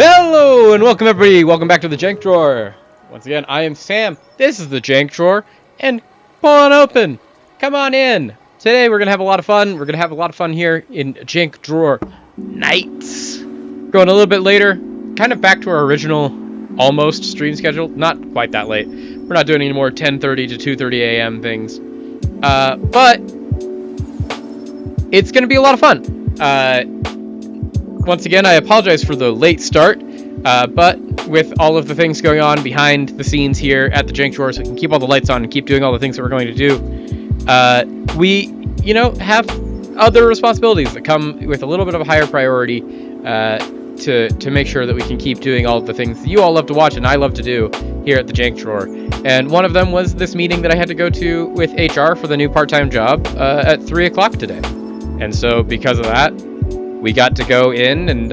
Hello and welcome everybody, welcome back to the Jank Drawer. Once again, I am Sam, this is the Jank Drawer, and pull on open, come on in. Today we're going to have a lot of fun, here in Jank Drawer Nights. Going a little bit later, kind of back to our original almost stream schedule, not quite that late. We're not doing any more 10:30 to 2:30 a.m. things, but it's going to be a lot of fun. Once again, I apologize for the late start, but with all of the things going on behind the scenes here at the Jank Drawer, so we can keep all the lights on and keep doing all the things that we're going to do, we, have other responsibilities that come with a little bit of a higher priority to make sure that we can keep doing all of the things that you all love to watch and I love to do here at the Jank Drawer. And one of them was this meeting that I had to go to with HR for the new part-time job at 3 o'clock today. And so because of that, we got to go in and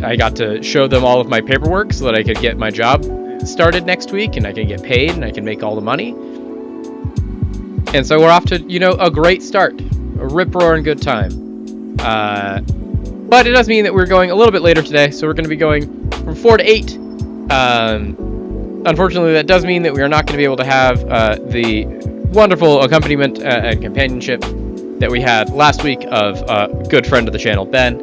I got to show them all of my paperwork so that I could get my job started next week and I can get paid and I can make all the money. And so we're off to, a great start, a rip-roaring good time. But it does mean that we're going a little bit later today, so we're going to be going from 4 to 8. Unfortunately, that does mean that we are not going to be able to have the wonderful accompaniment and companionship that we had last week of a good friend of the channel, Ben.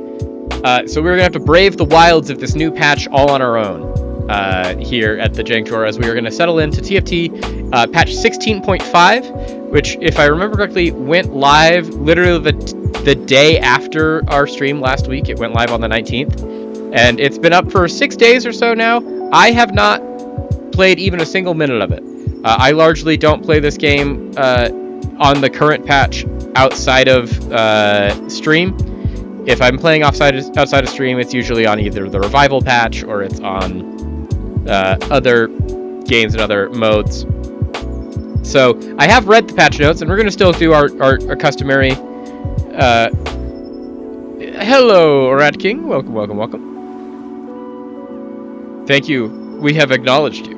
So we're going to have to brave the wilds of this new patch all on our own here at the Jank Drawer, as we are going to settle into TFT patch 16.5, which, if I remember correctly, went live literally the day after our stream last week. It went live on the 19th, and it's been up for 6 days or so now. I have not played even a single minute of it. I largely don't play this game on the current patch outside of stream. If I'm playing outside of stream, it's usually on either the revival patch or it's on other games and other modes. So I have read the patch notes, and we're going to still do our customary hello, Rat King. Welcome. Thank you. We have acknowledged you.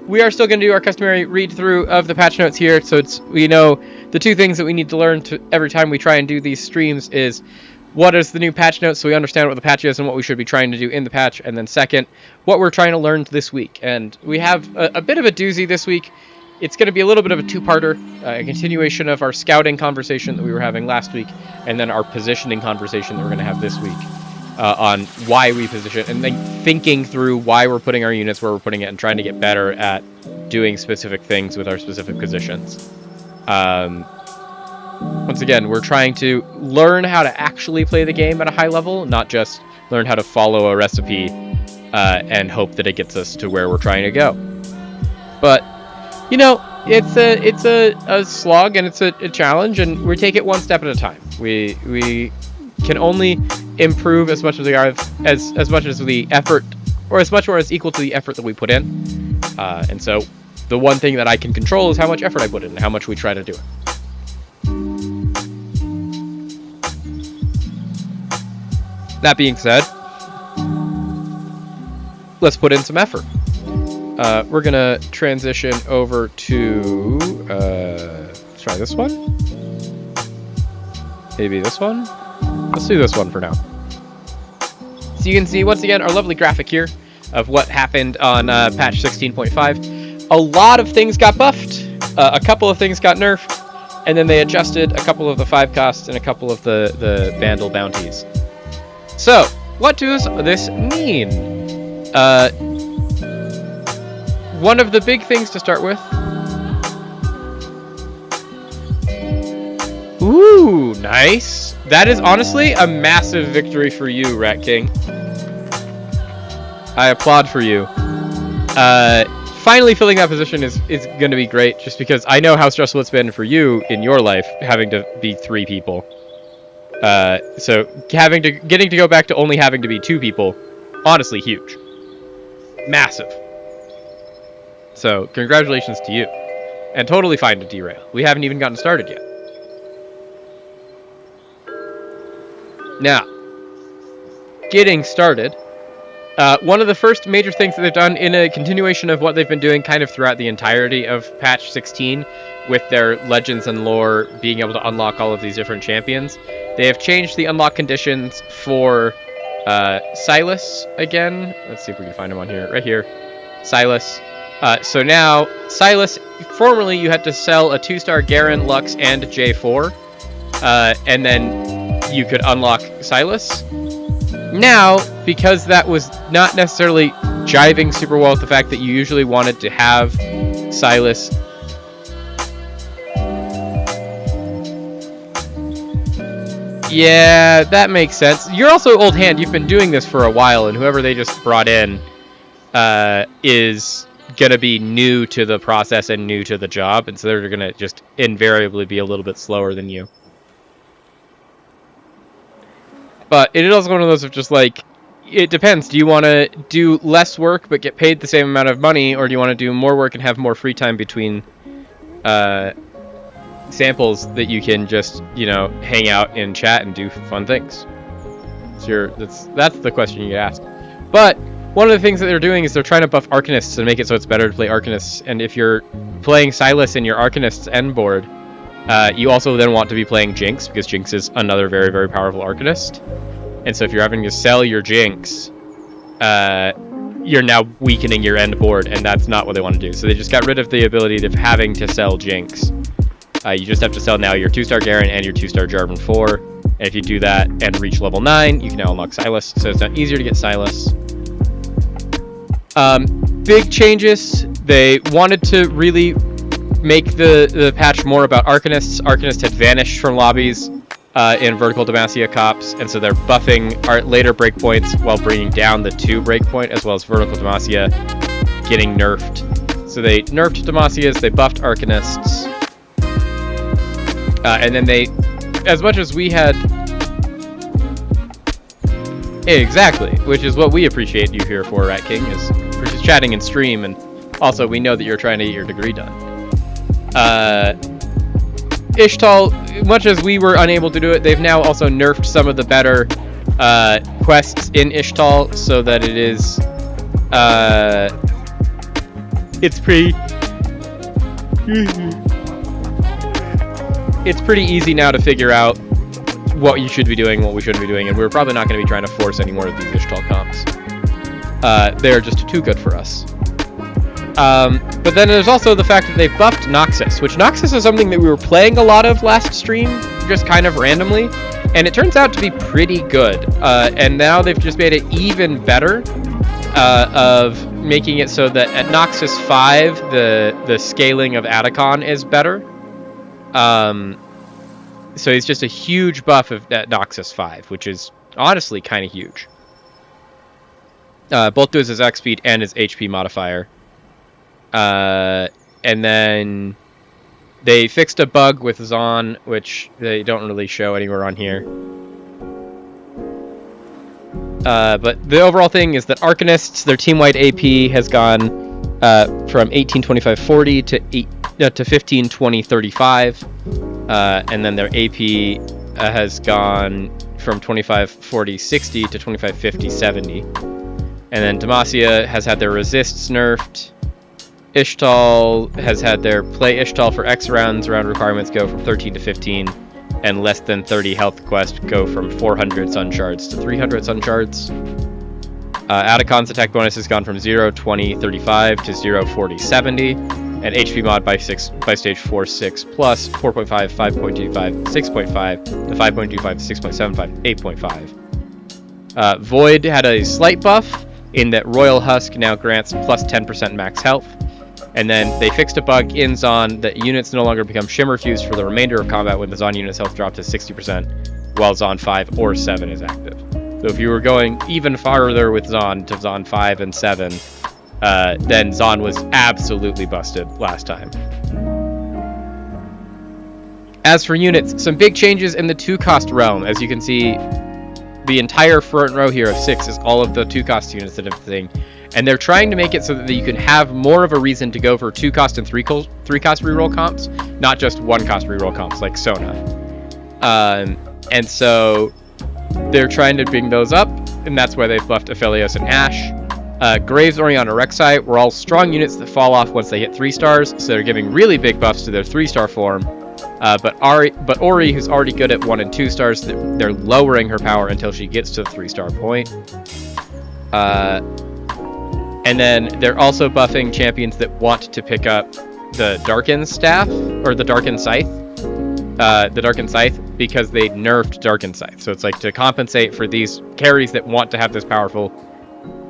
we are still going to do our customary read through of the patch notes here. So we know the two things that we need to learn every time we try and do these streams is what is the new patch notes, so we understand what the patch is and what we should be trying to do in the patch. And then second, what we're trying to learn this week. And we have a bit of a doozy this week. It's going to be a little bit of a two-parter, a continuation of our scouting conversation that we were having last week, and then our positioning conversation that we're going to have this week on why we position, and then thinking through why we're putting our units where we're putting it and trying to get better at doing specific things with our specific positions. Once again, we're trying to learn how to actually play the game at a high level, not just learn how to follow a recipe and hope that it gets us to where we're trying to go. But, you know, it's a slog and it's a challenge, and we take it one step at a time. We can only improve as much as we are, as much as the effort, or as much or as equal to the effort that we put in. And so the one thing that I can control is how much effort I put in and how much we try to do it. That being said, let's put in some effort. We're gonna transition over to let's try this one. Maybe this one. Let's do this one for now. So you can see once again our lovely graphic here of what happened on patch 16.5. A lot of things got buffed, a couple of things got nerfed, and then they adjusted a couple of the 5 costs and a couple of the Vandal bounties. So, what does this mean? One of the big things to start with. Ooh, nice. That is honestly a massive victory for you, Rat King. I applaud for you. Finally filling that position is going to be great, just because I know how stressful it's been for you in your life, having to be 3 people. So getting to go back to only having to be 2 people, honestly huge. Massive. So congratulations to you. And totally fine to derail. We haven't even gotten started yet. Now, getting started. One of the first major things that they've done in a continuation of what they've been doing kind of throughout the entirety of patch 16 with their legends and lore being able to unlock all of these different champions, they have changed the unlock conditions for Sylas again. Let's see if we can find him on here. Right here. Sylas. So now, Sylas, formerly you had to sell a 2-star Garen, Lux, and J4, and then you could unlock Sylas. Now, because that was not necessarily jiving super well with the fact that you usually wanted to have Sylas yeah, that makes sense. You're also old hand. You've been doing this for a while, and whoever they just brought in is going to be new to the process and new to the job, and so they're going to just invariably be a little bit slower than you. But it is also one of those of just like, it depends. Do you want to do less work but get paid the same amount of money, or do you want to do more work and have more free time between samples that you can just, you know, hang out and chat and do fun things? So that's the question you ask. But one of the things that they're doing is they're trying to buff Arcanists and make it so it's better to play Arcanists. And if you're playing Sylas in your Arcanist's end board, you also then want to be playing Jinx, because Jinx is another very, very powerful Arcanist. And so if you're having to sell your Jinx, you're now weakening your end board, and that's not what they want to do. So they just got rid of the ability of having to sell Jinx. You just have to sell now your 2-star Garen and your 2-star Jarvan 4. And if you do that and reach level 9, you can now unlock Sylas. So it's now easier to get Sylas. Big changes. They wanted to really make the patch more about Arcanists. Arcanists had vanished from lobbies in Vertical Demacia Cops, and so they're buffing our later breakpoints while bringing down the 2 breakpoint, as well as Vertical Demacia getting nerfed. So they nerfed Demacias, they buffed Arcanists, and then they, as much as we had... Exactly, which is what we appreciate you here for, Rat King, is for just chatting and stream, and also we know that you're trying to get your degree done. Ishtal, much as we were unable to do it, they've now also nerfed some of the better quests in Ishtal so that it is it's pretty easy now to figure out what you should be doing, what we shouldn't be doing, and we're probably not going to be trying to force any more of these Ishtal comps. They're just too good for us. But then there's also the fact that they've buffed Noxus, which Noxus is something that we were playing a lot of last stream, just kind of randomly, and it turns out to be pretty good. And now they've just made it even better, of making it so that at Noxus 5, the scaling of Atacon is better. So he's just a huge buff at Noxus 5, which is honestly kind of huge. Both does his X speed and his HP modifier. And then they fixed a bug with Zon, which they don't really show anywhere on here. But the overall thing is that Arcanists, their team-wide AP has gone from 1825.40 to 1520.35, and then their AP has gone from 25.40.60 to 25.50.70. And then Demacia has had their resists nerfed. Ishtal has had their play Ishtal for X rounds. Round requirements go from 13 to 15, and less than 30 health quest go from 400 sun shards to 300 sun shards. Atacon's attack bonus has gone from 0.20.35 to 0.40.70, and HP mod by stage 4.6 plus 4.5, 5.25, 6.5 to 5.25, 6.75, 8.5. Void had a slight buff in that Royal Husk now grants plus 10% max health. And then they fixed a bug in Zon that units no longer become Shimmer Fused for the remainder of combat when the Zon unit's health dropped to 60%, while Zon 5 or 7 is active. So if you were going even farther with Zon to Zon 5 and 7, then Zon was absolutely busted last time. As for units, some big changes in the 2-cost realm. As you can see, the entire front row here of 6 is all of the 2-cost units that have the thing. And they're trying to make it so that you can have more of a reason to go for 2-cost and 3-cost reroll comps, not just 1-cost reroll comps like Sona. And so they're trying to bring those up, and that's why they've buffed Aphelios and Ashe. Graves, Orianna, Rek'Sai were all strong units that fall off once they hit 3 stars, so they're giving really big buffs to their 3-star form. But Ori, who's already good at 1 and 2 stars, they're lowering her power until she gets to the 3-star point. And then they're also buffing champions that want to pick up the Darkened Staff, or the Darkened Scythe. The Darkened Scythe, because they nerfed Darkened Scythe. So it's like to compensate for these carries that want to have this powerful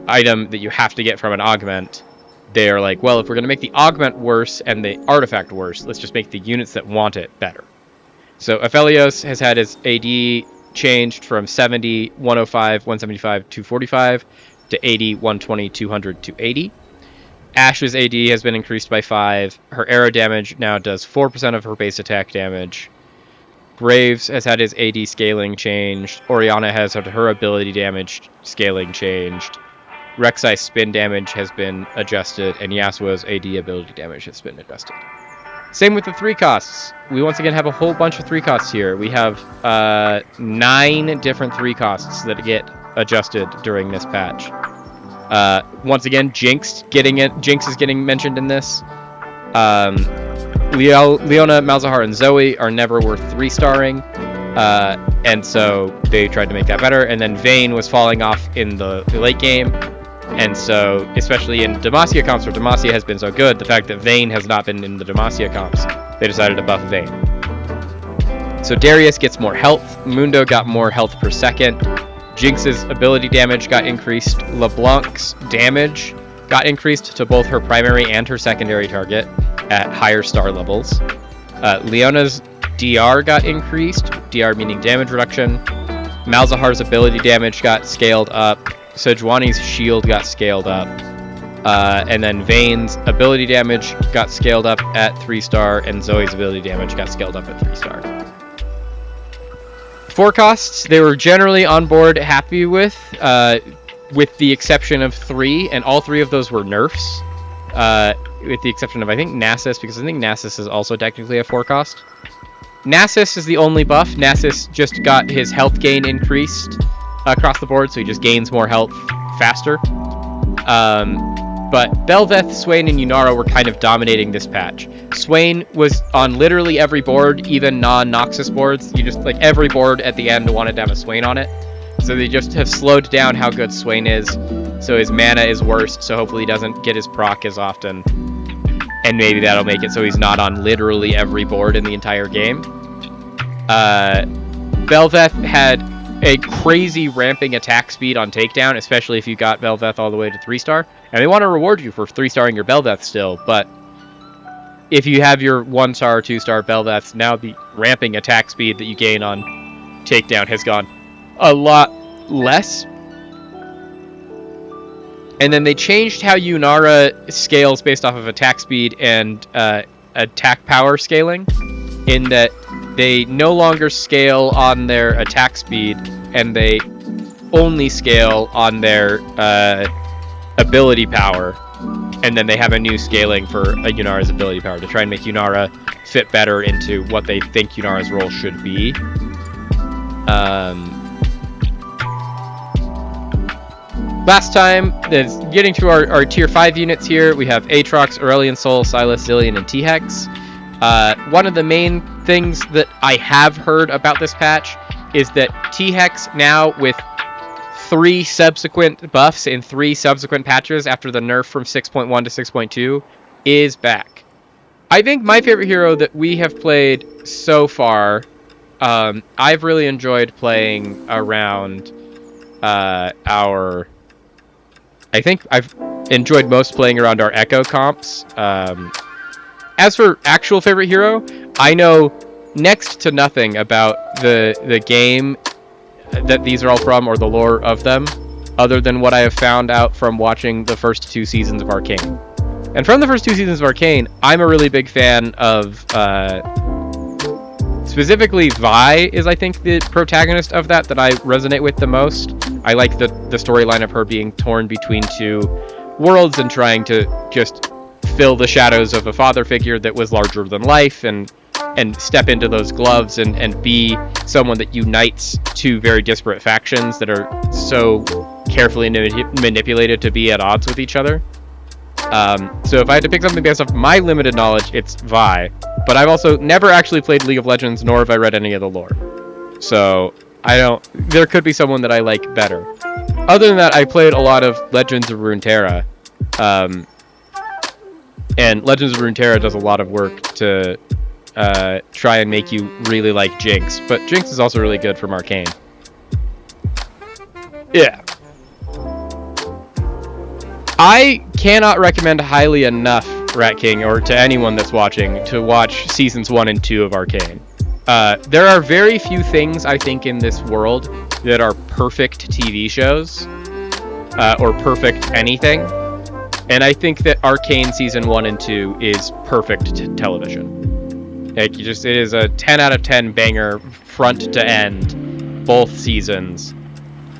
item that you have to get from an augment. They are like, well, if we're going to make the augment worse and the artifact worse, let's just make the units that want it better. So Aphelios has had his AD changed from 70, 105, 175, 245 to 80, 120, 200, 280. Ashe's AD has been increased by 5. Her arrow damage now does 4% of her base attack damage. Graves has had his AD scaling changed. Orianna has had her ability damage scaling changed. Rek'Sai's spin damage has been adjusted, and Yasuo's AD ability damage has been adjusted. Same with the 3-costs. We once again have a whole bunch of 3-costs here. We have 9 different 3-costs that get adjusted during this patch. Once again, Jinx is getting mentioned in this. Leona, Malzahar, and Zoe are never worth 3-starring, and so they tried to make that better. And then Vayne was falling off in the late game, and so especially in Demacia comps where Demacia has been so good, the fact that Vayne has not been in the Demacia comps, they decided to buff Vayne. So Darius gets more health, Mundo got more health per second, Jinx's ability damage got increased, LeBlanc's damage got increased to both her primary and her secondary target at higher star levels. Leona's DR got increased, DR meaning damage reduction. Malzahar's ability damage got scaled up. Sejuani's shield got scaled up. And then Vayne's ability damage got scaled up at 3-star, and Zoe's ability damage got scaled up at 3-star. 4-costs, they were generally on board happy with the exception of 3, and all 3 of those were nerfs. With the exception of, I think, Nasus, because I think Nasus is also technically a 4-cost. Nasus is the only buff. Nasus just got his health gain increased across the board, so he just gains more health faster. But Bel'Veth, Swain, and Yunara were kind of dominating this patch. Swain was on literally every board, even non-Noxus boards. You just, like, every board at the end wanted to have a Swain on it. So they just have slowed down how good Swain is. So his mana is worse, so hopefully he doesn't get his proc as often. And maybe that'll make it so he's not on literally every board in the entire game. Bel'Veth had a crazy ramping attack speed on takedown, especially if you got Bel'Veth all the way to 3-star. And they want to reward you for 3-starring your Bel'Veth still, but if you have your 1-star or 2-star Bel'Veths, now the ramping attack speed that you gain on takedown has gone a lot less. And then they changed how Yunara scales based off of attack speed and attack power scaling, in that they no longer scale on their attack speed, and they only scale on their ability power. And then they have a new scaling for Yunara's ability power to try and make Yunara fit better into what they think Yunara's role should be. Last time, getting to our tier 5 units here, we have Aatrox, Aurelion Sol, Sylas, Zilean, and T-Hex. One of the main things that I have heard about this patch is that T-Hex now, with 3 subsequent buffs in 3 subsequent patches after the nerf from 6.1 to 6.2, is back. I think my favorite hero that we have played so far, I've really enjoyed playing around I think I've enjoyed most playing around our Echo comps. As for actual favorite hero, I know next to nothing about the game that these are all from, or the lore of them, other than what I have found out from watching the first 2 seasons of Arcane. And from the first 2 seasons of Arcane, I'm a really big fan of, specifically Vi is, I think, the protagonist of that I resonate with the most. I like the storyline of her being torn between 2 worlds and trying to just fill the shadows of a father figure that was larger than life, and step into those gloves and be someone that unites 2 very disparate factions that are so carefully manipulated to be at odds with each other. So if I had to pick something based off my limited knowledge, it's Vi. But I've also never actually played League of Legends, nor have I read any of the lore. So there could be someone that I like better. Other than that, I played a lot of Legends of Runeterra. And Legends of Runeterra does a lot of work to try and make you really like Jinx. But Jinx is also really good from Arcane. Yeah. I cannot recommend highly enough, Rat King, or to anyone that's watching, to watch seasons 1 and 2 of Arcane. There are very few things, I think, in this world that are perfect TV shows, or perfect anything. And I think that Arcane season 1 and 2 is perfect television. Like, it is a 10 out of 10 banger, front to end, both seasons.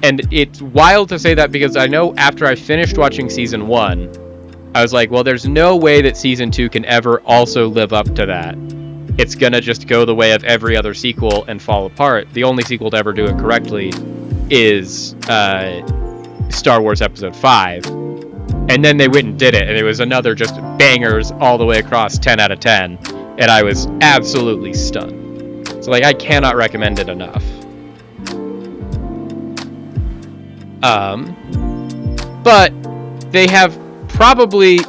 And it's wild to say that, because I know after I finished watching season 1, I was like, well, there's no way that season 2 can ever also live up to that. It's gonna just go the way of every other sequel and fall apart. The only sequel to ever do it correctly is Star Wars Episode 5. And then they went and did it, and it was another just bangers all the way across, 10 out of 10. And I was absolutely stunned. So, like, I cannot recommend it enough. But they have probably,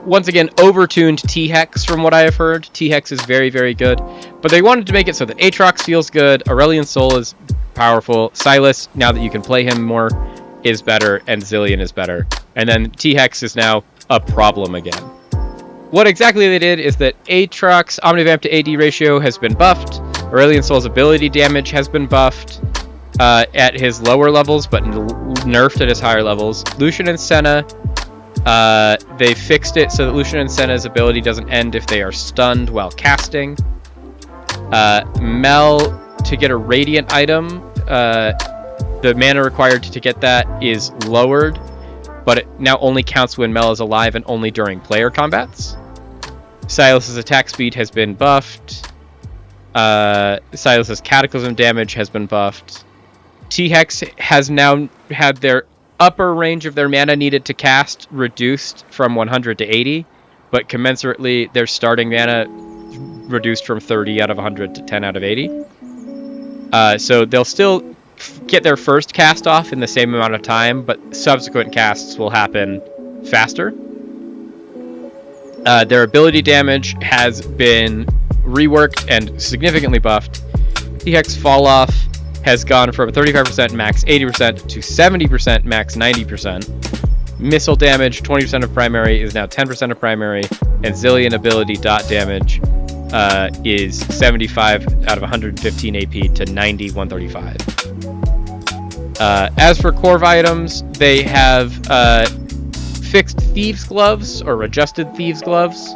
once again, overtuned T-Hex from what I have heard. T-Hex is very, very good. But they wanted to make it so that Aatrox feels good, Aurelion Sol is powerful, Sylas, now that you can play him more, is better, and Zilean is better. And then T-Hex is now a problem again. What exactly they did is that Aatrox Omnivamp to AD ratio has been buffed, Aurelion Sol's ability damage has been buffed, at his lower levels, but nerfed at his higher levels. Lucian and Senna, they fixed it so that Lucian and Senna's ability doesn't end if they are stunned while casting. Mel, to get a Radiant item, the mana required to get that is lowered, but it now only counts when Mel is alive and only during player combats. Sylas's attack speed has been buffed. Sylas's Cataclysm damage has been buffed. T-Hex has now had their upper range of their mana needed to cast reduced from 100 to 80, but commensurately their starting mana reduced from 30 out of 100 to 10 out of 80. So they'll still get their first cast off in the same amount of time, but subsequent casts will happen faster. Their ability damage has been reworked and significantly buffed. Hex Fall Off has gone from 35% max 80% to 70% max 90%. Missile damage, 20% of primary, is now 10% of primary, and Zillion ability dot damage is 75 out of 115 AP to 90, 135. As for core items, they have fixed Thieves Gloves, or adjusted Thieves Gloves.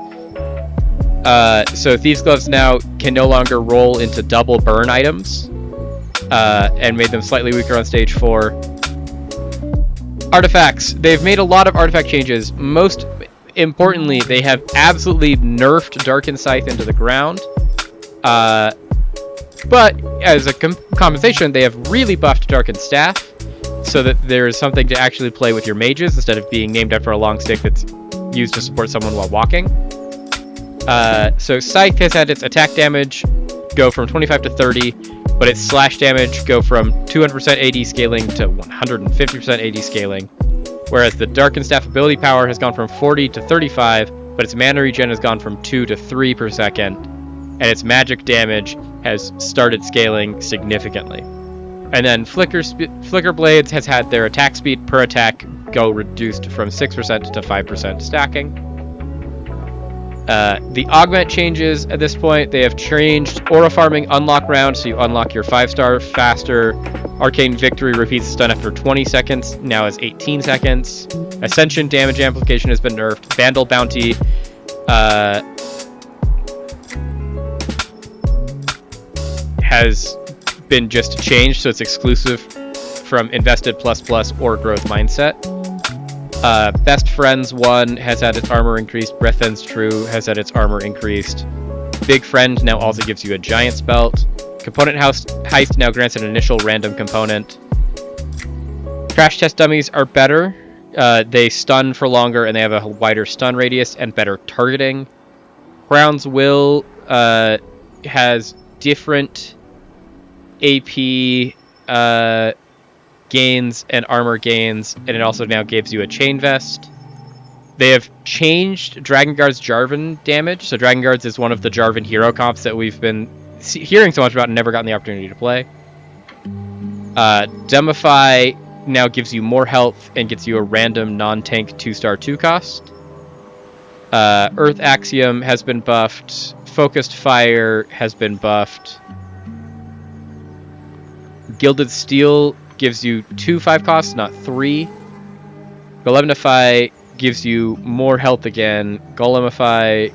So Thieves Gloves now can no longer roll into double burn items, and made them slightly weaker on stage 4. Artifacts. They've made a lot of artifact changes. Most importantly, they have absolutely nerfed Darkened Scythe into the ground. But as a compensation, they have really buffed Darkened Staff, so that there's something to actually play with your mages instead of being named after a long stick that's used to support someone while walking. So Scythe has had its attack damage go from 25 to 30, but its slash damage go from 200% AD scaling to 150% AD scaling, whereas the Darkened Staff ability power has gone from 40 to 35, but its mana regen has gone from 2 to 3 per second, and its magic damage has started scaling significantly. And then Flicker Blades has had their attack speed per attack go reduced from 6% to 5% stacking. The augment changes at this point. They have changed aura farming unlock round, so you unlock your 5-star faster. Arcane Victory repeats stun after 20 seconds, now is 18 seconds. Ascension damage amplification has been nerfed. Vandal Bounty has been just changed, so it's exclusive from Invested ++ or Growth Mindset. Best Friends 1 has had its armor increased. Breath Ends True has had its armor increased. Big Friend now also gives you a Giant's Belt. Component Heist now grants an initial random component. Crash Test Dummies are better. They stun for longer, and they have a wider stun radius and better targeting. Crown's Will has different AP gains and armor gains, and it also now gives you a chain vest. They have changed Dragon Guard's Jarvan damage. So Dragon Guards is one of the Jarvan hero comps that we've been hearing so much about and never gotten the opportunity to play. Demify now gives you more health and gets you a random non-tank 2-star 2 cost. Earth Axiom has been buffed. Focused Fire has been buffed. Gilded Steel gives you 2 5 costs, not 3. Golemnify gives you more health again. Golemify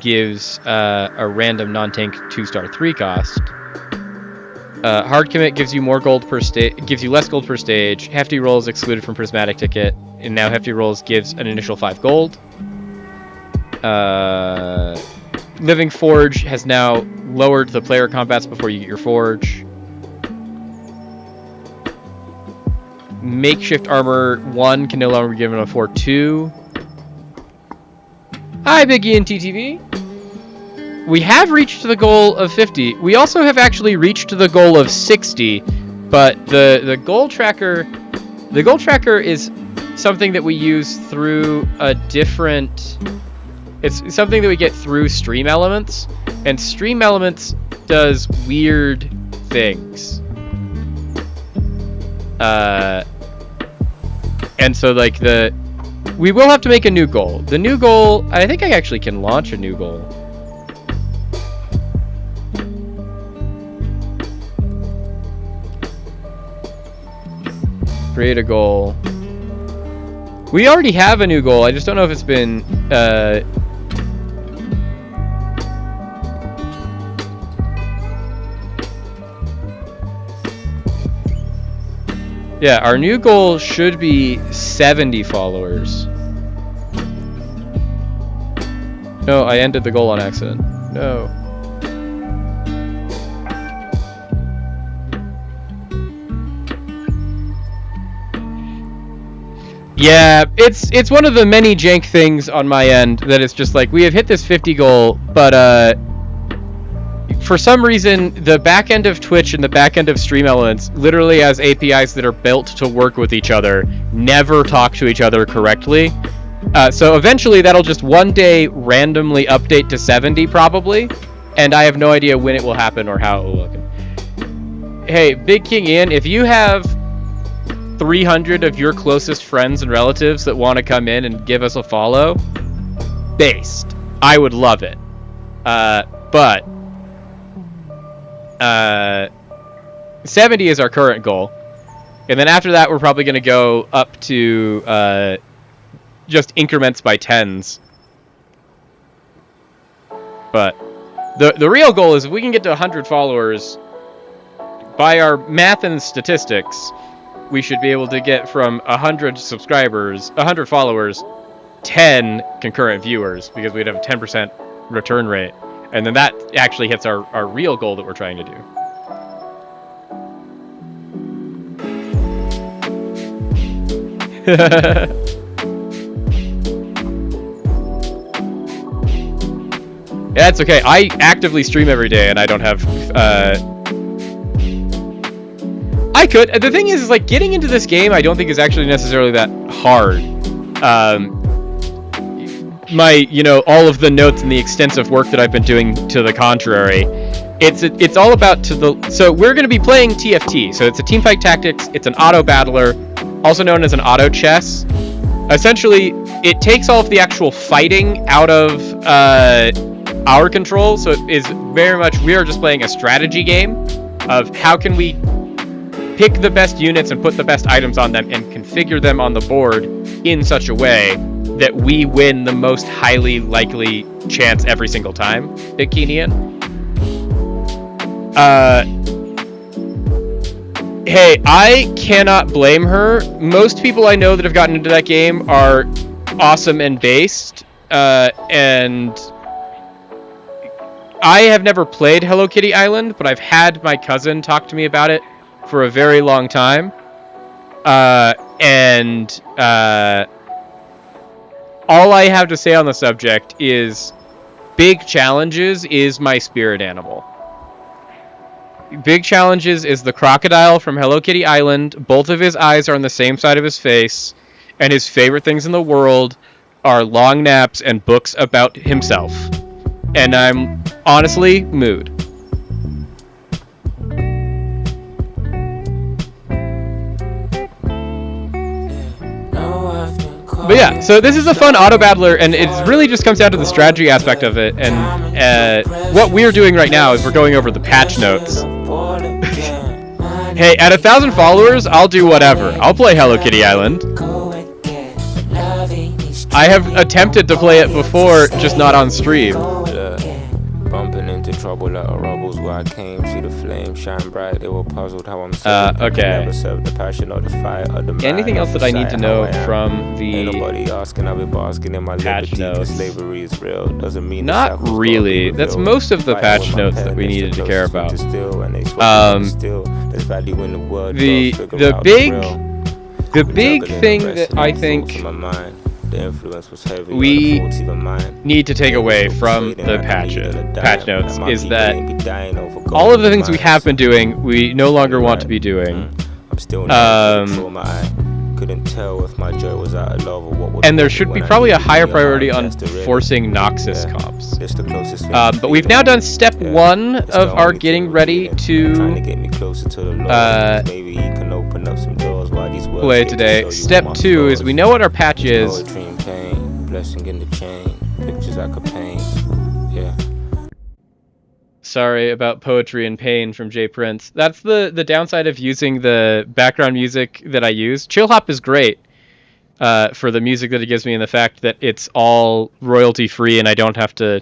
gives a random non-tank 2-star 3 cost. Hard Commit gives you more gold per stage, gives you less gold per stage. Hefty Rolls excluded from Prismatic Ticket, and now Hefty Rolls gives an initial 5 gold. Living Forge has now lowered the player combats before you get your Forge. Makeshift Armor 1 can no longer be given a 4-2. Hi, Biggie and TTV. We have reached the goal of 50. We also have actually reached the goal of 60, but the goal tracker is something that we use through a different. It's something that we get through Stream Elements, and Stream Elements does weird things. And so like we will have to make a new goal. The new goal, I think I actually can launch a new goal. Create a goal. We already have a new goal. I just don't know if it's been yeah, our new goal should be 70 followers. No, I ended the goal on accident. No. Yeah, it's one of the many jank things on my end that it's just like we have hit this 50 goal, but for some reason the back end of Twitch and the back end of Stream Elements literally has APIs that are built to work with each other, never talk to each other correctly. So eventually that'll just one day randomly update to 70 probably, and I have no idea when it will happen or how it will look. Hey, Big King Ian, if you have 300 of your closest friends and relatives that want to come in and give us a follow, based, I would love it. But 70 is our current goal, and then after that we're probably going to go up to just increments by tens. But the real goal is if we can get to 100 followers, by our math and statistics, we should be able to get from 100 subscribers, 100 followers, 10 concurrent viewers, because we'd have a 10% return rate. And then that actually hits our real goal that we're trying to do. Yeah, it's okay. I actively stream every day, and I don't have... I could. The thing is, like, getting into this game, I don't think is actually necessarily that hard. All of the notes and the extensive work that I've been doing to the contrary, it's all about so we're going to be playing TFT. So it's a teamfight tactics. It's an auto battler, also known as an auto chess. Essentially, it takes all of the actual fighting out of our control. So it is very much, we are just playing a strategy game of how can we pick the best units and put the best items on them and configure them on the board in such a way that we win the most highly likely chance every single time. Big Keenian. Hey, I cannot blame her. Most people I know that have gotten into that game are awesome and based, and I have never played Hello Kitty Island, but I've had my cousin talk to me about it for a very long time. All I have to say on the subject is Big Challenges is my spirit animal. Big Challenges is the crocodile from Hello Kitty Island. Both of his eyes are on the same side of his face, and his favorite things in the world are long naps and books about himself. And I'm honestly mood. But yeah, so this is a fun auto battler, and it really just comes down to the strategy aspect of it. And what we're doing right now is we're going over the patch notes. Hey, at 1,000 followers, I'll do whatever. I'll play Hello Kitty Island. I have attempted to play it before, just not on stream. Bumping into trouble like a rebels where I came, see the flame shine bright. They were puzzled how I'm okay. Never served the passion or the fire or the anything else that I need to know from the Ain't nobody asking, I'll be basking in my patch liberty. notes? Slavery is real. Doesn't mean not really. That's most of the patch notes that we needed to care about. The big thing that I think we need to take away from the patch notes is that all of the things we have been doing, we no longer want to be doing. And there should be probably a higher priority on forcing Noxus comps. But we've now done step 1 of our getting ready to play today. Step 2 is we know what our patch is. Sorry about poetry and pain from Jay Prince. That's the downside of using the background music that I use. Chill Hop is great for the music that it gives me, and the fact that it's all royalty free and I don't have to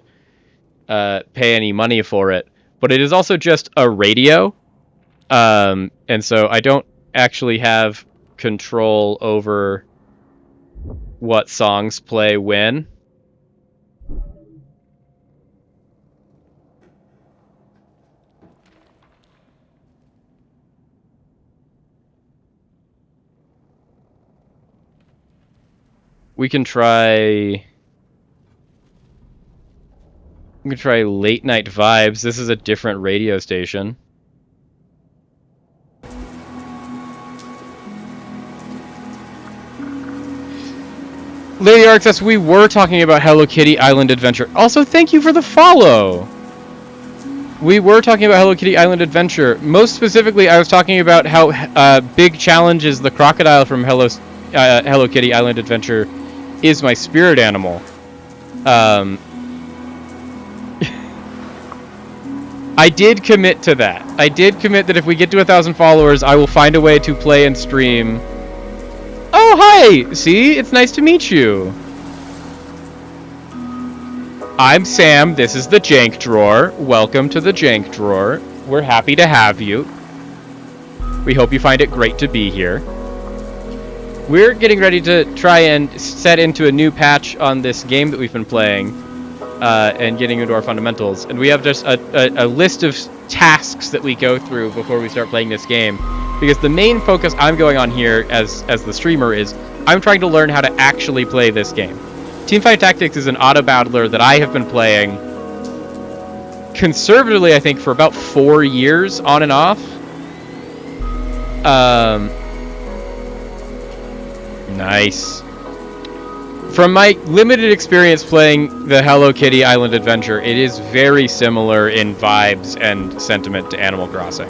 pay any money for it. But it is also just a radio, and so I don't actually have control over what songs play when. we can try... We can try Late Night Vibes. This is a different radio station. Lady Arxus, we were talking about Hello Kitty Island Adventure. Also, thank you for the follow! We were talking about Hello Kitty Island Adventure. Most specifically, I was talking about how Big Challenge is the crocodile from Hello Kitty Island Adventure is my spirit animal. I did commit to that. I did commit that if we get to 1,000 followers, I will find a way to play and stream. Oh, hi! See? It's nice to meet you. I'm Sam. This is the Jank Drawer. Welcome to the Jank Drawer. We're happy to have you. We hope you find it great to be here. We're getting ready to try and set into a new patch on this game that we've been playing. And getting into our fundamentals. And we have just a list of tasks that we go through before we start playing this game. Because the main focus I'm going on here as the streamer is I'm trying to learn how to actually play this game. Teamfight Tactics is an auto battler that I have been playing conservatively, I think, for about 4 years on and off. Nice. From my limited experience playing the Hello Kitty Island Adventure, it is very similar in vibes and sentiment to Animal Crossing.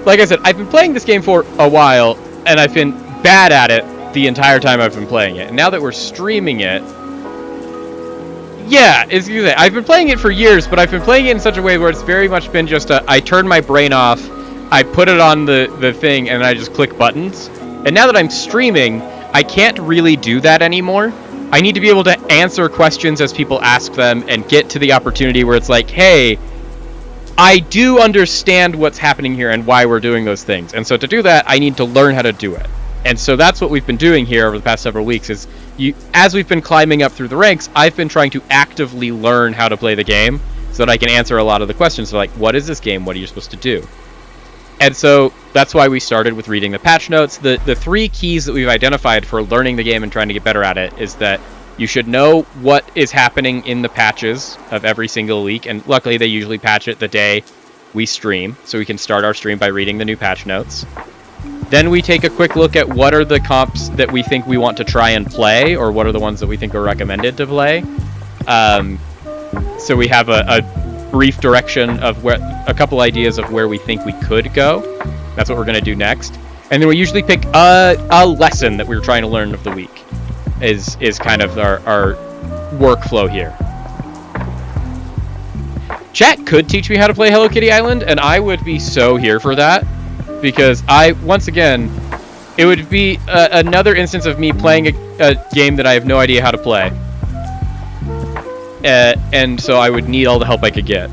Like I said, I've been playing this game for a while, and I've been bad at it the entire time I've been playing it. And now that we're streaming it, yeah, I've been playing it for years, but I've been playing it in such a way where it's very much been just I turn my brain off, I put it on the thing, and I just click buttons. And now that I'm streaming, I can't really do that anymore. I need to be able to answer questions as people ask them and get to the opportunity where it's like, hey, I do understand what's happening here and why we're doing those things. And so to do that, I need to learn how to do it. And so that's what we've been doing here over the past several weeks is as we've been climbing up through the ranks, I've been trying to actively learn how to play the game so that I can answer a lot of the questions. So like, what is this game? What are you supposed to do? And so that's why we started with reading the patch notes. The 3 keys that we've identified for learning the game and trying to get better at it is that you should know what is happening in the patches of every single week. And luckily, they usually patch it the day we stream. So we can start our stream by reading the new patch notes. Then we take a quick look at what are the comps that we think we want to try and play, or what are the ones that we think are recommended to play. So we have a brief direction of a couple ideas of where we think we could go. That's what we're going to do next. And then we usually pick a lesson that we're trying to learn of the week is kind of our workflow here. Chat could teach me how to play Hello Kitty Island, and I would be so here for that, because once again, it would be another instance of me playing a game that I have no idea how to play. And so I would need all the help I could get.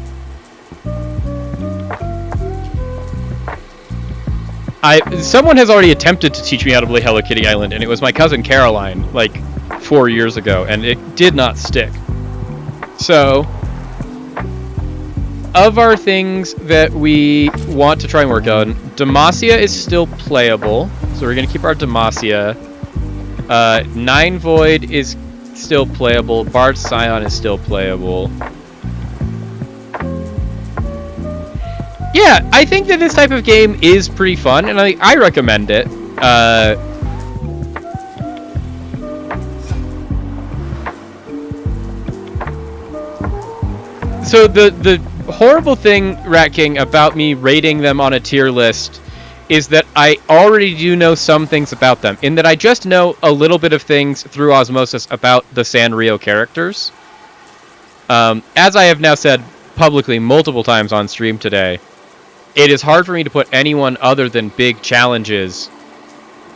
Someone has already attempted to teach me how to play Hello Kitty Island, and it was my cousin Caroline, like 4 years ago, and it did not stick. So, of our things that we want to try and work on, Demacia is still playable, so we're going to keep our Demacia. Nine Void is still playable. Bard Scion is still playable. Yeah, I think that this type of game is pretty fun, and I recommend it. So the horrible thing, Rat King, about me rating them on a tier list is that I already do know some things about them, in that I just know a little bit of things through osmosis about the Sanrio characters. As I have now said publicly multiple times on stream today, it is hard for me to put anyone other than Big Challenges,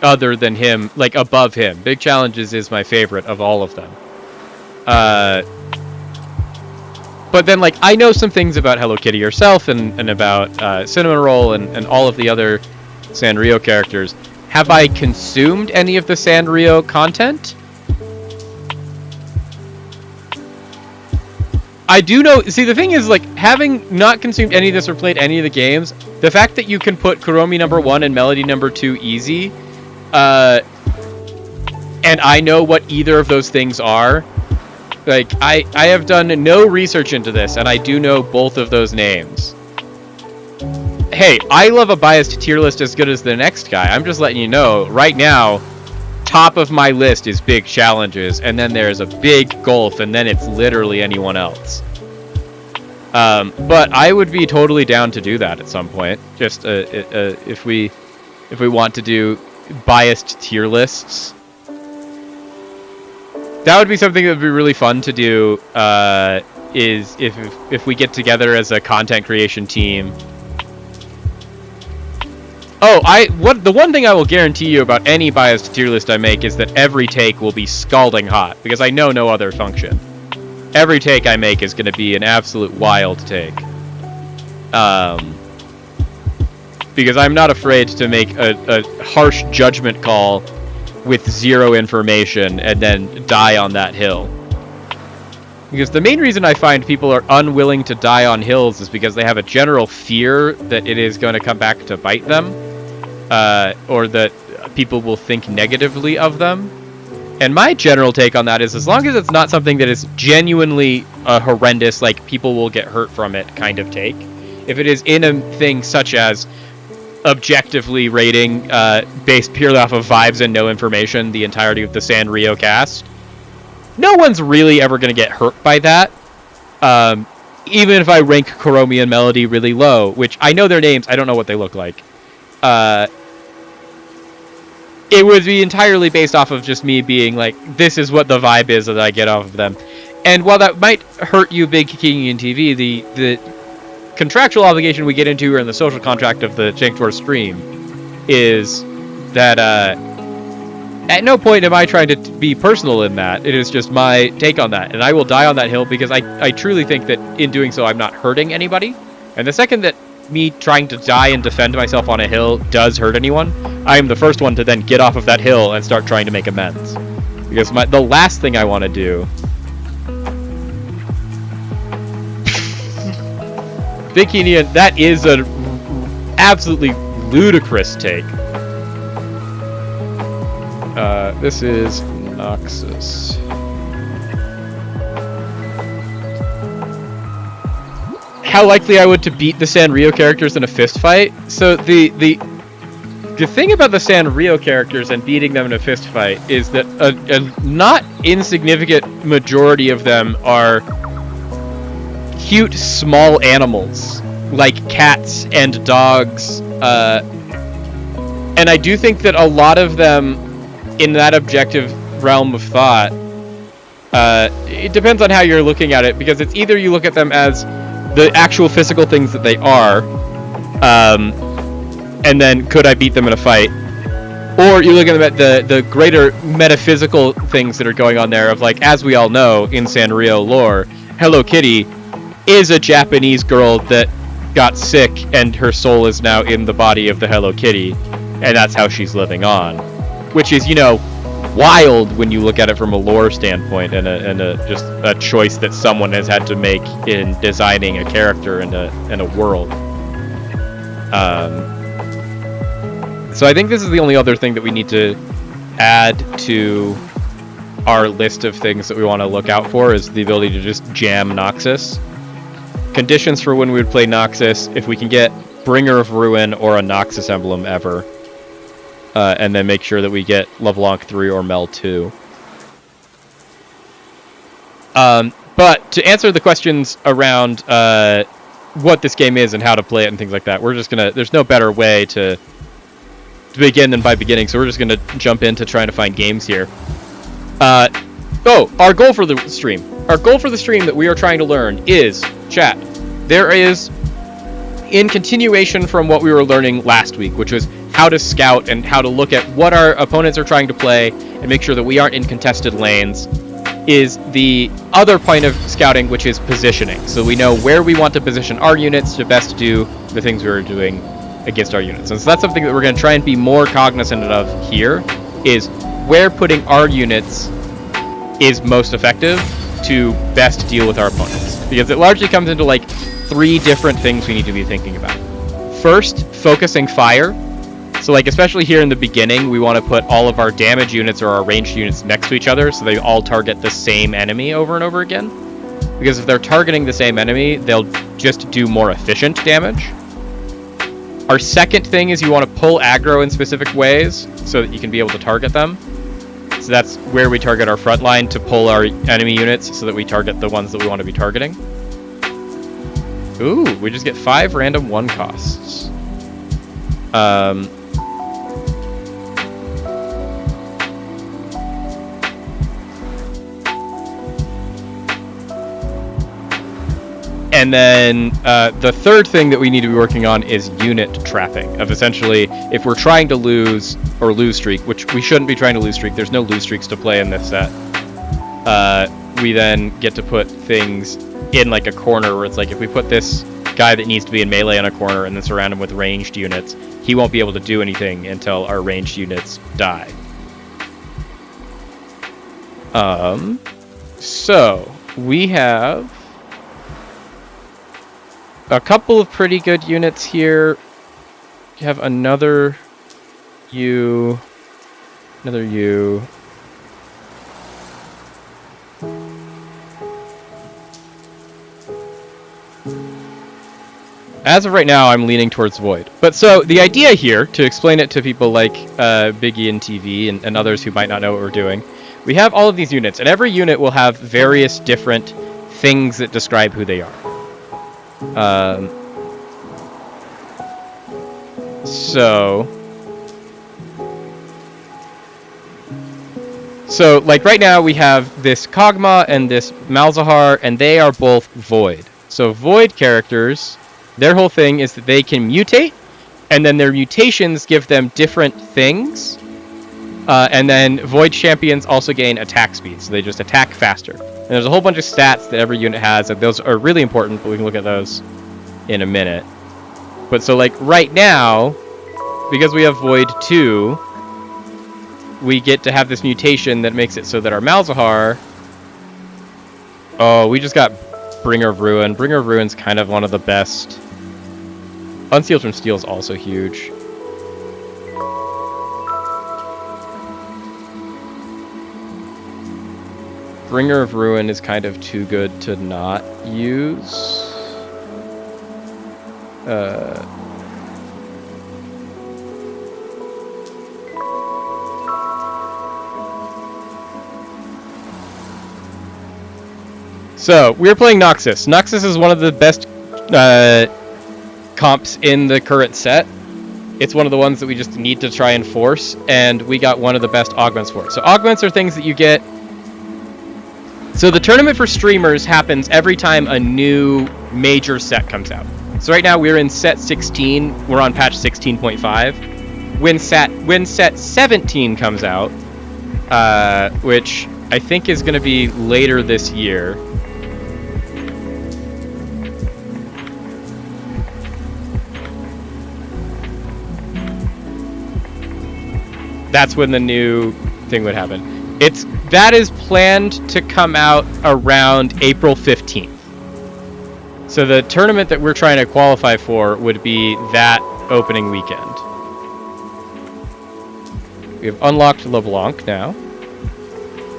other than him, like above him. Big Challenges is my favorite of all of them. But then, like, I know some things about Hello Kitty herself and about Cinnamon Roll and all of the other Sanrio characters. Have I consumed any of the Sanrio content? I do know... See, the thing is, like, having not consumed any of this or played any of the games, The fact that you can put Kuromi number 1 and Melody number 2 easy, and I know what either of those things are. Like, I have done no research into this, and I do know both of those names. Hey, I love a biased tier list as good as the next guy. I'm just letting you know, right now, top of my list is big challenges, and then there's a big gulf, and then it's literally anyone else. But I would be totally down to do that at some point. Just if we want to do biased tier lists. That would be something that would be really fun to do, is if we get together as a content creation team. Oh, the one thing I will guarantee you about any biased tier list I make is that every take will be scalding hot, because I know no other function. Every take I make is going to be an absolute wild take. Because I'm not afraid to make a harsh judgment call with zero information and then die on that hill. Because the main reason I find people are unwilling to die on hills is because they have a general fear that it is going to come back to bite them, or that people will think negatively of them. And my general take on that is, as long as it's not something that is genuinely horrendous, like people will get hurt from it kind of take. If it is in a thing such as objectively rating, based purely off of vibes and no information, the entirety of the Sanrio cast, no one's really ever going to get hurt by that. Even if I rank Kuromi and Melody really low, which I know their names, I don't know what they look like. It would be entirely based off of just me being like, this is what the vibe is that I get off of them. And while that might hurt you, Big King and TV, the contractual obligation we get into in the social contract of the Jank Tour stream is that at no point am I trying to be personal in that. It is just my take on that. And I will die on that hill because I truly think that in doing so I'm not hurting anybody. And the second that me trying to die and defend myself on a hill does hurt anyone, I am the first one to then get off of that hill and start trying to make amends. Because the last thing I want to do... Big Kenian, that is an absolutely ludicrous take. This is Noxus. How likely I would to beat the Sanrio characters in a fist fight? So the thing about the Sanrio characters and beating them in a fist fight is that a not insignificant majority of them are cute small animals like cats and dogs, and I do think that a lot of them in that objective realm of thought, it depends on how you're looking at it, because it's either you look at them as the actual physical things that they are, and then could I beat them in a fight, or you look at them at the greater metaphysical things that are going on there of, like, as we all know in Sanrio lore, Hello Kitty is a Japanese girl that got sick and her soul is now in the body of the Hello Kitty, and that's how she's living on, which is, you know, wild when you look at it from a lore standpoint, and just a choice that someone has had to make in designing a character in a world. So I think this is the only other thing that we need to add to our list of things that we want to look out for, is the ability to just jam Noxus. Conditions for when we would play Noxus: if we can get Bringer of Ruin or a Noxus emblem ever. And then make sure that we get LeBlanc 3 or Mel 2. But to answer the questions around what this game is and how to play it and things like that, we're just gonna... There's no better way to begin than by beginning, so we're just gonna jump into trying to find games here. Our goal for the stream. Our goal for the stream that we are trying to learn is, chat, there is, in continuation from what we were learning last week, which was how to scout and how to look at what our opponents are trying to play and make sure that we aren't in contested lanes, is the other point of scouting, which is positioning. So we know where we want to position our units to best do the things we were doing against our units. And so that's something that we're going to try and be more cognizant of here, is where putting our units is most effective to best deal with our opponents. Because it largely comes into like 3 different things we need to be thinking about. first focusing fire. So like especially here in the beginning, we want to put all of our damage units or our ranged units next to each other so they all target the same enemy over and over again. Because if they're targeting the same enemy, they'll just do more efficient damage. Our second thing is you want to pull aggro in specific ways so that you can be able to target them. So that's where we target our front line to pull our enemy units so that we target the ones that we want to be targeting. Ooh, we just get 5 random 1 costs. And then the third thing that we need to be working on is unit trapping. Of essentially, if we're trying to lose or lose streak, which we shouldn't be trying to lose streak, there's no lose streaks to play in this set. We then get to put things in like a corner where it's like if we put this guy that needs to be in melee in a corner and then surround him with ranged units, he won't be able to do anything until our ranged units die. So we have a couple of pretty good units here. You have another U. As of right now, I'm leaning towards Void. But so the idea here, to explain it to people like Biggie and TV and others who might not know what we're doing, we have all of these units, and every unit will have various different things that describe who they are. So like right now we have this Kog'Maw and this Malzahar, and they are both Void. So Void characters, their whole thing is that they can mutate, and then their mutations give them different things. And then Void champions also gain attack speed, so they just attack faster. And there's a whole bunch of stats that every unit has, and those are really important, but we can look at those in a minute. But so like right now, because we have Void 2, we get to have this mutation that makes it so that our Malzahar... Oh, we just got Bringer of Ruin. Bringer of Ruin's kind of one of the best. Unsealed from Steel is also huge. Bringer of Ruin is kind of too good to not use. So, we're playing Noxus. Noxus is one of the best comps in the current set. It's one of the ones that we just need to try and force, and we got one of the best augments for it. So augments are things that you get... So the tournament for streamers happens every time a new major set comes out. So right now we're in set 16, we're on patch 16.5. When set 17 comes out, which I think is going to be later this year... That's when the new thing would happen. That is planned to come out around April 15th. So the tournament that we're trying to qualify for would be that opening weekend. We have unlocked LeBlanc now.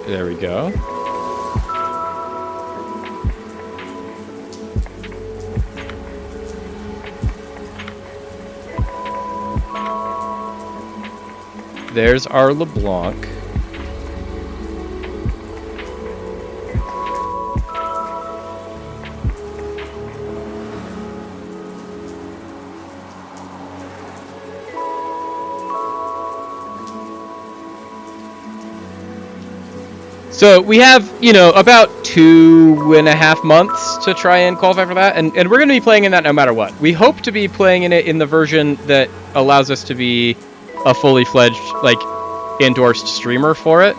There we go. There's our LeBlanc. So we have, about 2.5 months to try and qualify for that, and we're going to be playing in that no matter what. We hope to be playing in it in the version that allows us to be a fully fledged, endorsed streamer for it.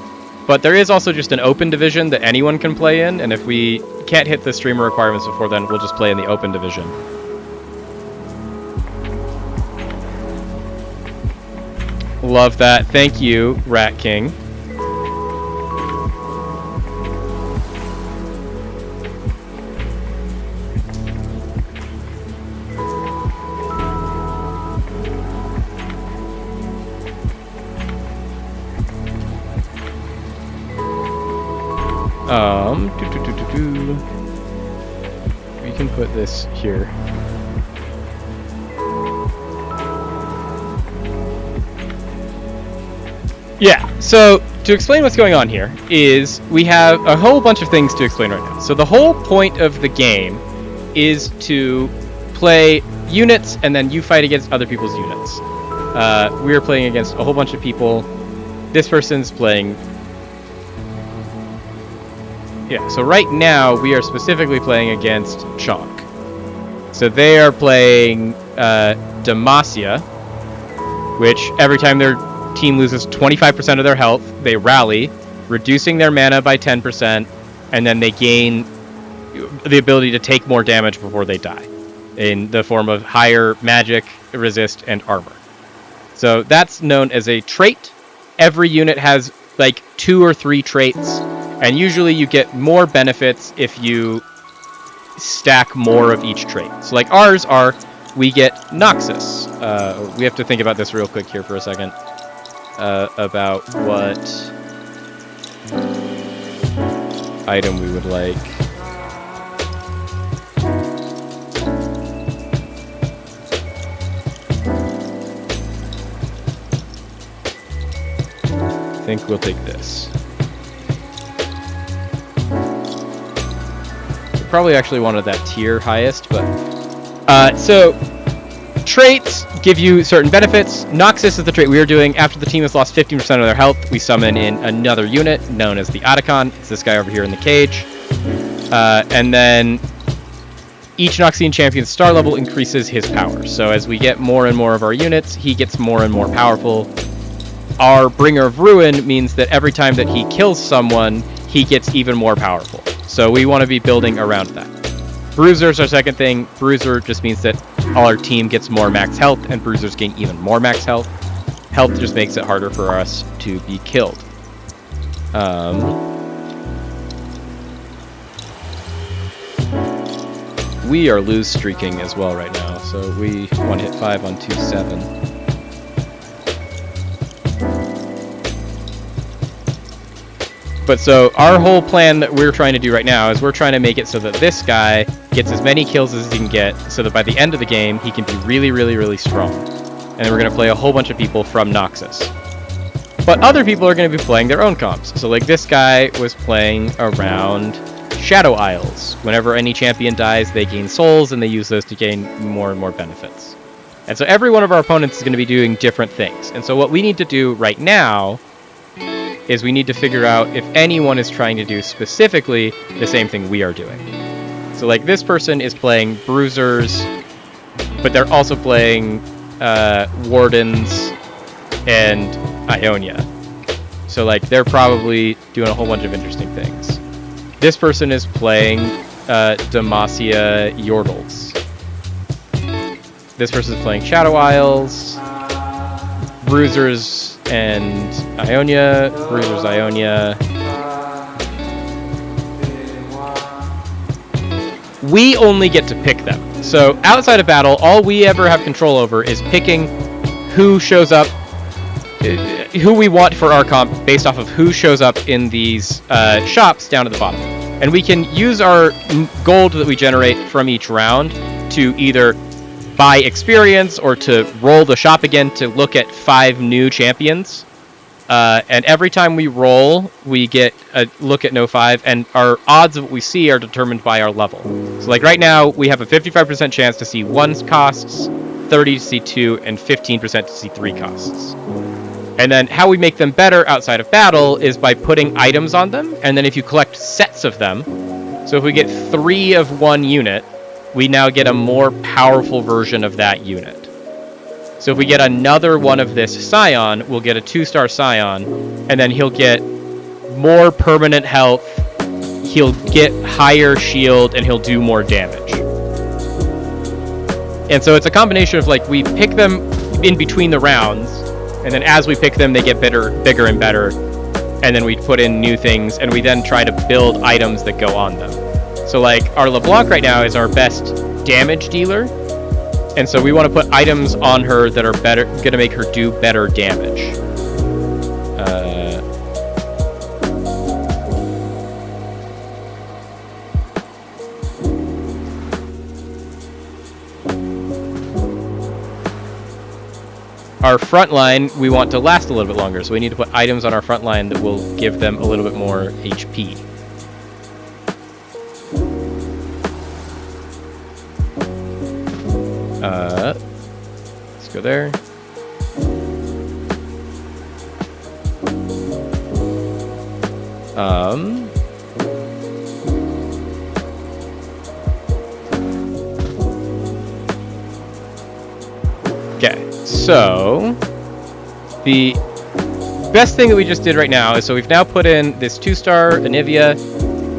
But there is also just an open division that anyone can play in, and if we can't hit the streamer requirements before then, we'll just play in the open division. Love that. Thank you, Rat King. We can put this here. Yeah, so to explain what's going on here is we have a whole bunch of things to explain right now. So the whole point of the game is to play units and then you fight against other people's units. We're playing against a whole bunch of people. This person's playing... Yeah, so right now we are specifically playing against Chonk. So they are playing Demacia, which every time their team loses 25% of their health, they rally, reducing their mana by 10%, and then they gain the ability to take more damage before they die, in the form of higher magic, resist, and armor. So that's known as a trait. Every unit has like 2 or 3 traits, and usually you get more benefits if you stack more of each trait. So like ours are, we get Noxus. We have to think about this real quick here for a second. About what item we would like. I think we'll take this. We probably actually wanted that tier highest, but so traits give you certain benefits. Noxus is the trait we are doing. After the team has lost 15% of their health, we summon in another unit known as the Otacon. It's this guy over here in the cage. And then each Noxian champion's star level increases his power. So as we get more and more of our units, he gets more and more powerful. Our Bringer of Ruin means that every time that he kills someone, he gets even more powerful. So we want to be building around that. Bruiser's our second thing. Bruiser just means that all our team gets more max health, and Bruisers gain even more max health. Health just makes it harder for us to be killed. We are lose streaking as well right now, so we want to hit 5 on 2-7. But so our whole plan that we're trying to do right now is we're trying to make it so that this guy gets as many kills as he can get, so that by the end of the game he can be really, really, really strong. And then we're going to play a whole bunch of people from Noxus. But other people are going to be playing their own comps. So like this guy was playing around Shadow Isles. Whenever any champion dies, they gain souls, and they use those to gain more and more benefits. And so every one of our opponents is going to be doing different things. And so what we need to do right now is we need to figure out if anyone is trying to do specifically the same thing we are doing. So like this person is playing Bruisers, but they're also playing Wardens and Ionia. So like they're probably doing a whole bunch of interesting things. This person is playing Demacia Yordles. This person is playing Shadow Isles, Bruisers and Ionia, Bruisers Ionia. We only get to pick them. So outside of battle, all we ever have control over is picking who shows up, who we want for our comp based off of who shows up in these shops down at the bottom. And we can use our gold that we generate from each round to either buy experience or to roll the shop again to look at 5 new champions. And every time we roll, we get a look at no 5, and our odds of what we see are determined by our level. So like right now, we have a 55% chance to see 1 costs, 30 to see 2, and 15% to see 3 costs. And then how we make them better outside of battle is by putting items on them, and then if you collect sets of them, so if we get 3 of one unit, we now get a more powerful version of that unit. So if we get another one of this Scion, we'll get a 2-star Scion, and then he'll get more permanent health, he'll get higher shield, and he'll do more damage. And so it's a combination of like, we pick them in between the rounds, and then as we pick them, they get bigger and better, and then we put in new things, and we then try to build items that go on them. So like our LeBlanc right now is our best damage dealer, and so we want to put items on her that are better, going to make her do better damage. our front line, we want to last a little bit longer, so we need to put items on our front line that will give them a little bit more HP. Let's go there. Okay, so the best thing that we just did right now is, so we've now put in this 2-star Anivia.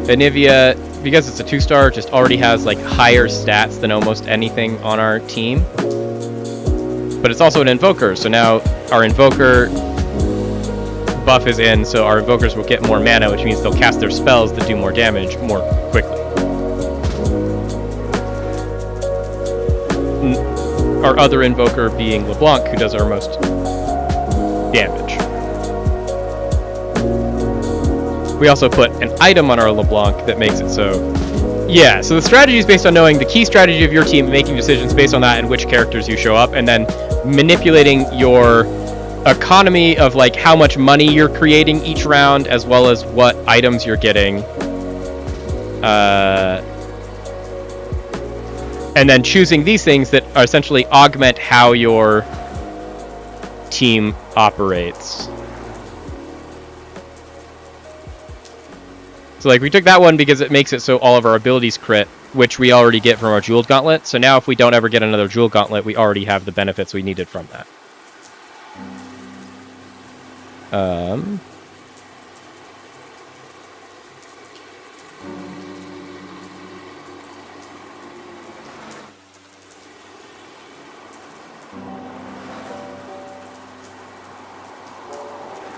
Anivia, because it's a 2-star, just already has like higher stats than almost anything on our team. But it's also an Invoker, so now our Invoker buff is in, so our Invokers will get more mana, which means they'll cast their spells that do more damage more quickly. Our other Invoker being LeBlanc, who does our most damage. We also put an item on our LeBlanc that makes it so... Yeah, so the strategy is based on knowing the key strategy of your team and making decisions based on that and which characters you show up, and then manipulating your economy of like how much money you're creating each round, as well as what items you're getting. And then choosing these things that are essentially augment how your team operates. So like we took that one because it makes it so all of our abilities crit, which we already get from our Jeweled Gauntlet. So now if we don't ever get another Jeweled Gauntlet, we already have the benefits we needed from that.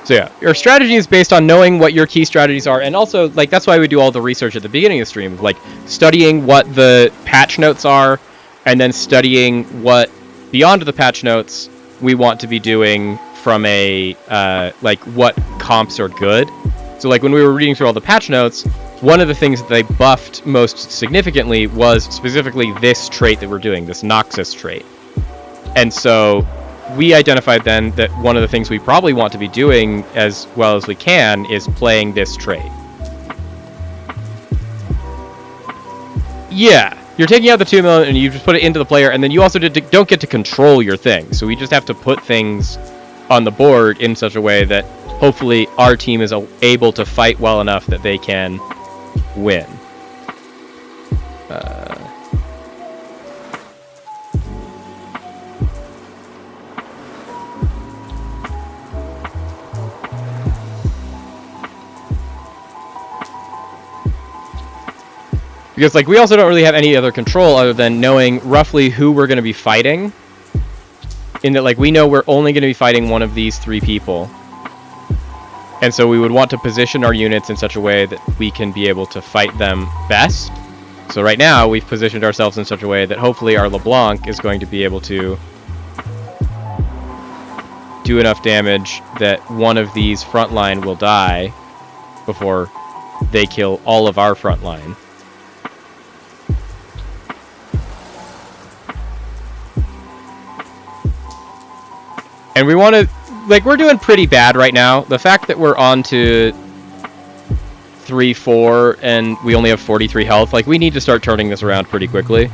So yeah, your strategy is based on knowing what your key strategies are, and also like that's why we do all the research at the beginning of the stream, like studying what the patch notes are, and then studying what beyond the patch notes we want to be doing from a like what comps are good. So like when we were reading through all the patch notes, one of the things that they buffed most significantly was specifically this trait that we're doing, this Noxus trait. And so we identified then that one of the things we probably want to be doing as well as we can is playing this trait. Yeah, you're taking out the 2 million and you just put it into the player, and then you also don't get to control your thing. So we just have to put things on the board in such a way that hopefully our team is able to fight well enough that they can win. Because like we also don't really have any other control other than knowing roughly who we're going to be fighting. In that like we know we're only going to be fighting one of these 3 people. And so we would want to position our units in such a way that we can be able to fight them best. So right now we've positioned ourselves in such a way that hopefully our LeBlanc is going to be able to do enough damage that one of these frontline will die before they kill all of our frontline. And we want to, like, we're doing pretty bad right now. The fact that we're on to 3-4 and we only have 43 health, like, we need to start turning this around pretty quickly.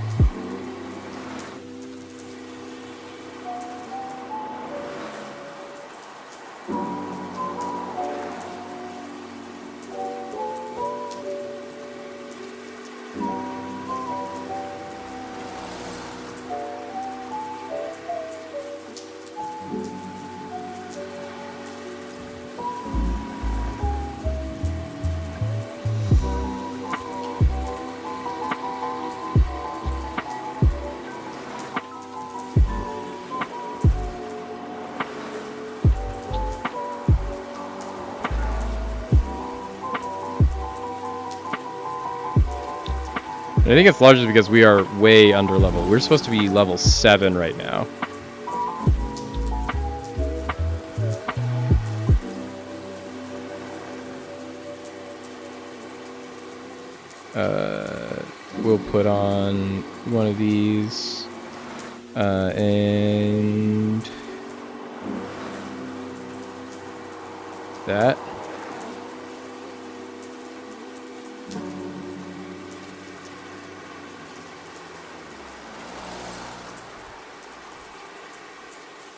I think it's largely because we are way under level. We're supposed to be level 7 right now. We'll put on one of these, and that.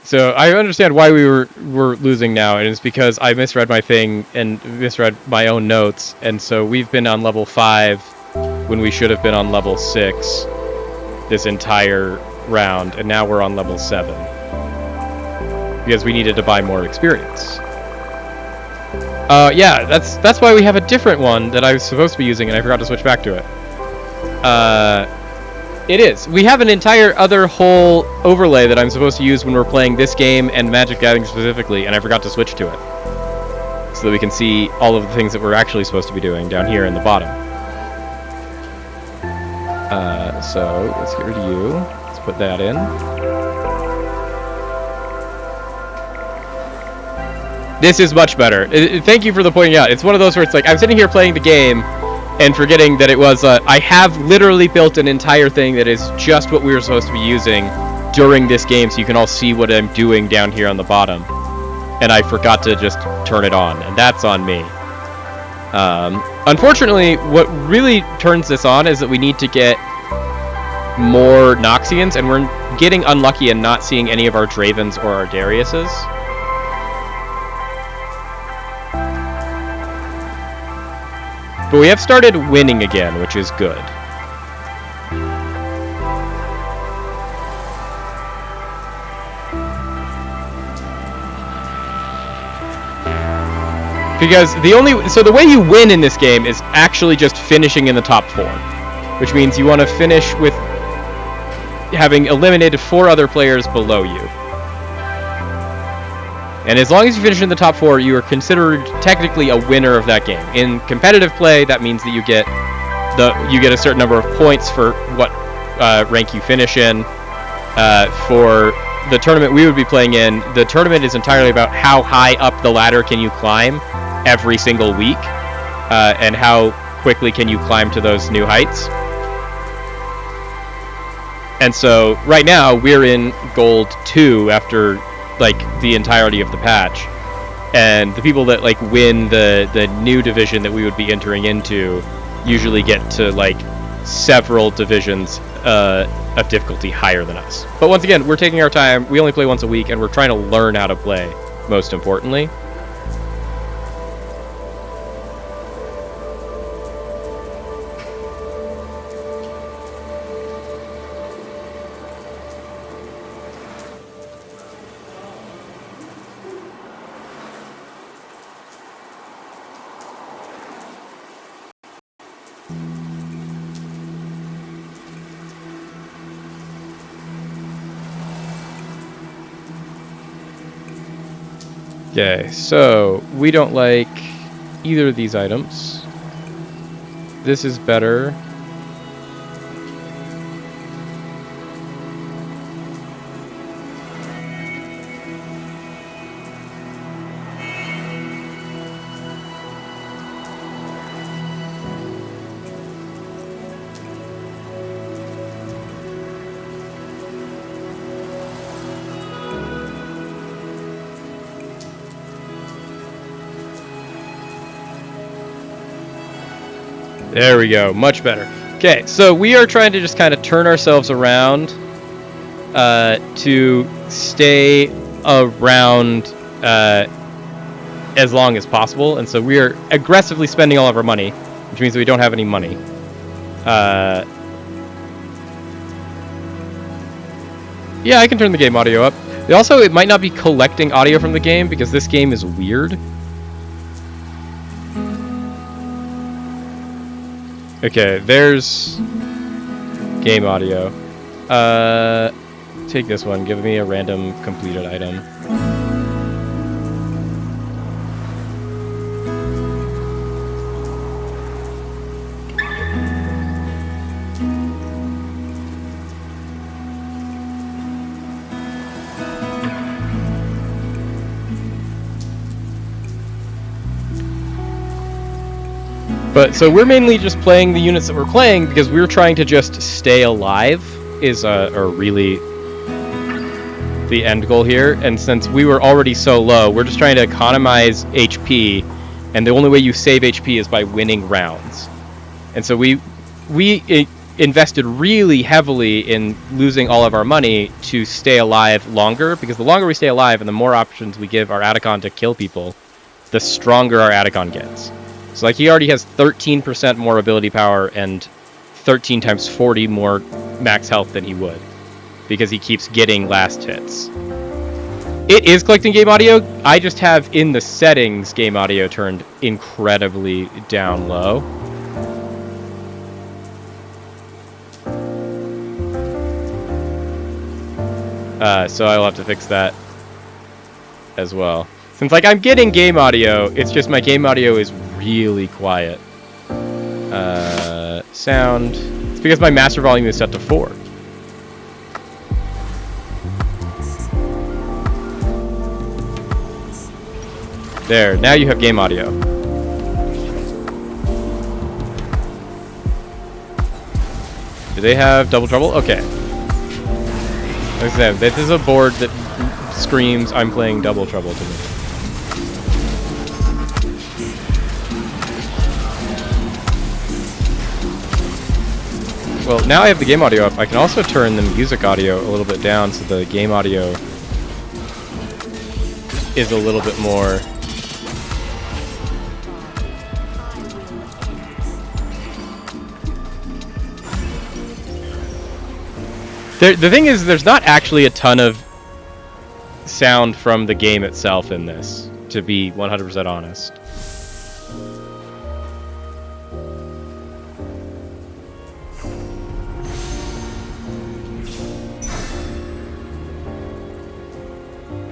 So I understand why we're losing now, and it's because I misread my thing and misread my own notes, and so we've been on level 5 when we should have been on level 6 this entire round, and now we're on level 7 because we needed to buy more experience. Yeah, that's why we have a different one that I was supposed to be using, and I forgot to switch back to it. It is. We have an entire other whole overlay that I'm supposed to use when we're playing this game and Magic Gathering specifically, and I forgot to switch to it. So that we can see all of the things that we're actually supposed to be doing down here in the bottom. So, let's get rid of you. Let's put that in. This is much better. Thank you for the pointing out. It's one of those where it's like, I'm sitting here playing the game, and forgetting that it was, I have literally built an entire thing that is just what we were supposed to be using during this game, so you can all see what I'm doing down here on the bottom. And I forgot to just turn it on, and that's on me. Unfortunately, what really turns this on is that we need to get more Noxians, and we're getting unlucky and not seeing any of our Dravens or our Dariuses. But we have started winning again, which is good. Because the way you win in this game is actually just finishing in the top 4. Which means you want to finish with having eliminated 4 other players below you. And as long as you finish in the top 4, you are considered technically a winner of that game. In competitive play, that means that you get a certain number of points for what rank you finish in. For the tournament we would be playing in, the tournament is entirely about how high up the ladder can you climb every single week, and how quickly can you climb to those new heights. And so right now we're in Gold 2 after like the entirety of the patch, and the people that like win the new division that we would be entering into usually get to like several divisions of difficulty higher than us. But once again, we're taking our time. We only play once a week, and we're trying to learn how to play, most importantly. Okay, so we don't like either of these items. This is better. There we go, much better. Okay, so we are trying to just kind of turn ourselves around to stay around as long as possible, and so we are aggressively spending all of our money, which means that we don't have any money. Yeah, I can turn the game audio up. Also, it might not be collecting audio from the game because this game is weird. Okay, there's game audio. Take this one. Give me a random completed item. But so we're mainly just playing the units that we're playing because we're trying to just stay alive is a really the end goal here, and since we were already so low, we're just trying to economize HP, and the only way you save HP is by winning rounds. And so we invested really heavily in losing all of our money to stay alive longer, because the longer we stay alive and the more options we give our Atacon to kill people, the stronger our Atacon gets. So like he already has 13% more ability power and 13 times 40 more max health than he would, because he keeps getting last hits. It is collecting game audio. I just have in the settings game audio turned incredibly down low. So I'll have to fix that as well. Since like I'm getting game audio, it's just my game audio is really quiet. Sound. It's because my master volume is set to 4. There, now you have game audio. Do they have double trouble? Okay. Like I said, this is a board that screams, I'm playing double trouble to me. Well, now I have the game audio up. I can also turn the music audio a little bit down so the game audio is a little bit more... The thing is, there's not actually a ton of sound from the game itself in this, to be 100% honest.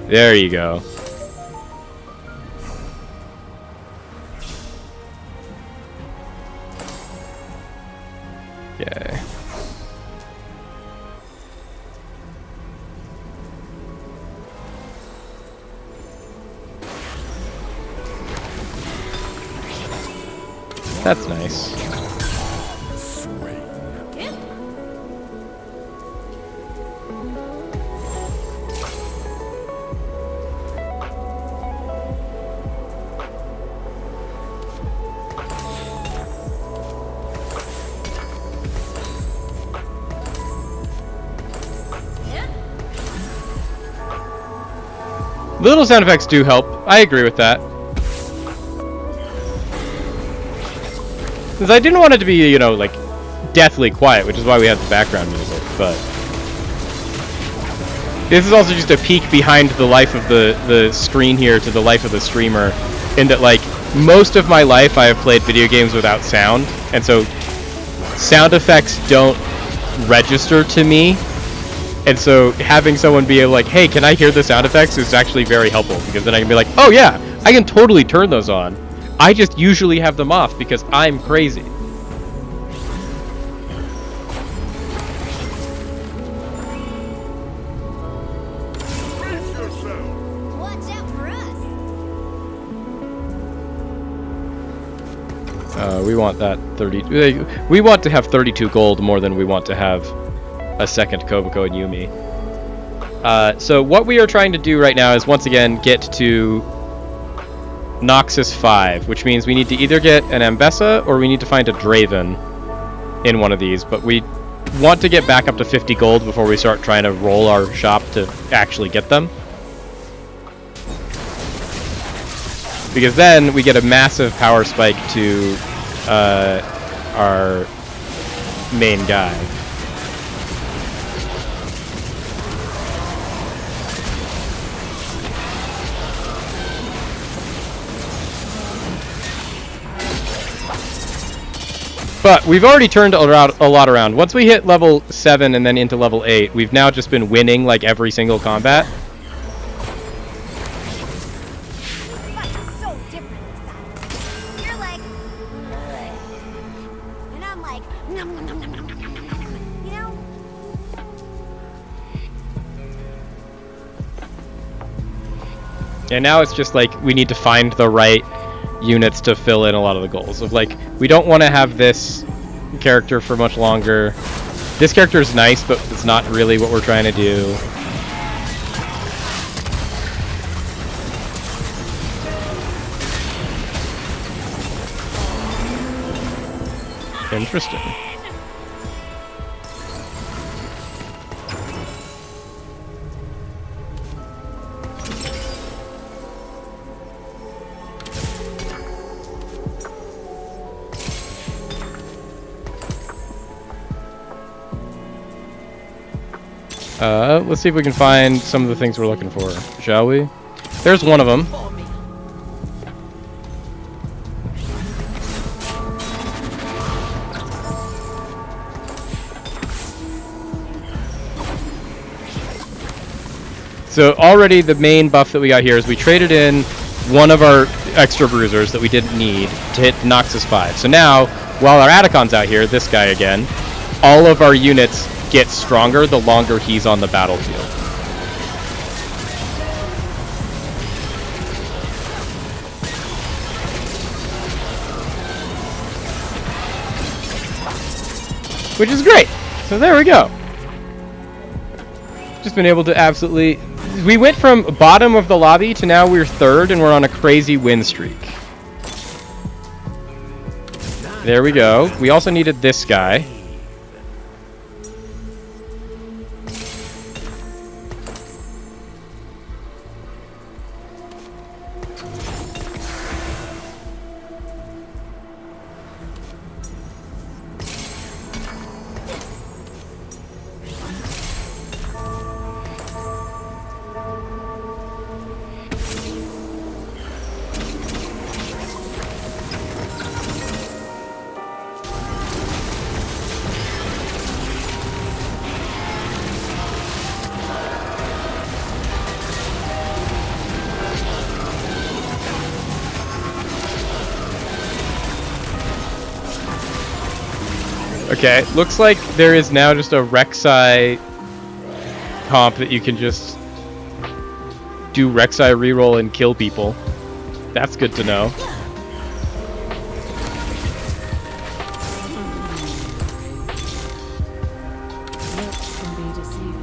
There you go. Okay. That's nice. Little sound effects do help. I agree with that. Because I didn't want it to be, you know, like, deathly quiet, which is why we have the background music, but... This is also just a peek behind the life of the screen here to the life of the streamer, in that, like, most of my life I have played video games without sound, and so sound effects don't register to me, and so having someone be like, hey, can I hear the sound effects, is actually very helpful, because then I can be like, oh yeah, I can totally turn those on. I just usually have them off because I'm crazy. Watch out for us. We want that 30. We want to have 32 gold more than we want to have a second Koboko and Yumi. So what we are trying to do right now is once again get to Noxus 5, which means we need to either get an Ambessa or we need to find a Draven in one of these, but we want to get back up to 50 gold before we start trying to roll our shop to actually get them. Because then we get a massive power spike to our main guy. But we've already turned a lot around. Once we hit level 7 and then into level 8, we've now just been winning like every single combat. It's so different this time. You're like, and I'm like, nom nom nom nom nom nom nom nom nom. You know? And now it's just like we need to find the right units to fill in a lot of the goals. Of like, we don't want to have this character for much longer. This character is nice, but it's not really what we're trying to do. Interesting. Let's see if we can find some of the things we're looking for, shall we? There's one of them. So already the main buff that we got here is we traded in one of our extra bruisers that we didn't need to hit Noxus 5. So now, while our Atacon's out here, this guy again, all of our units get stronger the longer he's on the battlefield. Which is great. So there we go. Just been able to absolutely... We went from bottom of the lobby to now we're third and we're on a crazy win streak. There we go. We also needed this guy. Okay, looks like there is now just a Rek'Sai comp that you can just do Rek'Sai reroll and kill people. That's good to know. Looks can be deceiving.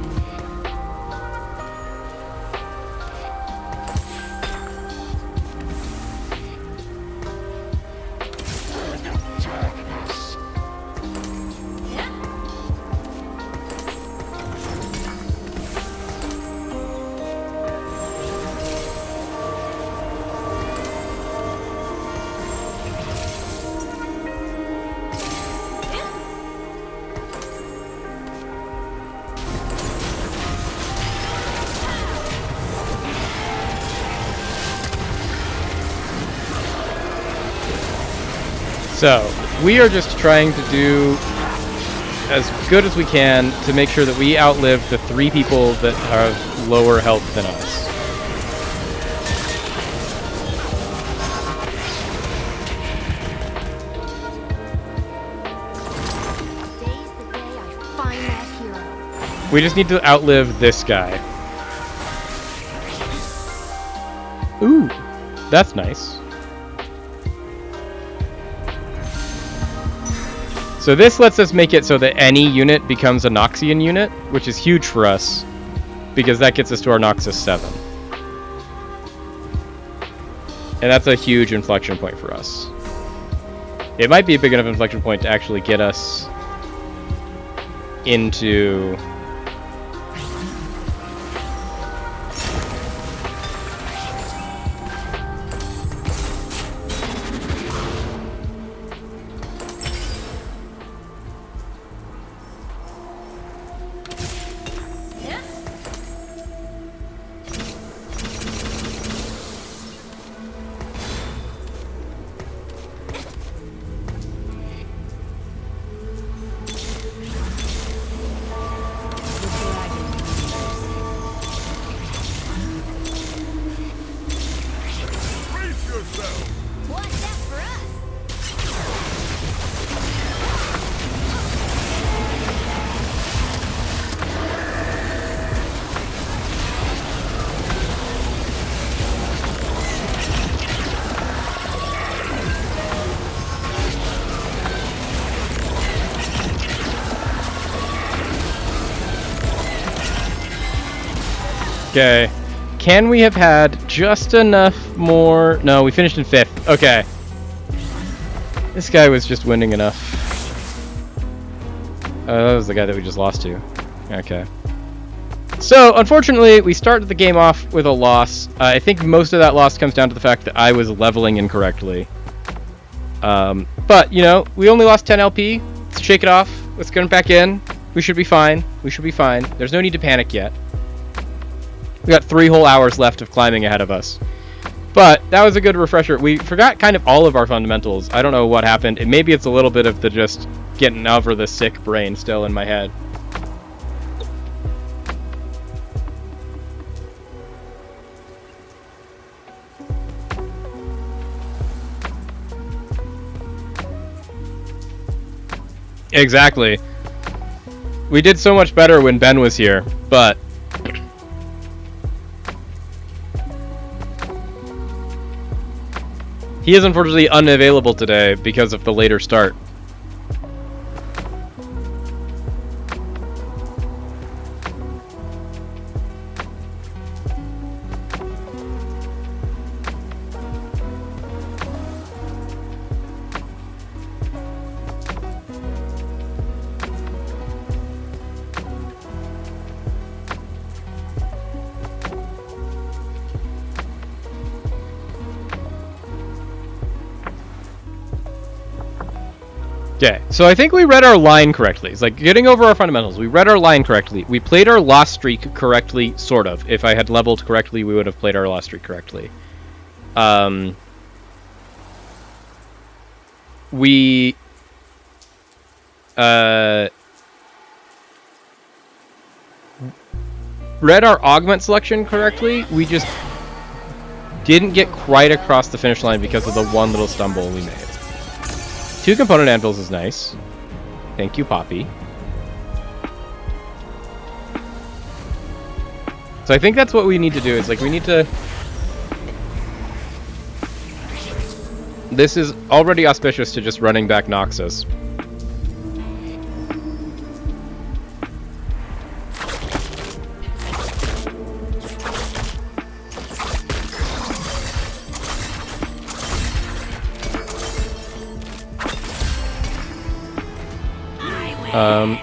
So, we are just trying to do as good as we can to make sure that we outlive the 3 people that have lower health than us. Today's the day I find that hero. We just need to outlive this guy. Ooh, that's nice. So this lets us make it so that any unit becomes a Noxian unit, which is huge for us, because that gets us to our Noxus 7. And that's a huge inflection point for us. It might be a big enough inflection point to actually get us into... Watch out for us. Okay. Can we have had just enough more... No, we finished in 5th. Okay. This guy was just winning enough. That was the guy that we just lost to. Okay. So, unfortunately, we started the game off with a loss. I think most of that loss comes down to the fact that I was leveling incorrectly. But, you know, we only lost 10 LP. Let's shake it off. Let's get back in. We should be fine. We should be fine. There's no need to panic yet. We got 3 whole hours left of climbing ahead of us. But that was a good refresher. We forgot kind of all of our fundamentals. I don't know what happened. Maybe it's a little bit of the just getting over the sick brain still in my head. Exactly. We did so much better when Ben was here, but he is unfortunately unavailable today because of the later start. Okay, so I think we read our line correctly. It's like getting over our fundamentals. We read our line correctly. We played our loss streak correctly, sort of. If I had leveled correctly, we would have played our loss streak correctly. We read our augment selection correctly. We just didn't get quite across the finish line because of the one little stumble we made. 2 component anvils is nice. Thank you, Poppy. So I think that's what we need to do. Is like we need to... This is already auspicious to just running back Noxus.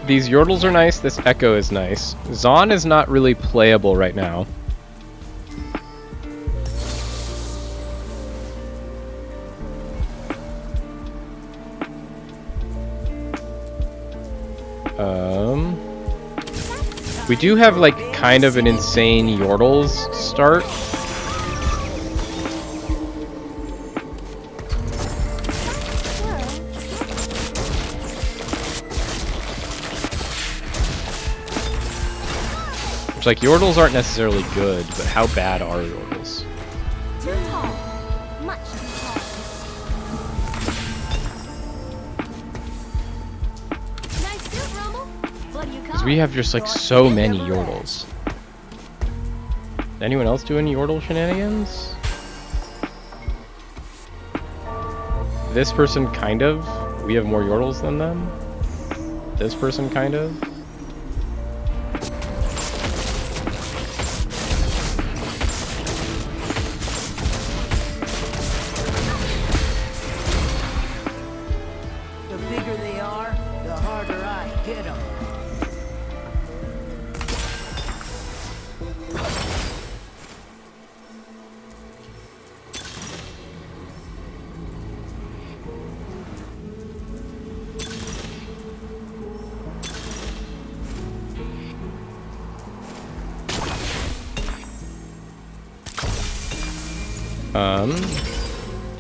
These Yordles are nice, this Echo is nice. Zon is not really playable right now. We do have like kind of an insane Yordles start. Which, like, Yordles aren't necessarily good, but how bad are Yordles? Too tall. Much too tall. Nice suit, Rommel. What do you call Because we have just, like, so many Yordles. Anyone else doing Yordle shenanigans? This person, kind of. We have more Yordles than them. This person, kind of.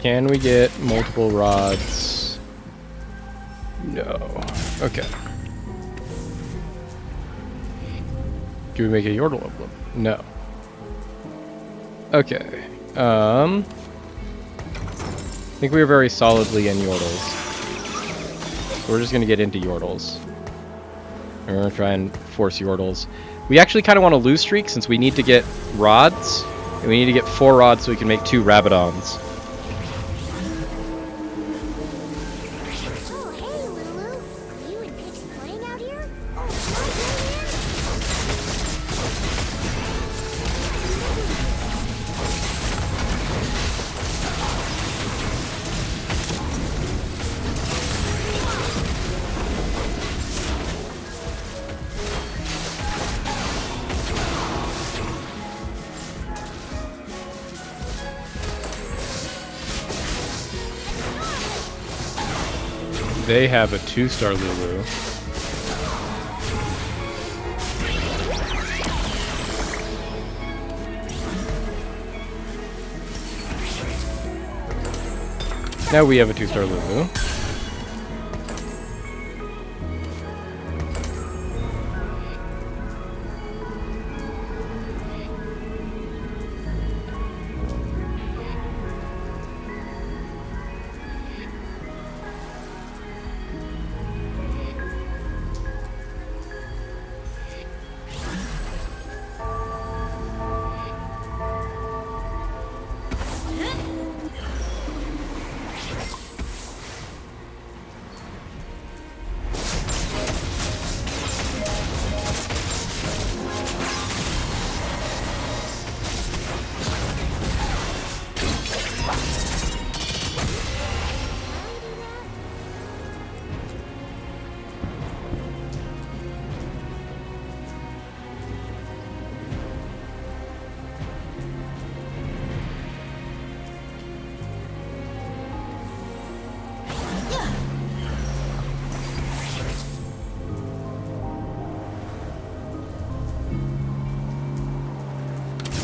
Can we get multiple rods? No. Okay. Can we make a Yordle emblem? No. Okay. I think we are very solidly in Yordles. So we're just gonna get into Yordles. And we're gonna try and force Yordles. We actually kind of want to lose streak since we need to get rods. And we need to get 4 rods so we can make 2 Rabadons. Oh, hey, Lulu. Are you and Pix playing out here? Oh, They have a 2-star Lulu. Now we have a 2-star Lulu.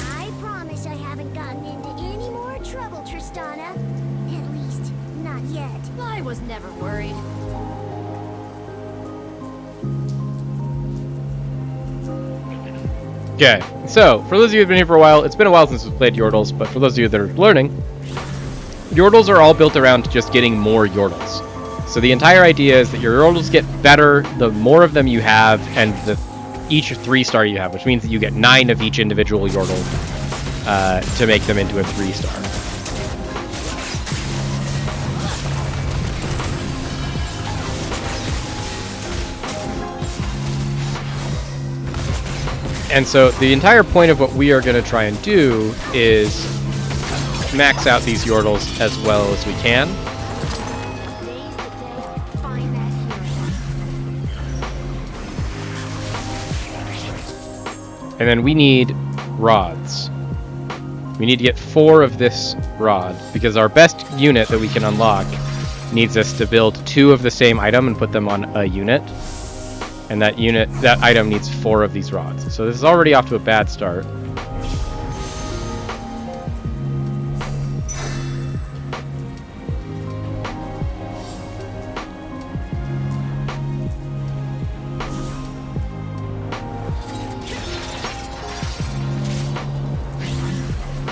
I promise I haven't gotten into any more trouble, Tristana. At least, not yet. I was never worried. Okay, so for those of you who've been here for a while, it's been a while since we've played Yordles, but for those of you that are learning, Yordles are all built around just getting more Yordles. So the entire idea is that your Yordles get better the more of them you have, and each 3-star you have, which means that you get 9 of each individual Yordle to make them into a 3-star. And so the entire point of what we are going to try and do is max out these Yordles as well as we can. Today's the day I find that hero. And then we need rods. We need to get 4 of this rod, because our best unit that we can unlock needs us to build 2 of the same item and put them on a unit. And that item needs 4 of these rods. So this is already off to a bad start.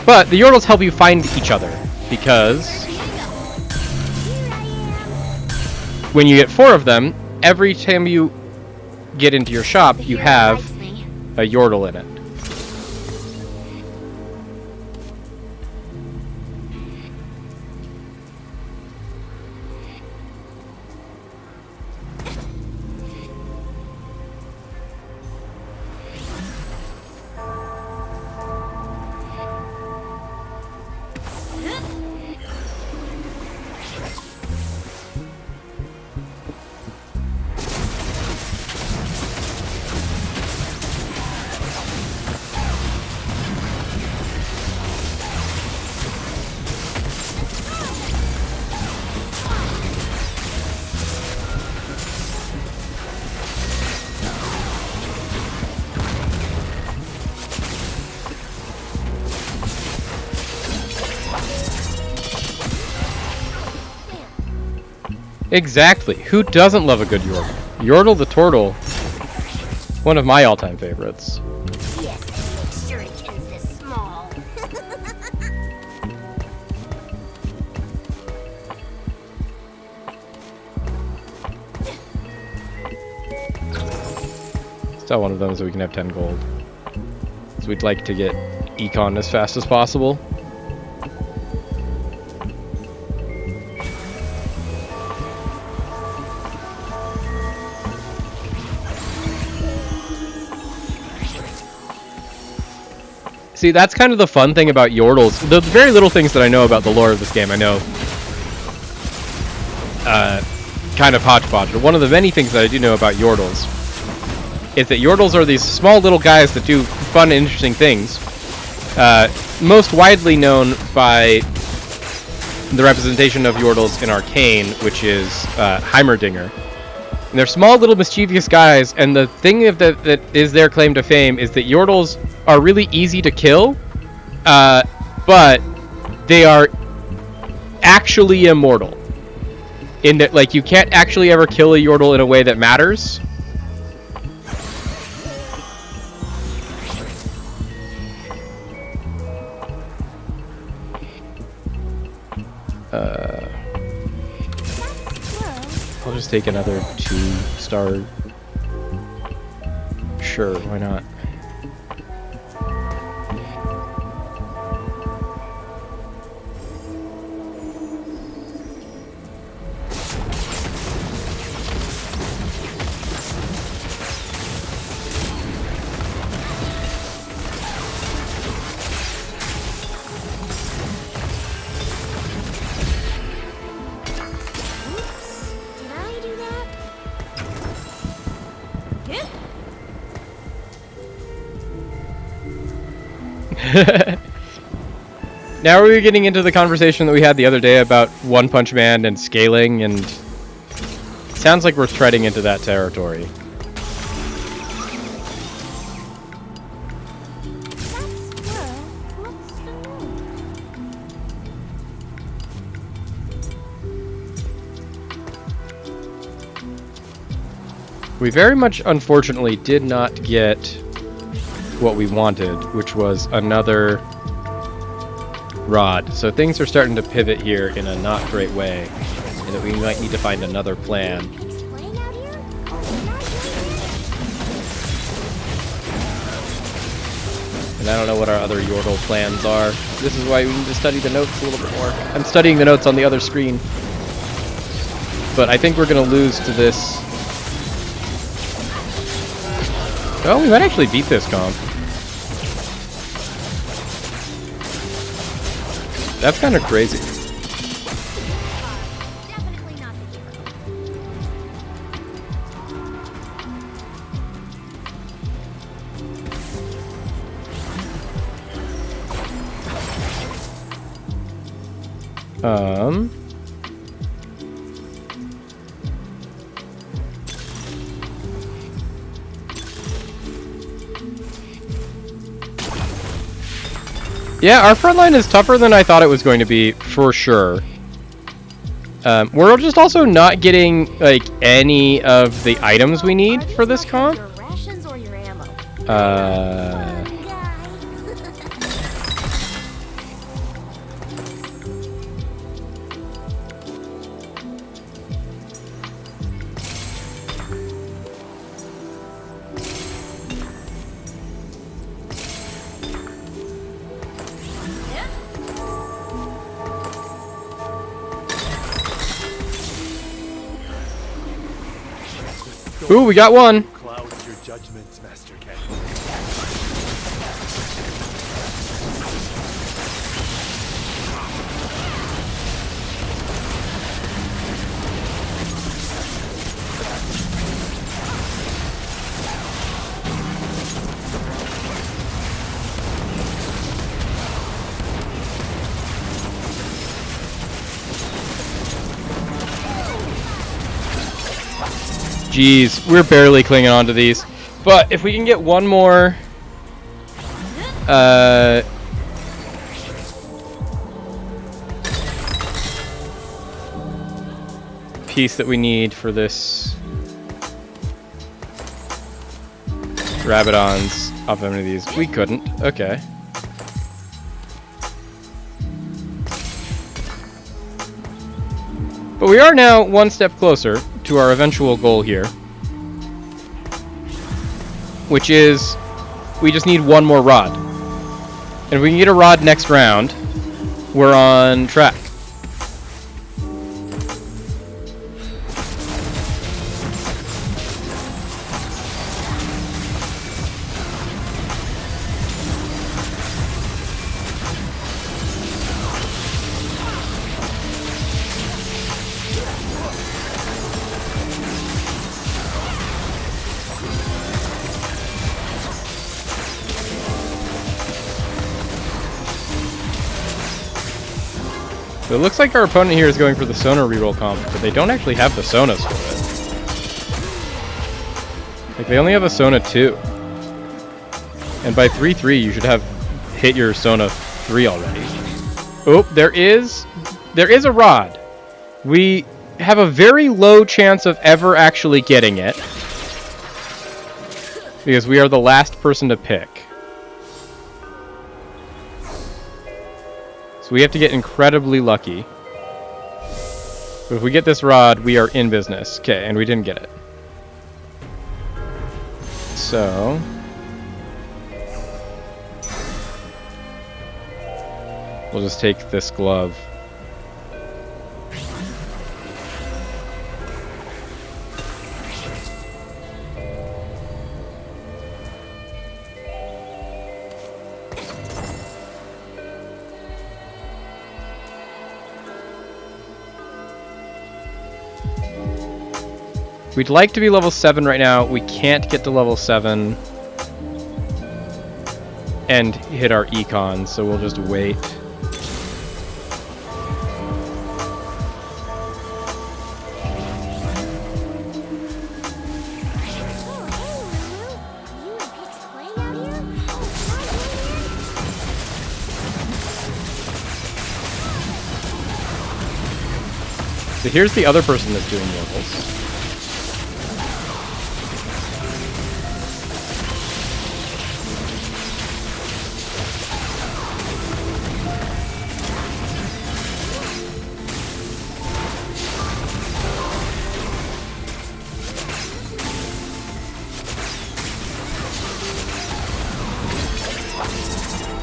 But the Yordles help you find each other, because when you get 4 of them, every time you get into your shop, you have a Yordle in it. Exactly. Who doesn't love a good Yordle? Yordle the Turtle, one of my all-time favorites. Yes, I make shurikens this small. Sell one of them so we can have 10 gold. So we'd like to get Econ as fast as possible. See, that's kind of the fun thing about Yordles. The very little things that I know about the lore of this game, I know kind of hodgepodge, but one of the many things that I do know about Yordles is that Yordles are these small little guys that do fun and interesting things. Most widely known by the representation of Yordles in Arcane, which is Heimerdinger. And they're small, little, mischievous guys, and the thing that is their claim to fame is that Yordles are really easy to kill, but they are actually immortal. In that, like, you can't actually ever kill a Yordle in a way that matters. I'll just take another 2-star. Sure, why not? Did I do that? Now we're getting into the conversation that we had the other day about One Punch Man and scaling, and it sounds like we're treading into that territory. That squirrel looks familiar. We very much, unfortunately, did not get what we wanted, which was another rod. So things are starting to pivot here in a not great way, and that we might need to find another plan. It's playing out here? Can I play And I don't know what our other Yordle plans are. This is why we need to study the notes a little bit more. I'm studying the notes on the other screen. But I think we're going to lose to this. Oh, we might actually beat this comp. That's kind of crazy. Definitely not the hero. Yeah, our front line is tougher than I thought it was going to be, for sure. We're just also not getting, like, any of the items we need for this comp. Your rations or your ammo? Uh... Ooh, we got one. Clouds your judgments, Master Ken. Jeez, we're barely clinging on to these. But if we can get one more... piece that we need for this... Rabadons off of any of these. We couldn't. Okay. But we are now one step closer to our eventual goal here, which is we just need one more rod. And if we can get a rod next round, we're on track. So it looks like our opponent here is going for the Sona reroll combo, but they don't actually have the Sonas for it. Like, they only have a Sona 2. And by 3-3, you should have hit your Sona 3 already. Oh, there is a rod. We have a very low chance of ever actually getting it, because we are the last person to pick. So we have to get incredibly lucky. But if we get this rod, we are in business. Okay, and we didn't get it. So... we'll just take this glove. We'd like to be level 7 right now. We can't get to level 7 and hit our econ, so we'll just wait. So here's the other person that's doing yodels.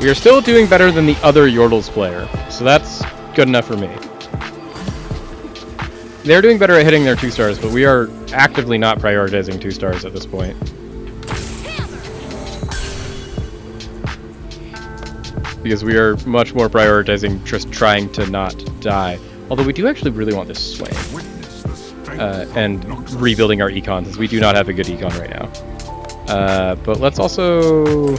We are still doing better than the other Yordles player, so that's good enough for me. They're doing better at hitting their 2 stars, but we are actively not prioritizing 2 stars at this point. Because we are much more prioritizing just trying to not die. Although we do actually really want this swing. And rebuilding our econ, since we do not have a good econ right now. But let's also...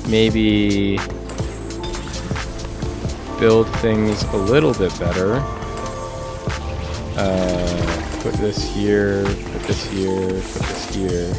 maybe build things a little bit better. Put this here, put this here, put this here.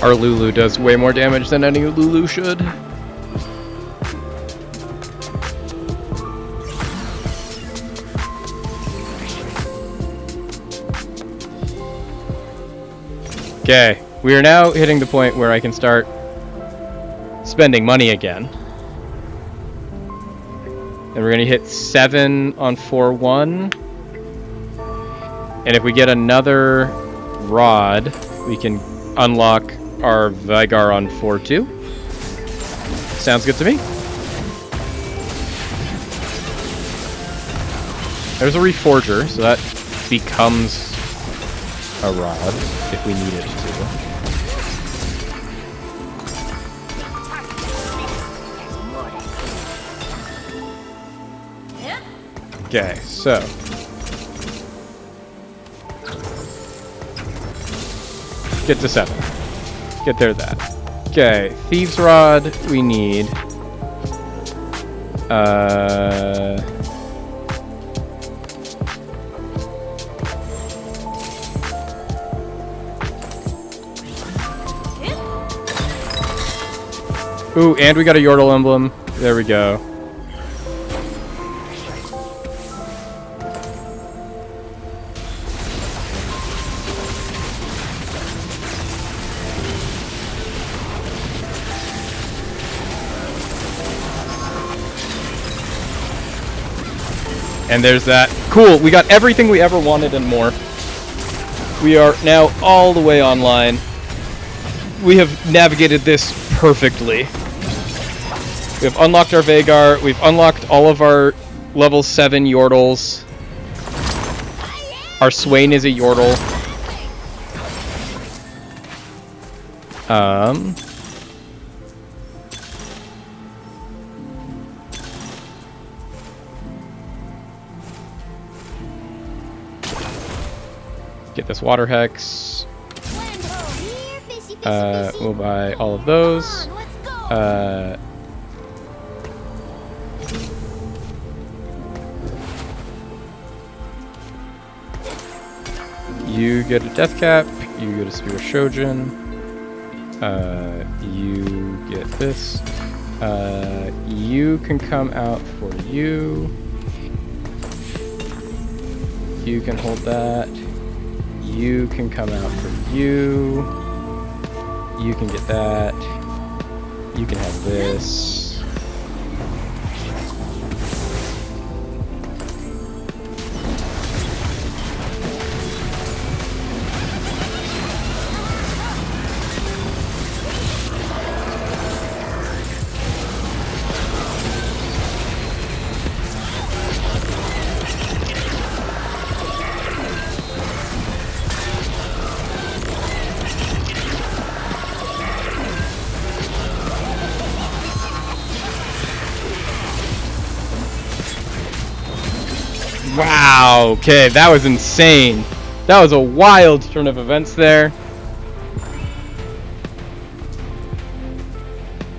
Our Lulu does way more damage than any Lulu should. Okay, we are now hitting the point where I can start spending money again. And we're gonna hit 7 on 4-1. And if we get another rod, we can unlock our Vigar on 4-2. Sounds good to me. There's a Reforger, so that becomes a rod if we need it to. Okay, so get to 7. Get there that. Okay, Thieves Rod we need. Ooh, and we got a Yordle emblem. There we go. And there's that. Cool, we got everything we ever wanted and more. We are now all the way online. We have navigated this perfectly. We have unlocked our Vagar. We've unlocked all of our level 7 Yordles. Our Swain is a Yordle. Get this water hex. We'll buy all of those. You get a Death Cap. You get a Spear of Shojin. You get this. You can come out for you. You can hold that. You can come out for you. You can get that. You can have this. Wow, okay, that was insane. That was a wild turn of events there.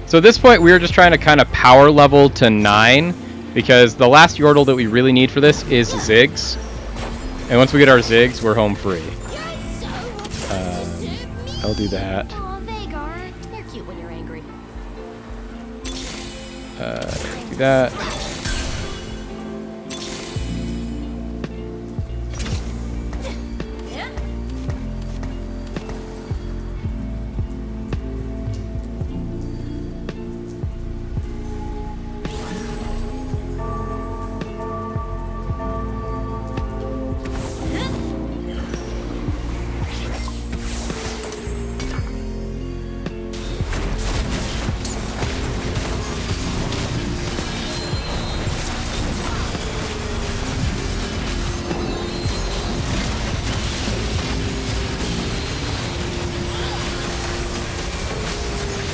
So at this point, we were just trying to kind of power level to 9, because the last Yordle that we really need for this is Ziggs. And once we get our Ziggs, we're home free. I'll do that. Aw, Vagar, you're cute when you're angry. Do that.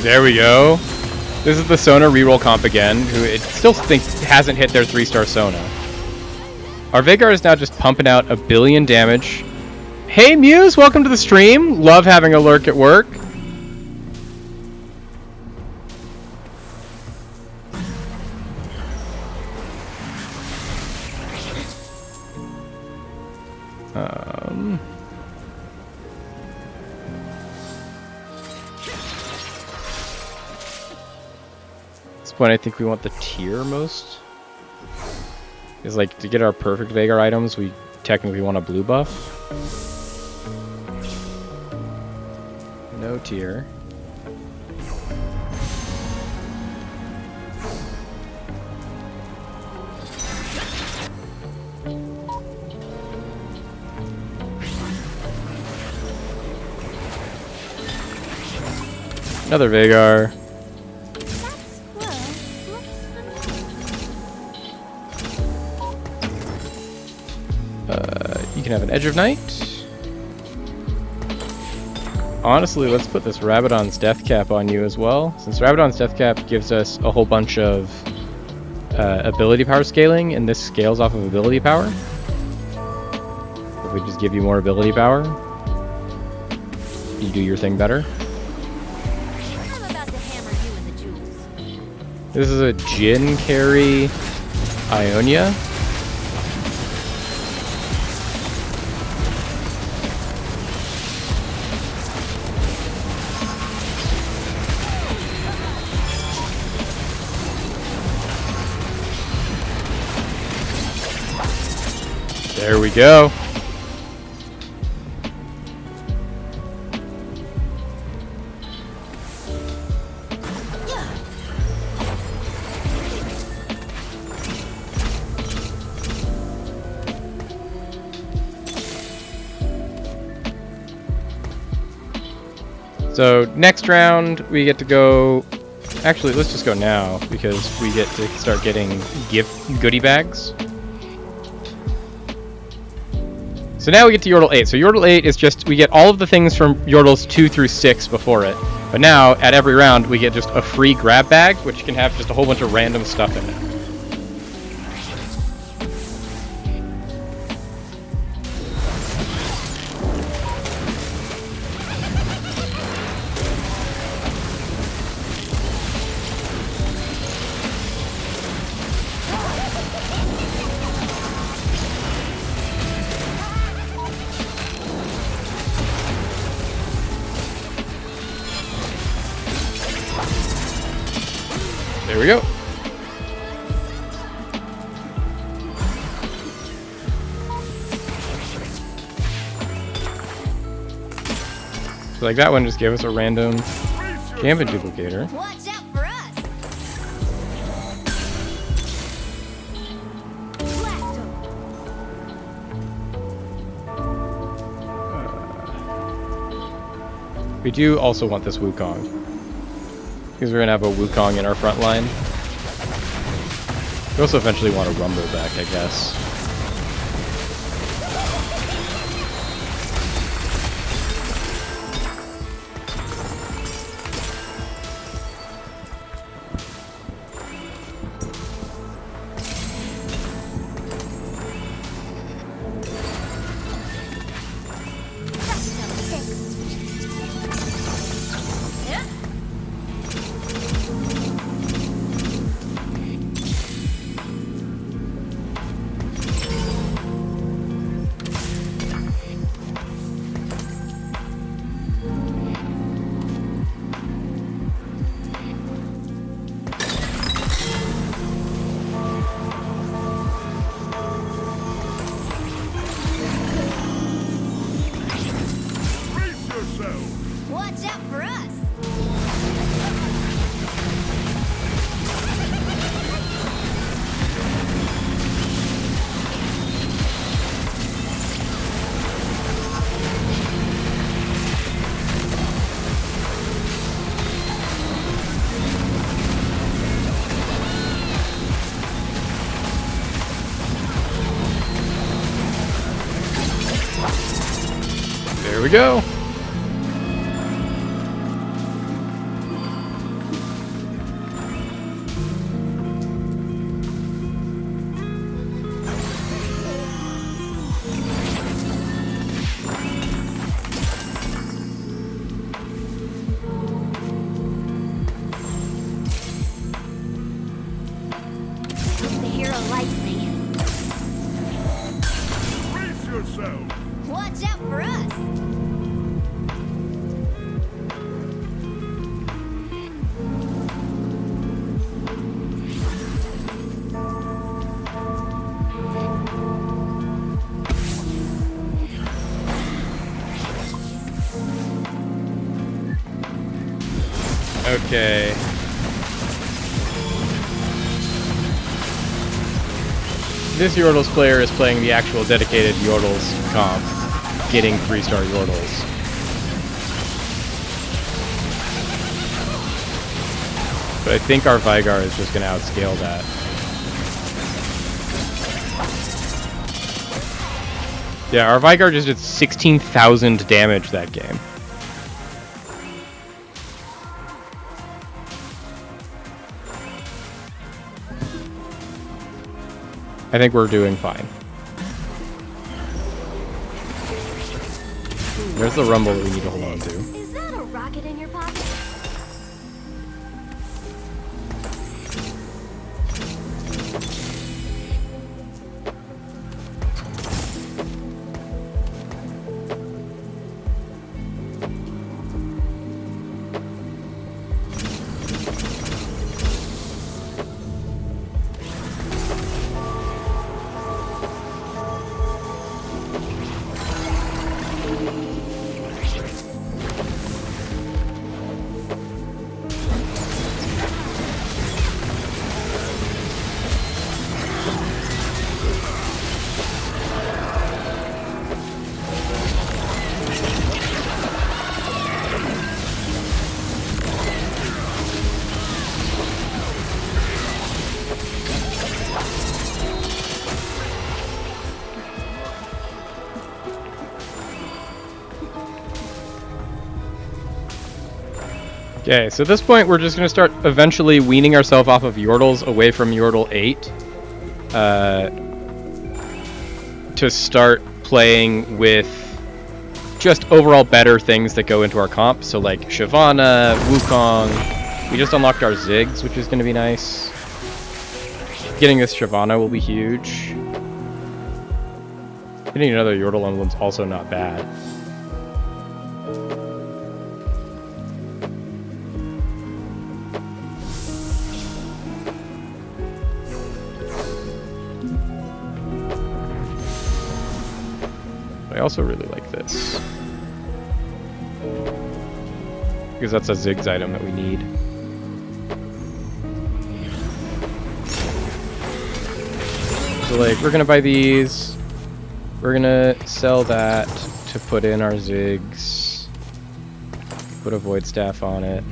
There we go. This is the Sona reroll comp again, who it still thinks hasn't hit their 3-star Sona. Our Vagar is now just pumping out 1 billion damage. Hey Muse, welcome to the stream. Love having a lurk at work. Point I think we want the tier most is like to get our perfect Vagar items. We technically want a blue buff. No tier. Another Vagar. You can have an Edge of Night. Honestly, let's put this Rabadon's Death Cap on you as well, since Rabadon's Death Cap gives us a whole bunch of ability power scaling, and this scales off of ability power. If we just give you more ability power, you do your thing better. I'm about to hammer you in the jewels. This is a Jhin carry Ionia. There we go. So next round we get to go Actually, let's just go now because we get to start getting goodie bags. So now we get to Yordle 8. So Yordle 8 is just, we get all of the things from Yordles 2 through 6 before it. But now, at every round, we get just a free grab bag, which can have just a whole bunch of random stuff in it. There we go. So like that one just gave us a random Gambit duplicator. Watch out for us! Blast 'em. We do also want this Wukong. Because we're going to have a Wukong in our front line. We also eventually want a Rumble back, I guess. Watch out for us! There we go. The hero likes me. Brace yourself! Watch out for us! Okay. This Yordles player is playing the actual dedicated Yordles comp, getting 3-star Yordles. But I think our Vigar is just going to outscale that. Yeah, our Vigar just did 16,000 damage that game. I think we're doing fine. There's the Rumble that we need to hold on to. Is that a rocket in your pocket? Okay, so at this point, we're just going to start eventually weaning ourselves off of Yordles away from Yordle 8. To start playing with just overall better things that go into our comp. So like Shyvana, Wukong. We just unlocked our Ziggs, which is going to be nice. Getting this Shyvana will be huge. Getting another Yordle emblem's also not bad. I also really like this. Because that's a Ziggs item that we need. So like, we're gonna buy these. We're gonna sell that to put in our Ziggs. Put a Void Staff on it.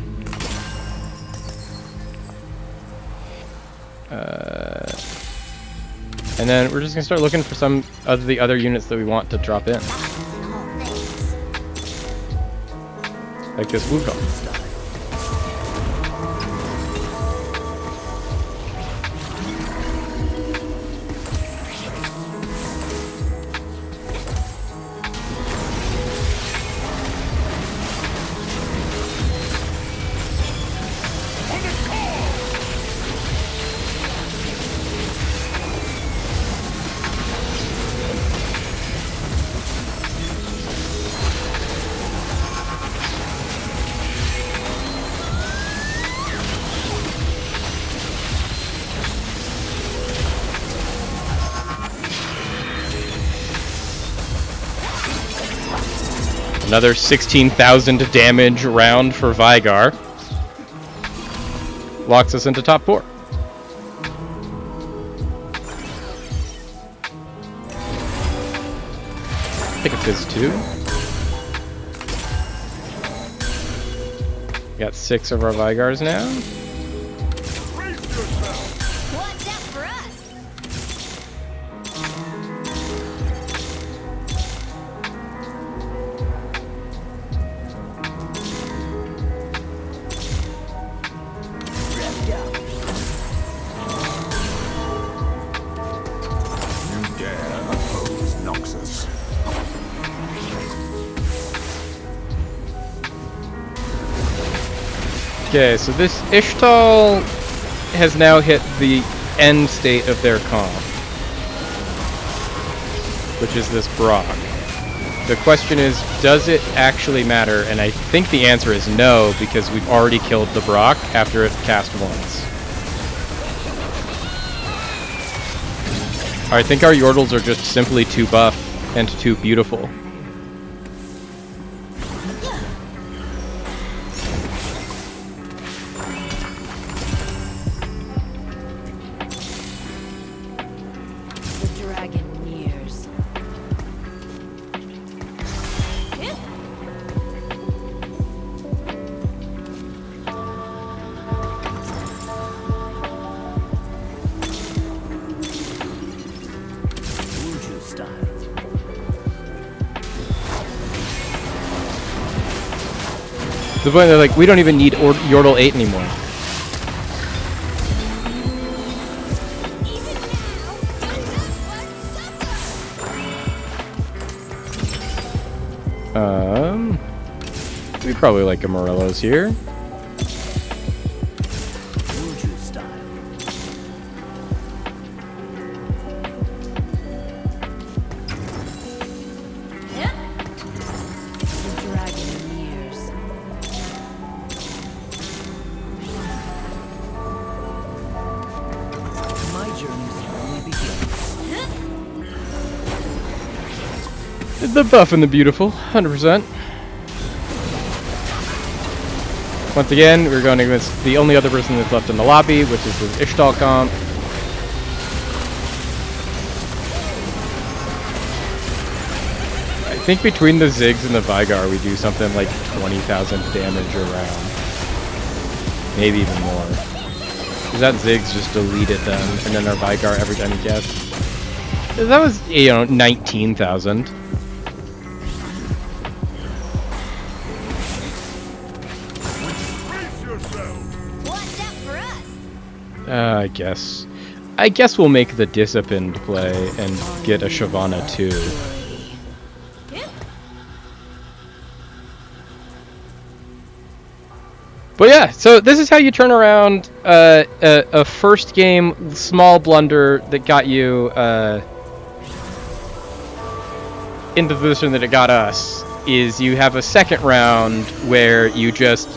And then we're just gonna start looking for some of the other units that we want to drop in. Like this Wukong. Another 16,000 damage round for Veigar. Locks us into top 4. Take a Fizz 2. Got 6 of our Veigars now. Brace yourself. What's up for us? You dare oppose Noxus. Okay, so this Ishtal has now hit the end state of their comp, which is this Brock. The question is, does it actually matter? And I think the answer is no, because we've already killed the Brock after it cast once. I think our Yordles are just simply too buff and too beautiful. The dragon nears. Wuju style. To the point they're like, we don't even need Yordle 8 anymore. We probably like a Morello's here. Wuju style. The dragon nears. My journey's only begins. The buff and the beautiful, 100%. Once again, we're going against the only other person that's left in the lobby, which is this Ishtal comp. I think between the Ziggs and the Veigar, we do something like 20,000 damage around. Maybe even more. Because that Ziggs just deleted them, and then our Veigar every time he gets. That was, 19,000. Brace I guess. I guess we'll make the Disciplined play and get a Shyvana too. But yeah, so this is how you turn around a first game small blunder that got you into the position that it got us. Is you have a second round where you just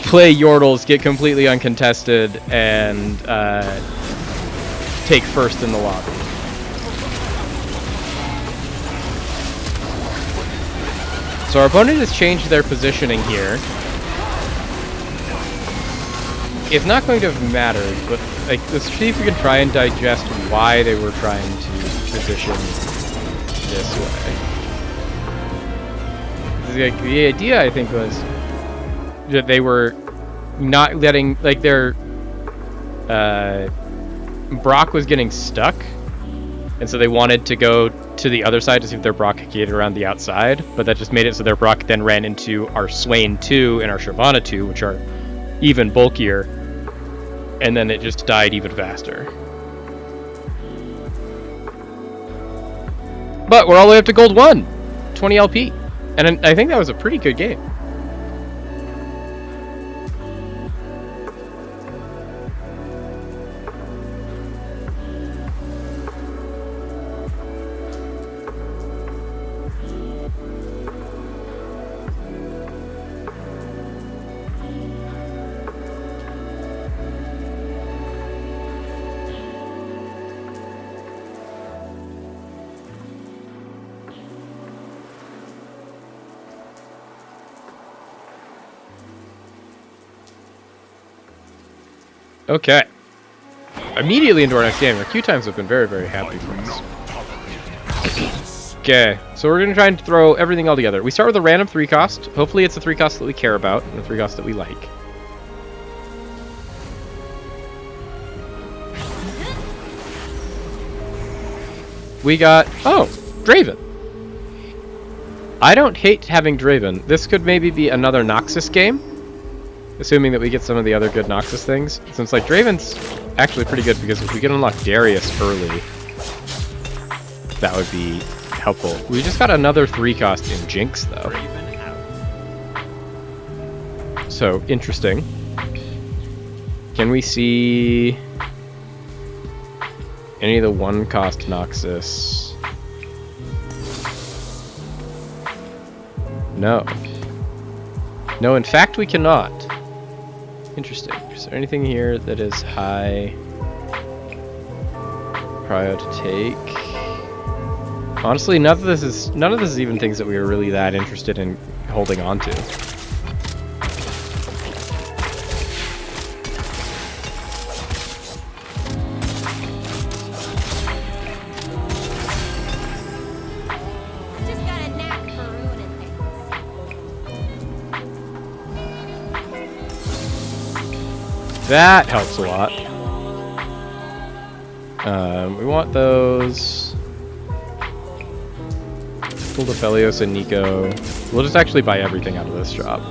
play Yordles, get completely uncontested, and take first in the lobby. So our opponent has changed their positioning here. It's not going to have mattered, but like, let's see if we can try and digest why they were trying to position this way. Like, the idea, I think, was that they were not letting, like, their Brock was getting stuck, and so they wanted to go to the other side to see if their Brock could get around the outside, but that just made it so their Brock then ran into our Swain 2 and our Shyvana 2, which are even bulkier, and then it just died even faster. But we're all the way up to gold 1, 20 LP, and I think that was a pretty good game. Okay. Immediately into our next game. Our queue times have been very, very happy for us. Okay, so we're going to try and throw everything all together. We start with a random 3 cost. Hopefully it's a 3 cost that we care about, and a 3 cost that we like. We got... oh! Draven! I don't hate having Draven. This could maybe be another Noxus game. Assuming that we get some of the other good Noxus things. Since, like, Draven's actually pretty good because if we can unlock Darius early, that would be helpful. We just got another 3 cost in Jinx, though. So, interesting. Can we see any of the 1 cost Noxus? No. No, in fact, we cannot. Interesting. Is there anything here that is high prio to take? Honestly, none of this is even things that we were really that interested in holding on to. Just got a knack for ruining things. That helps a lot. We want those. Pull the Felios and Nico. We'll just actually buy everything out of this shop.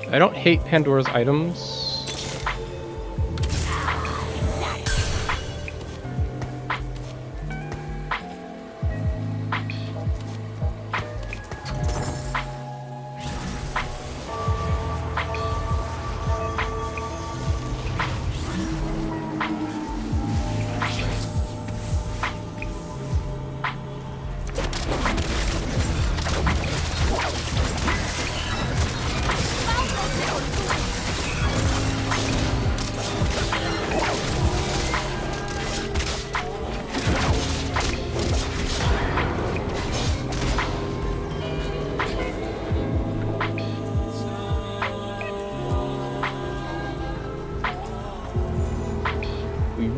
I don't hate Pandora's items.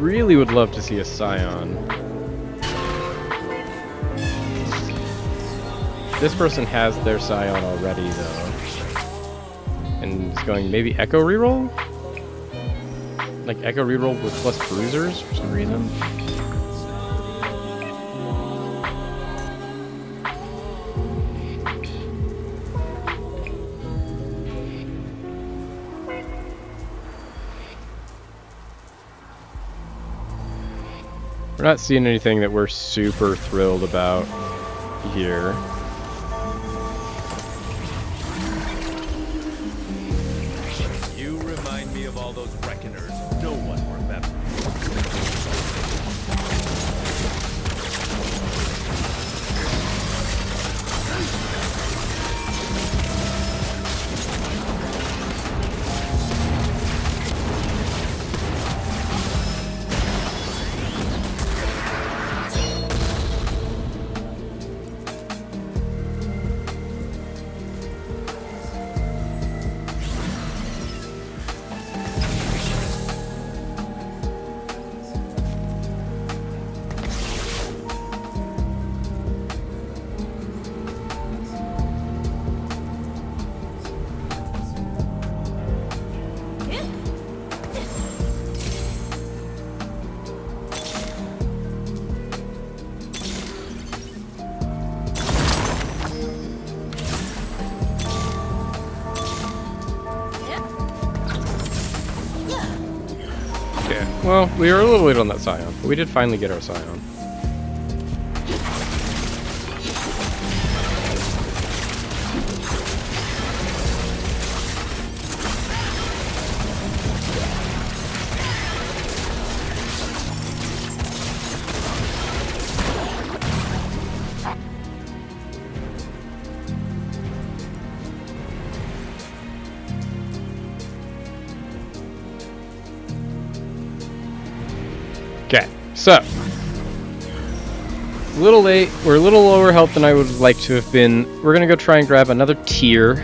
really would love to see a Scion. This person has their Scion already, though. And it's going maybe Echo reroll? Like Echo reroll with plus bruisers for some reason? We're not seeing anything that we're super thrilled about here. You remind me of all those reckoners no one remembers. Okay, well, we were a little late on that Scion, but we did finally get our Scion. Okay, so a little late. We're a little lower health than I would like to have been. We're gonna go try and grab another tier.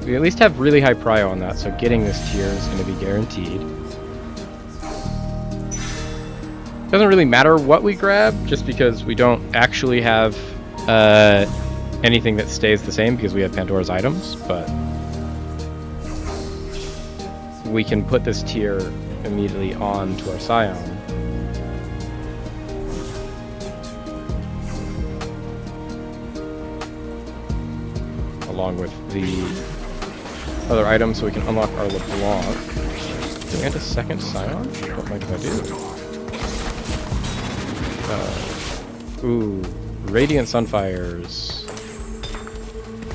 We at least have really high prio on that, so getting this tier is gonna be guaranteed. Doesn't really matter what we grab, just because we don't actually have anything that stays the same because we have Pandora's items, but we can put this tier immediately on to our Scion. Along with the other items, so we can unlock our LeBlanc. Do we add a second Scion? What might I do? Ooh, Radiant Sunfires,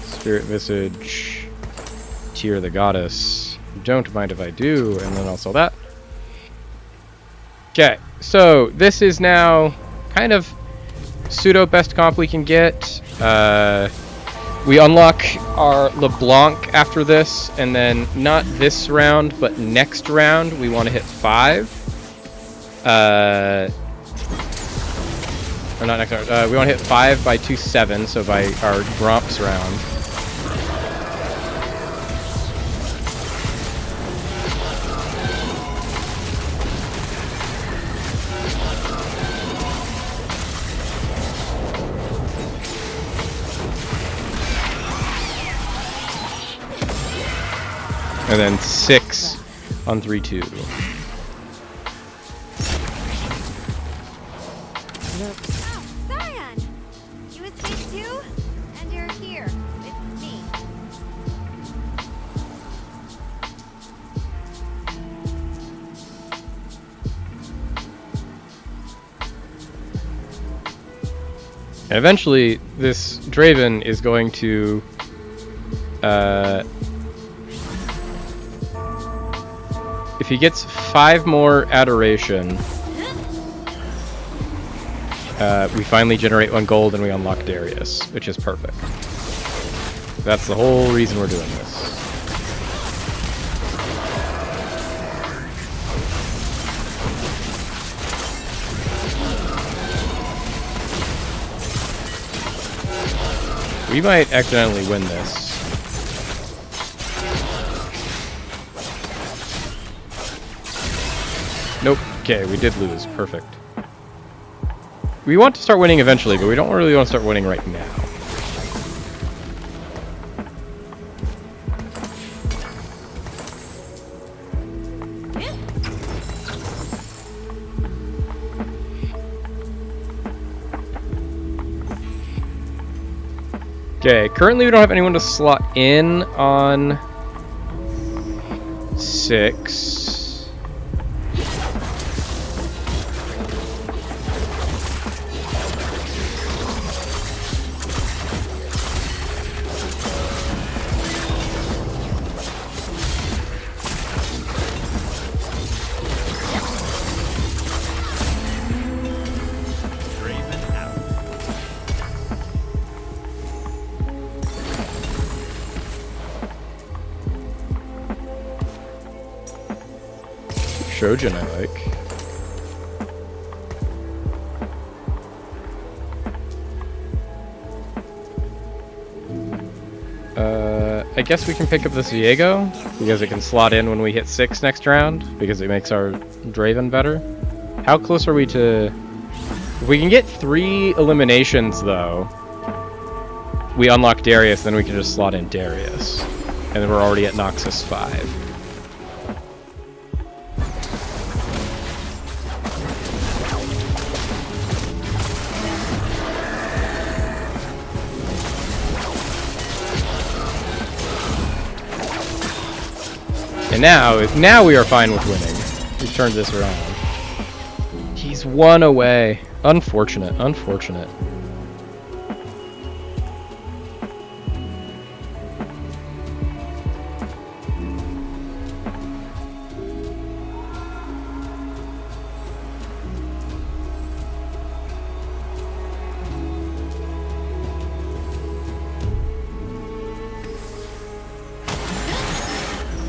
Spirit Visage, Tear the Goddess. Don't mind if I do, and then I'll sell that. Okay, so this is now kind of pseudo best comp we can get. We unlock our LeBlanc after this, and then not this round, but next round, we want to hit 5. Or not next round. We want to hit 5 by 2-7, so by our Gromps round. And then 6 on 3-2. Oh, Scion! You escaped too? And you're here with me. And eventually, this Draven is going to if he gets 5 more Adoration, we finally generate 1 gold and we unlock Darius, which is perfect. That's the whole reason we're doing this. We might accidentally win this. Nope, Okay, we did lose. Perfect. We want to start winning eventually, but we don't really want to start winning right now. Okay, currently we don't have anyone to slot in on 6. Draven out. Shojin I like. I guess we can pick up this Viego, because it can slot in when we hit 6 next round, because it makes our Draven better. How close are we to... If we can get 3 eliminations, though, we unlock Darius, then we can just slot in Darius. And then we're already at Noxus 5. And now we are fine with winning. We've turned this around. He's 1 away. Unfortunate, unfortunate.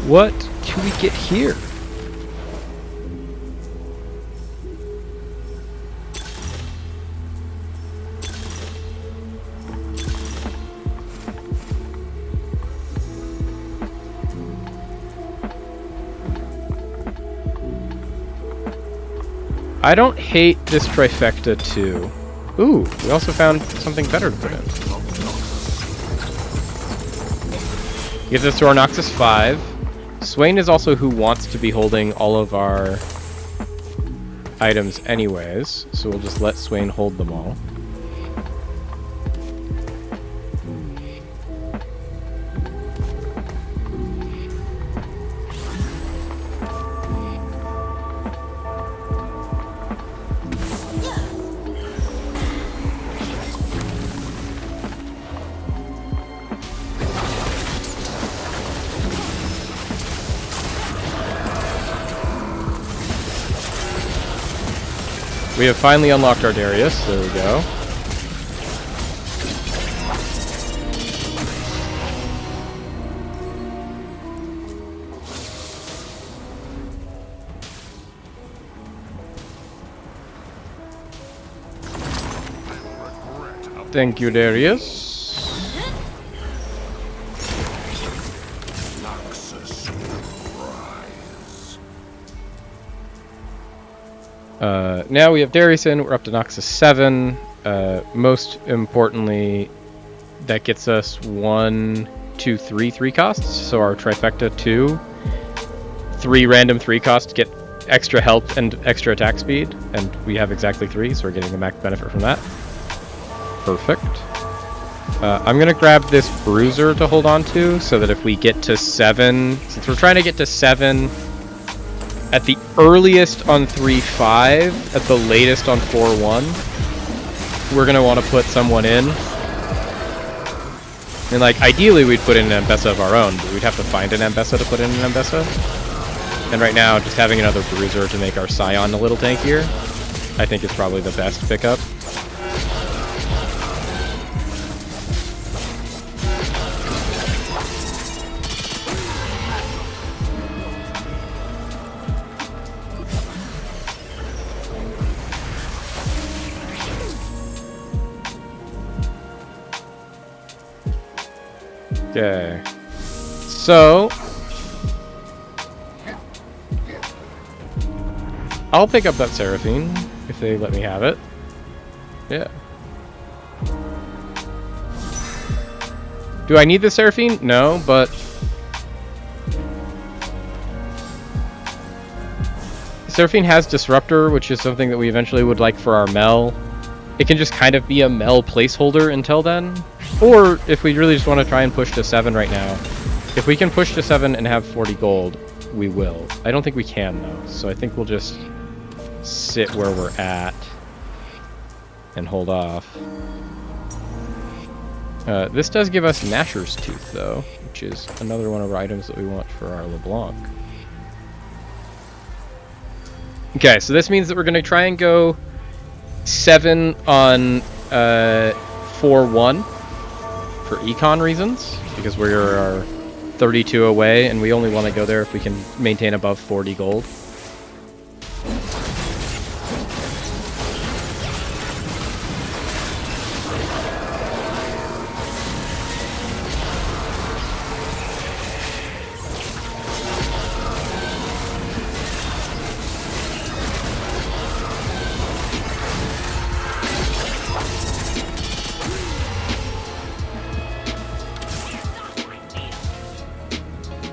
What can we get here? I don't hate this trifecta too. Ooh, we also found something better to put in. Gives us to our Noxus 5. Swain is also who wants to be holding all of our items anyways, so we'll just let Swain hold them all. We have finally unlocked our Darius. There we go. Thank you, Darius. Noxus rise. Now we have Darius in. We're up to Noxus 7. Most importantly, that gets us 1, 2, 3 3 costs. So our trifecta 2, 3 random 3 costs get extra health and extra attack speed, and we have exactly 3, so we're getting the max benefit from that. Perfect. I'm gonna grab this Bruiser to hold on to, so that if we get to 7, since we're trying to get to 7 at the earliest on 3-5, at the latest on 4-1, we're gonna want to put someone in. And like, ideally we'd put in an Ambessa of our own, but we'd have to find an Ambessa to put in an Ambessa. And right now, just having another Bruiser to make our Scion a little tankier, I think is probably the best pickup. Okay, so I'll pick up that Seraphine if they let me have it. Yeah. Do I need the Seraphine? No, but Seraphine has Disruptor, which is something that we eventually would like for our Mel. It can just kind of be a Mel placeholder until then. Or if we really just want to try and push to 7 right now. If we can push to 7 and have 40 gold, we will. I don't think we can though, so I think we'll just sit where we're at and hold off. This does give us Gnasher's Tooth though, which is another one of our items that we want for our LeBlanc. Okay, so this means that we're going to try and go 7 on 4-1 for econ reasons, because we're 32 away and we only want to go there if we can maintain above 40 gold.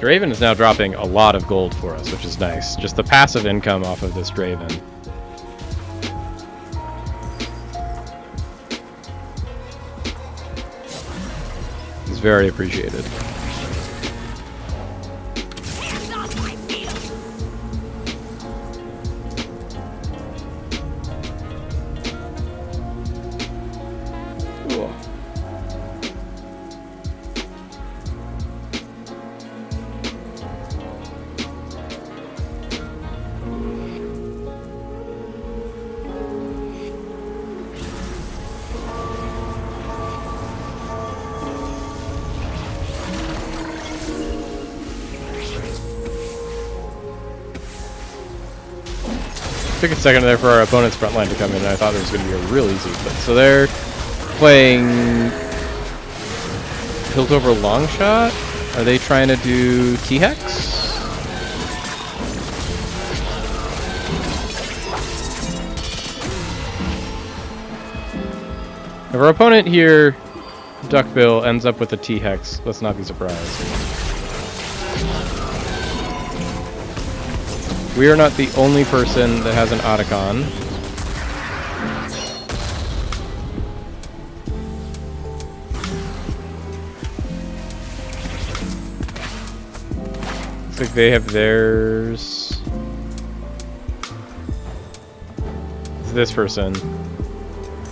Draven is now dropping a lot of gold for us, which is nice. Just the passive income off of this Draven. Is very appreciated. Cool. Took a second there for our opponent's front line to come in, and I thought it was going to be a real easy. But so they're playing Piltover Longshot. Are they trying to do T-Hex? If our opponent here, Duckbill, ends up with a T-Hex, let's not be surprised. We are not the only person that has an Otacon. Looks like they have theirs. It's this person.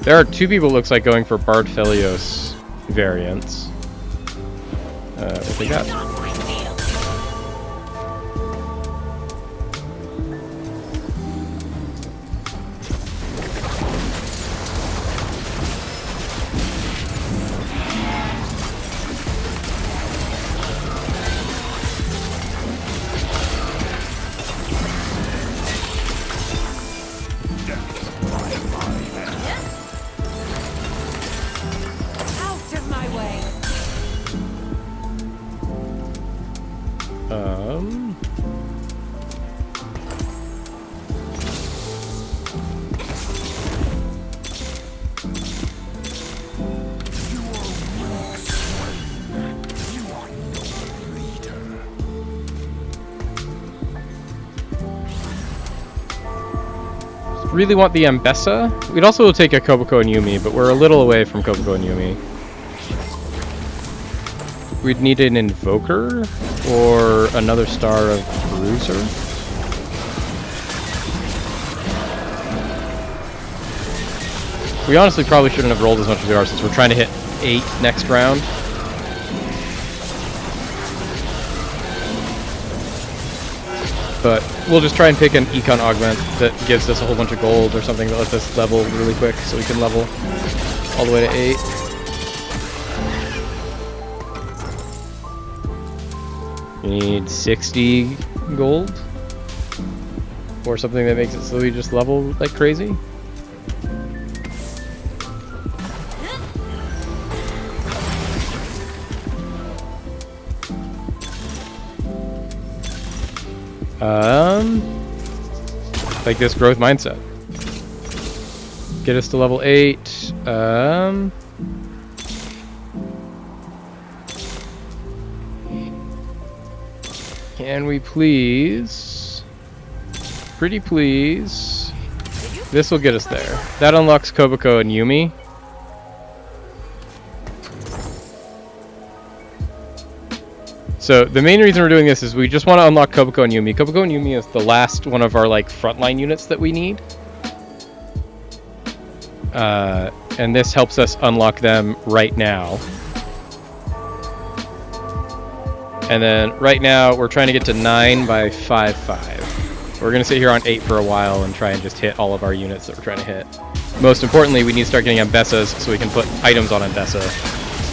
There are 2 people, looks like, going for Bard Felios variants. What they got? Out of my way. Really want the Ambessa. We'd also take a Koboko and Yumi, but we're a little away from Koboko and Yumi. We'd need an Invoker or another Star of Bruiser. We honestly probably shouldn't have rolled as much as we are since we're trying to hit 8 next round. But we'll just try and pick an Econ Augment that gives us a whole bunch of gold or something that lets us level really quick so we can level all the way to 8. We need 60 gold or something that makes it so we just level like crazy. like this growth mindset. Get us to level 8. Can we please? Pretty please. This will get us there. That unlocks Koboko and Yumi. So the main reason we're doing this is we just want to unlock Koboko and Yumi. Koboko and Yumi is the last one of our like frontline units that we need. And this helps us unlock them right now. And then right now we're trying to get to 9 by 5-5. We're gonna sit here on 8 for a while and try and just hit all of our units that we're trying to hit. Most importantly, we need to start getting Ambessas so we can put items on Ambessa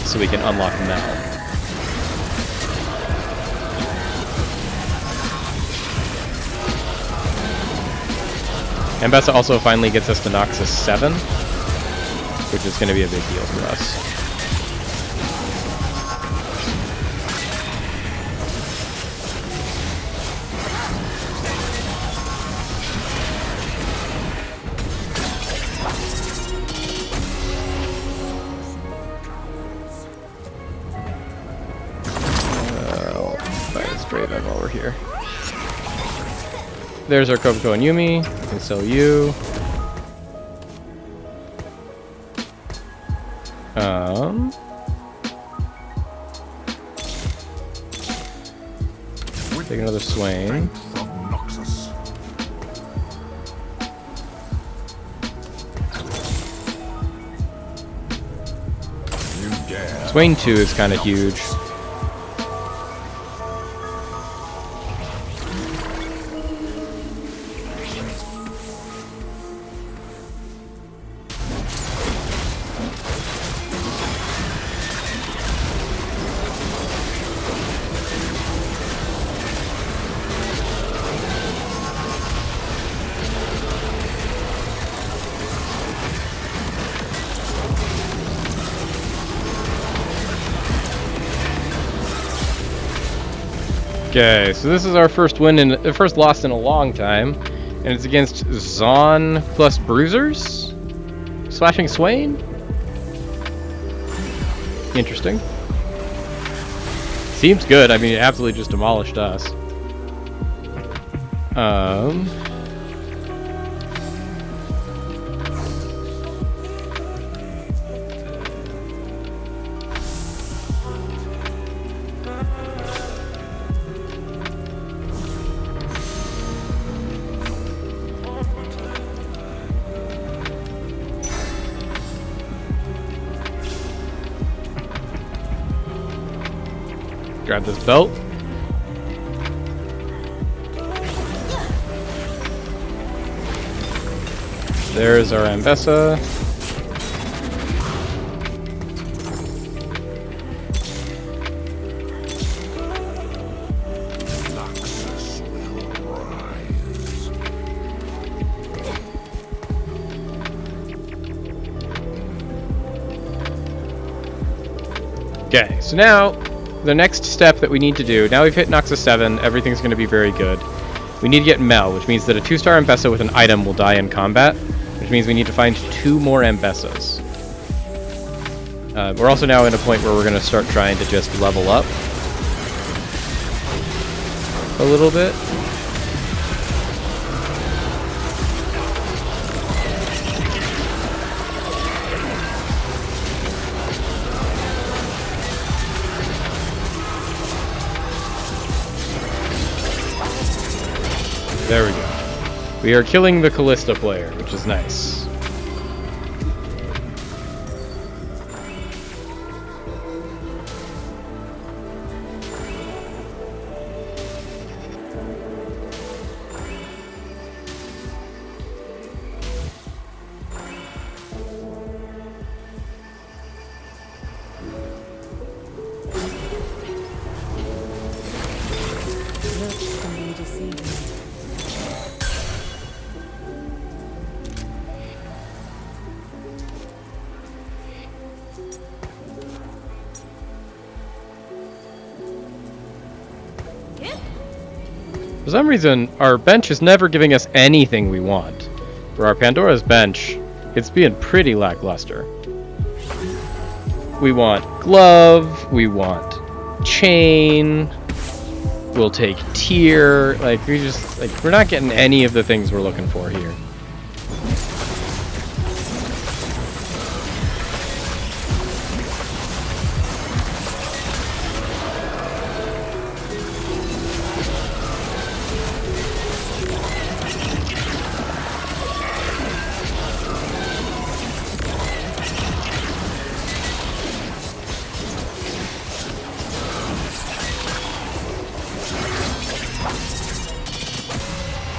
so we can unlock them now. Ambessa also finally gets us to Noxus 7, which is going to be a big deal for us. Buy this Draven while we're here. There's our Koboko and Yumi. We can sell you. Take another Swain. From Noxus. You dare. Swain 2 is kind of huge. Okay, so this is our first win first loss in a long time, and it's against Zon plus Bruisers, slashing Swain. Interesting. Seems good. I mean, it absolutely just demolished us. Grab this belt. There's our Ambessa. Noxus will rise. Okay, so now the next step that we need to do, now we've hit Noxus 7, everything's going to be very good. We need to get Mel, which means that a 2-star Ambessa with an item will die in combat, which means we need to find 2 more Ambessas. We're also now in a point where we're going to start trying to just level up a little bit. There we go. We are killing the Callista player, which is nice. For some reason, our bench is never giving us anything we want. For our Pandora's bench, it's being pretty lackluster. We want glove, we want chain, we'll take tier, like we're not getting any of the things we're looking for here.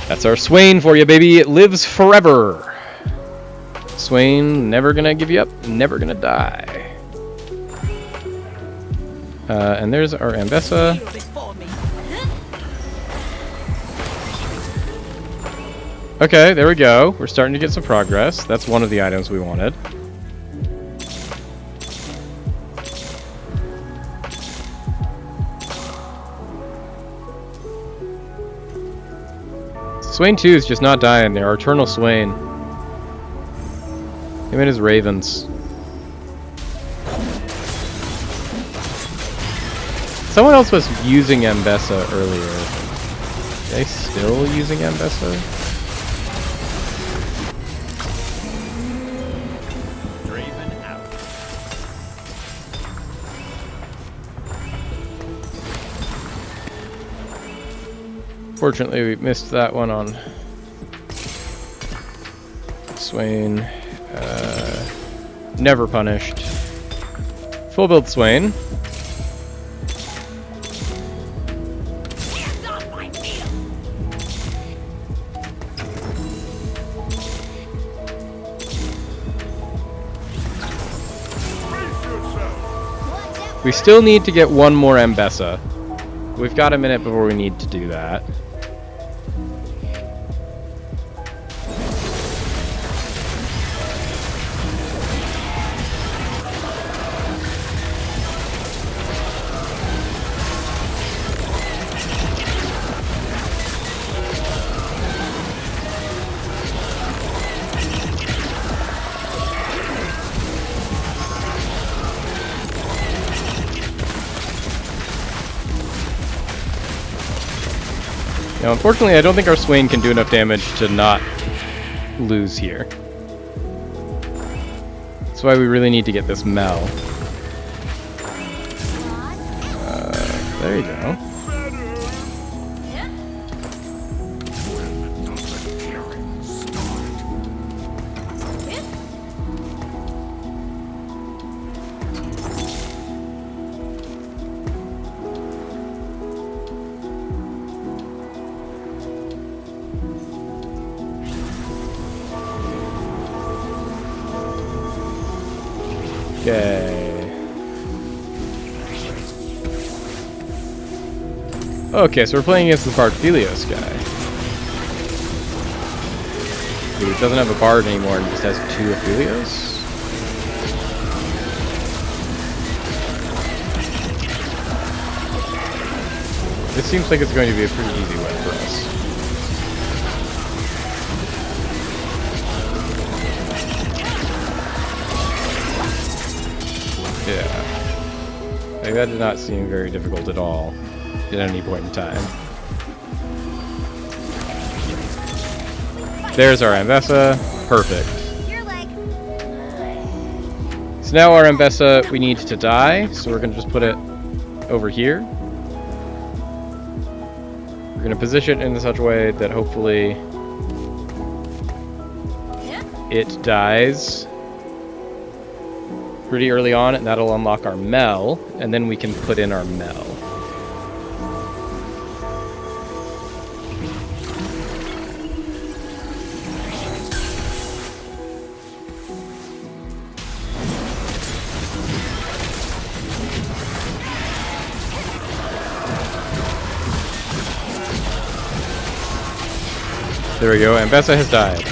That's our Swain for you, baby. It lives forever. Swain, never gonna give you up, never gonna die. And there's our Ambessa. Okay, there we go. We're starting to get some progress. That's one of the items we wanted. Swain 2 is just not dying there. Our Eternal Swain. Him and his ravens. Someone else was using Ambessa earlier. Are they still using Ambessa? Draven out. Fortunately, we missed that one on Swain. Never punished. Full build Swain. We still need to get one more Ambessa. We've got a minute before we need to do that. Now, unfortunately, I don't think our Swain can do enough damage to not lose here. That's why we really need to get this Mel. There you go. Okay, so we're playing against the Bardphilios guy. Who doesn't have a Bard anymore and just has 2 Aphelios? This seems like it's going to be a pretty easy win for us. Yeah. Like, that did not seem very difficult at all at any point in time. There's our Ambessa. Perfect. So now our Ambessa, we need to die, so we're going to just put it over here. We're going to position it in such a way that hopefully it dies pretty early on, and that'll unlock our Mel, and then we can put in our Mel. There we go, Ambessa has died.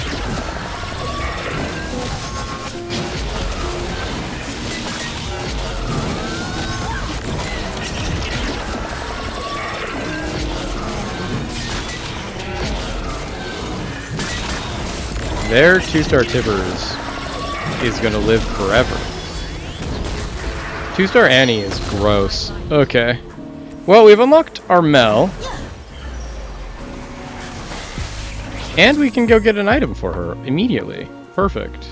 Their 2-star Tibbers is gonna live forever. 2-star Annie is gross. Okay. Well, we've unlocked our Mel. And we can go get an item for her immediately. Perfect.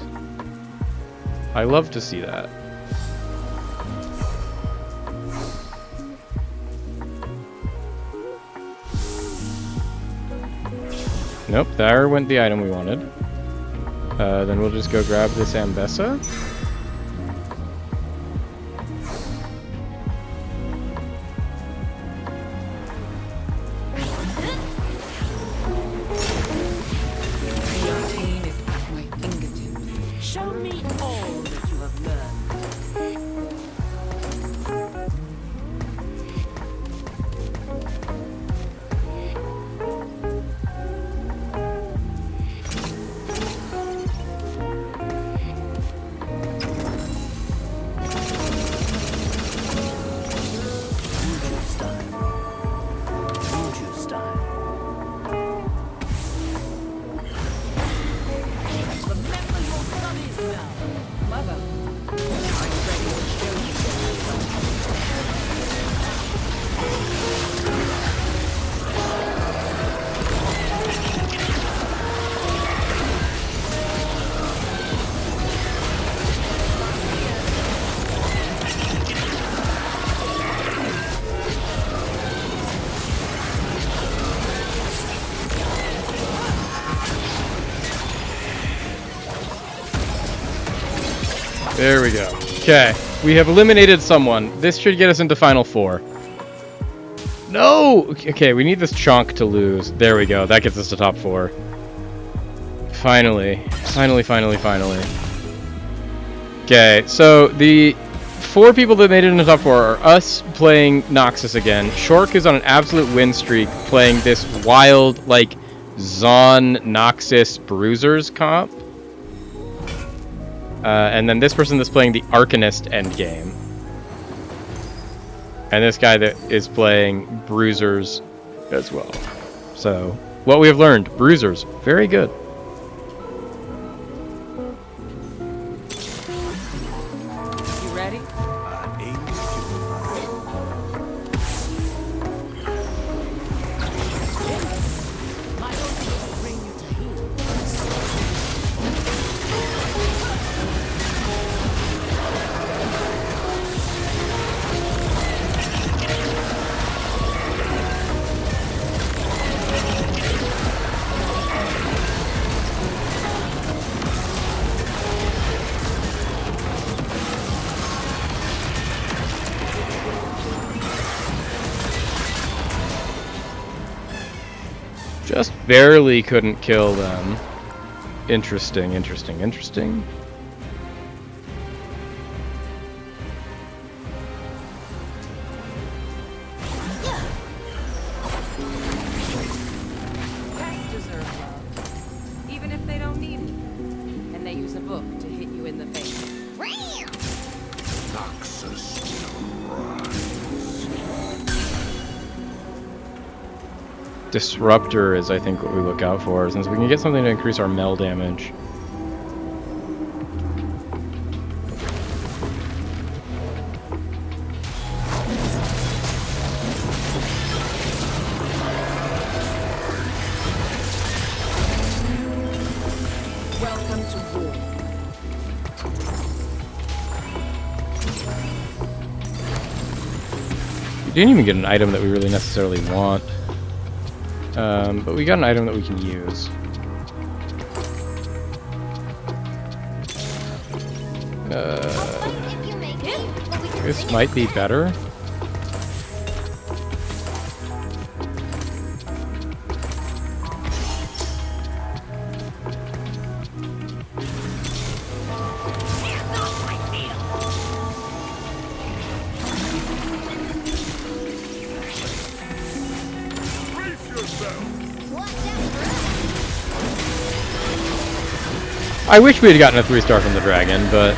I love to see that. Nope, there went the item we wanted. Then we'll just go grab this Ambessa. Guillotine is at my fingertips. Show me all that you have learned. Voodoo style. Voodoo style. Remember your son is now. Mother, I'm ready to show you what I've done. There we go. Okay, we have eliminated someone. This should get us into Final Four. No! Okay, we need this chunk to lose. There we go. That gets us to top 4. Finally. Finally. Okay, so the 4 people that made it into top 4 are us playing Noxus again. Shork is on an absolute win streak playing this wild, like, Zon Noxus Bruisers comp. And then this person that's playing the Arcanist endgame. And this guy that is playing Bruisers as well. So, what we have learned, Bruisers, very good. You ready? My ultimate will bring you to heal. Just barely couldn't kill them. Interesting. Pets deserve love, even if they don't need it. And they use a book to hit you in the face. Noxus will rise. Disruptor is, I think, what we look out for, since we can get something to increase our Mel damage. Welcome to war. We didn't even get an item that we really necessarily want. But we got an item that we can use. If you make it, but we can This might be better. I wish we had gotten a 3-star from the dragon, but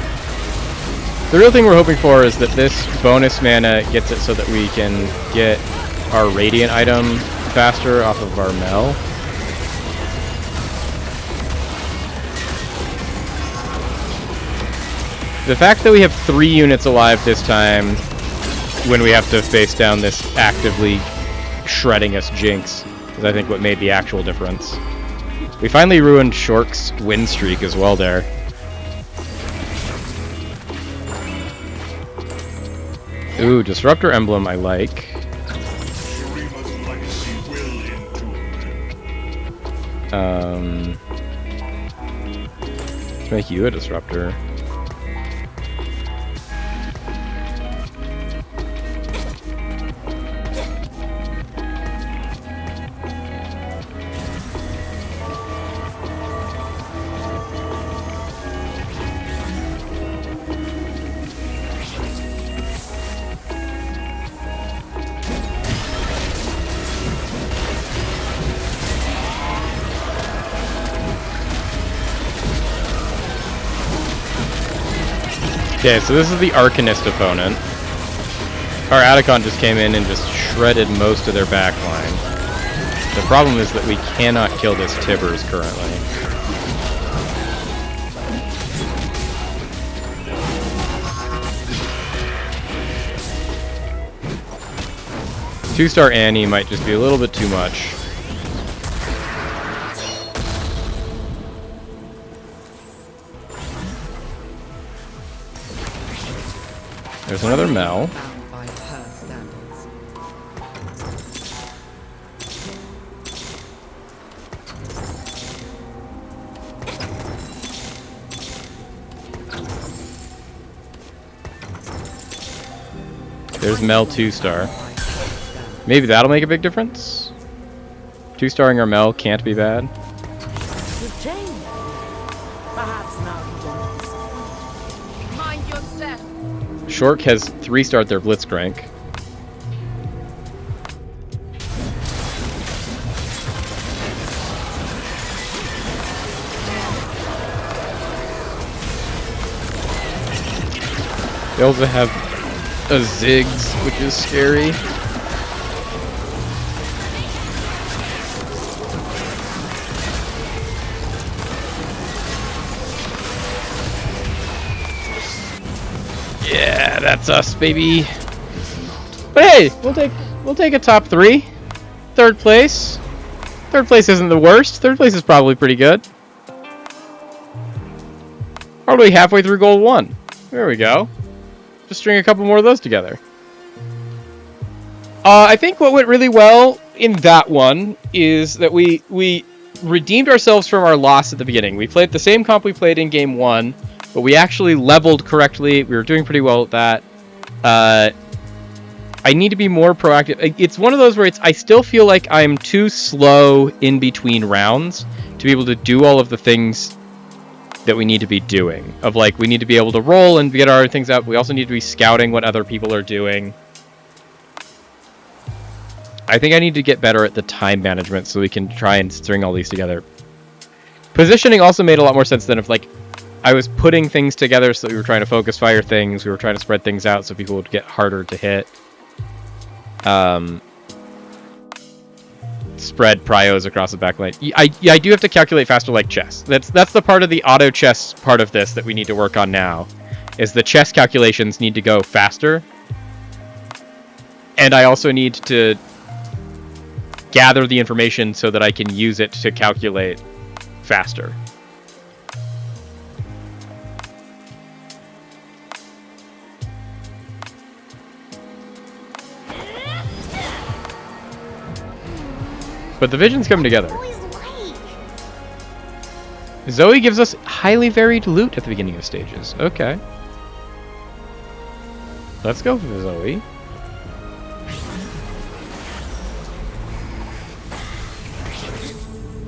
the real thing we're hoping for is that this bonus mana gets it so that we can get our radiant item faster off of our Mel. the fact that we have 3 units alive this time when we have to face down this actively shredding us Jinx is I think what made the actual difference. We finally ruined Shork's win streak as well there. Ooh, Disruptor Emblem I like. Shurima's legacy will endure. Let's make you a Disruptor. Okay, so this is the Arcanist opponent. Our Atacon just came in and just shredded most of their back line. The problem is that we cannot kill this Tibbers currently. Two-star Annie might just be a little bit too much. There's another Mel. Bound by her standards. There's Mel 2-star. Maybe that'll make a big difference. 2-starring our Mel can't be bad. Could change. Perhaps now you don't disappoint. Mind your step. Shork has 3-starred their Blitzcrank. They also have a Ziggs, which is scary. Yeah, that's us, baby. But hey, we'll take a top 3. 3rd place. 3rd place isn't the worst. 3rd place is probably pretty good. Probably halfway through gold 1. There we go. Just string a couple more of those together. I think what went really well in that one is that we redeemed ourselves from our loss at the beginning. We played the same comp we played in game 1, but we actually leveled correctly. We were doing pretty well at that. I need to be more proactive. It's one of those where I still feel like I'm too slow in between rounds to be able to do all of the things that we need to be doing. Of like, we need to be able to roll and get our things up. We also need to be scouting what other people are doing. I think I need to get better at the time management so we can try and string all these together. Positioning also made a lot more sense than if like I was putting things together so that we were trying to focus fire things, we were trying to spread things out so people would get harder to hit. Spread pryos across the back line. I do have to calculate faster like chess. That's the part of the auto chess part of this that we need to work on now. Is the chess calculations need to go faster. And I also need to gather the information so that I can use it to calculate faster. But the visions come together. Boys like. Zoe gives us highly varied loot at the beginning of stages. Okay. Let's go for Zoe.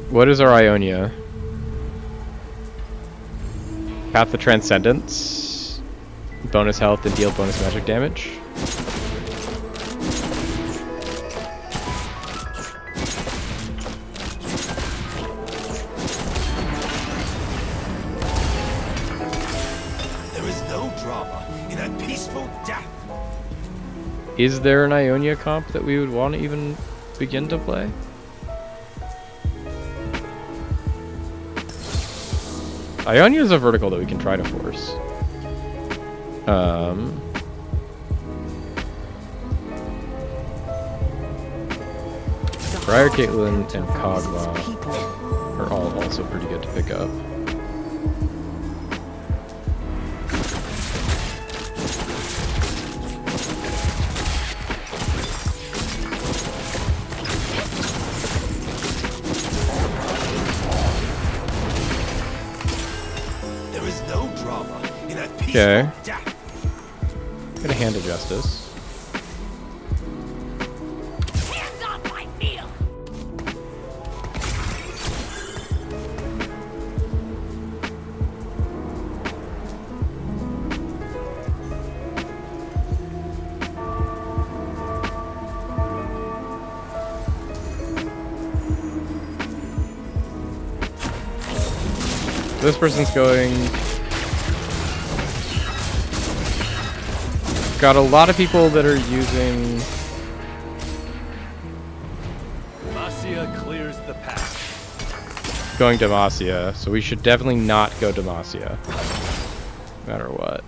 What is our Ionia? Path of Transcendence. Bonus health and deal bonus magic damage. There is no drama in a peaceful death. Is there an Ionia comp that we would want to even begin to play? Ionia is a vertical that we can try to force. Briar, Caitlyn, and Kog'Maw are all also pretty good to pick up. There is no drama in a peaceful Okay. death. Get a hand of justice. Hands off my meal! This person's going. Got a lot of people that are using. Demacia clears the path. Going Demacia, so we should definitely not go Demacia. No matter what.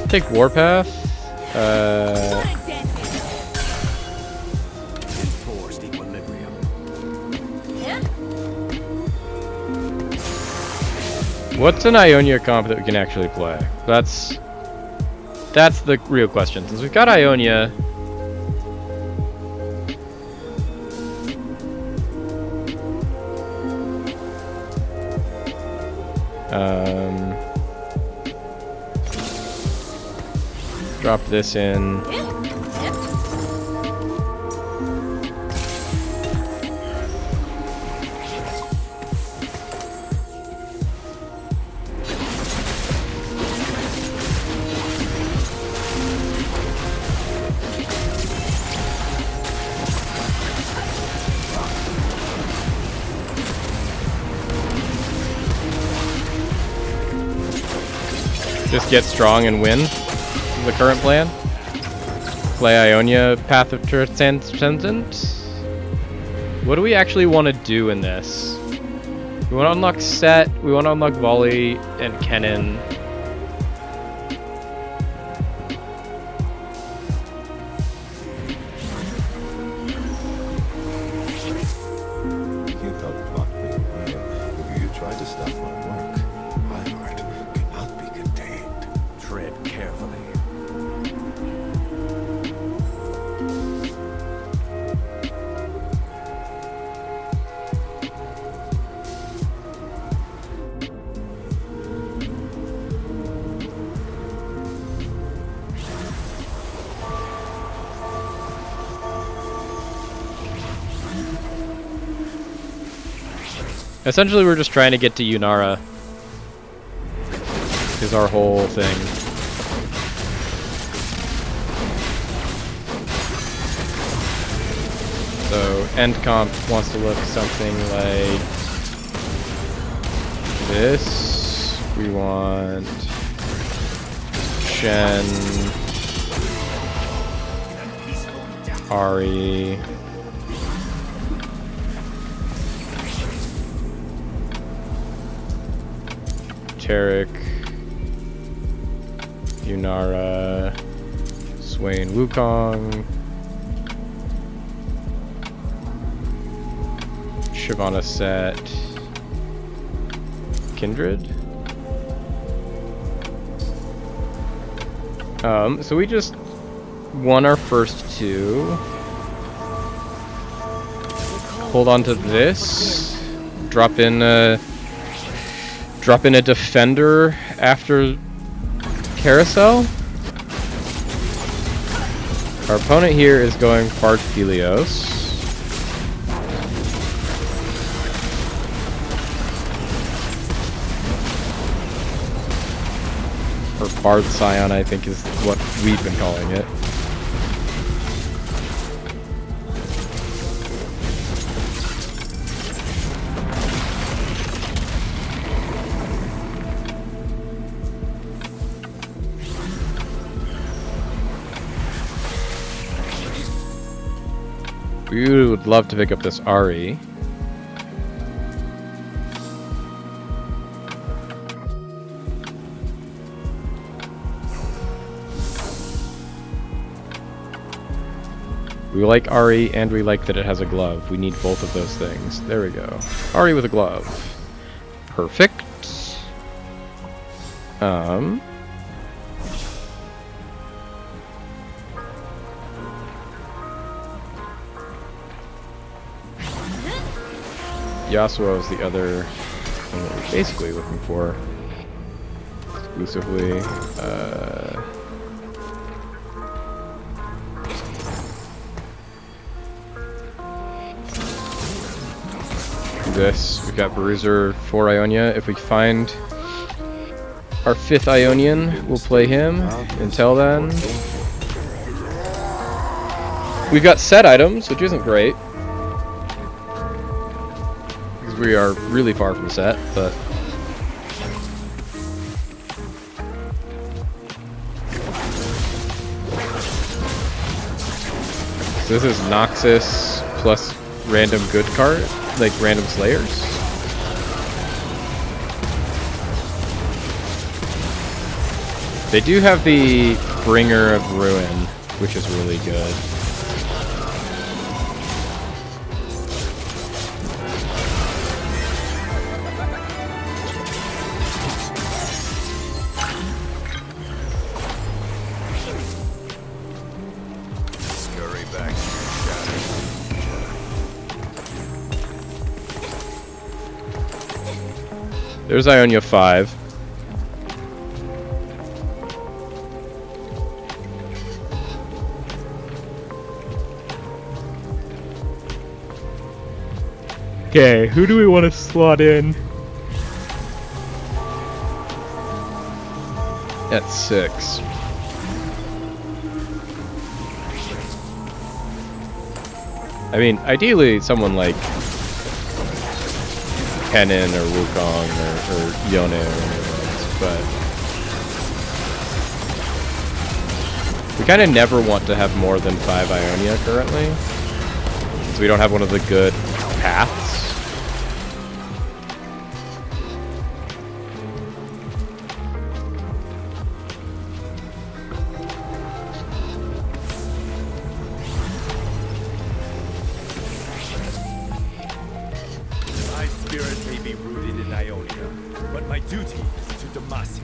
Take Warpath. Enforced equilibrium. What's an Ionia comp that we can actually play? That's the real question. Since we've got Ionia, drop this in. Just get strong and win. The current plan. Play Ionia Path of Transcendent. What do we actually want to do in this? We want to unlock Set, we want to unlock Volley and Kennen. You helped lock me in. You tried to stop my work. My heart cannot be contained. Tread carefully. Essentially, we're just trying to get to Yunara. Is our whole thing. So, end comp wants to look something like this. We want Shen, Ari, Tarek, Yunara, Swain Wukong, Shyvana Set, Kindred. So we just won our first two. Hold on to this. Drop in a defender after Carousel. Our opponent here is going Bard Helios. Or Bard Scion, I think is what we've been calling it. We would love to pick up this Ari. We like Ari, and we like that it has a glove. We need both of those things. There we go. Ari with a glove. Perfect. Yasuo is the other thing that we're basically looking for. Exclusively. This. We've got Bruiser for Ionia. If we find our 5th Ionian, we'll play him. Until then, we've got set items, which isn't great. Because we are really far from set, but... So this is Noxus plus random good card, like random slayers. They do have the Bringer of Ruin, which is really good. Scurry back to your shadow. There's Ionia 5. Okay, who do we want to slot in? At 6. I mean, ideally someone like Kennen or Wukong or Yone or anyone, but we kind of never want to have more than 5 Ionia currently, so we don't have one of the good paths. My spirit may be rooted in Ionia, but my duty is to Demacia.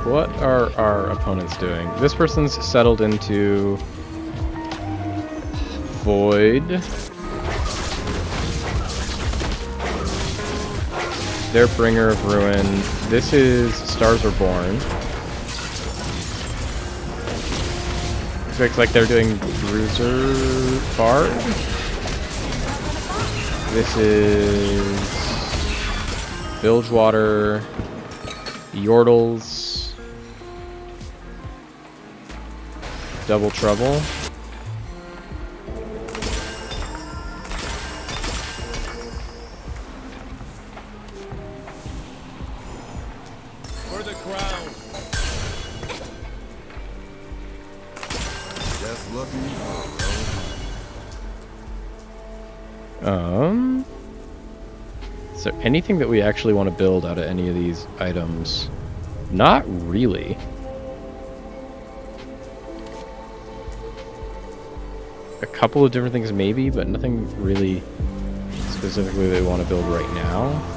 What are our opponents doing? This person's settled into Void. Their Bringer of Ruin. This is Stars Are Born. Looks like they're doing Bruiser Bard. This is Bilgewater, Yordles, Double Trouble. For the crown. Just looking for Is there anything that we actually want to build out of any of these items? Not really. A couple of different things maybe, but nothing really specifically they want to build right now.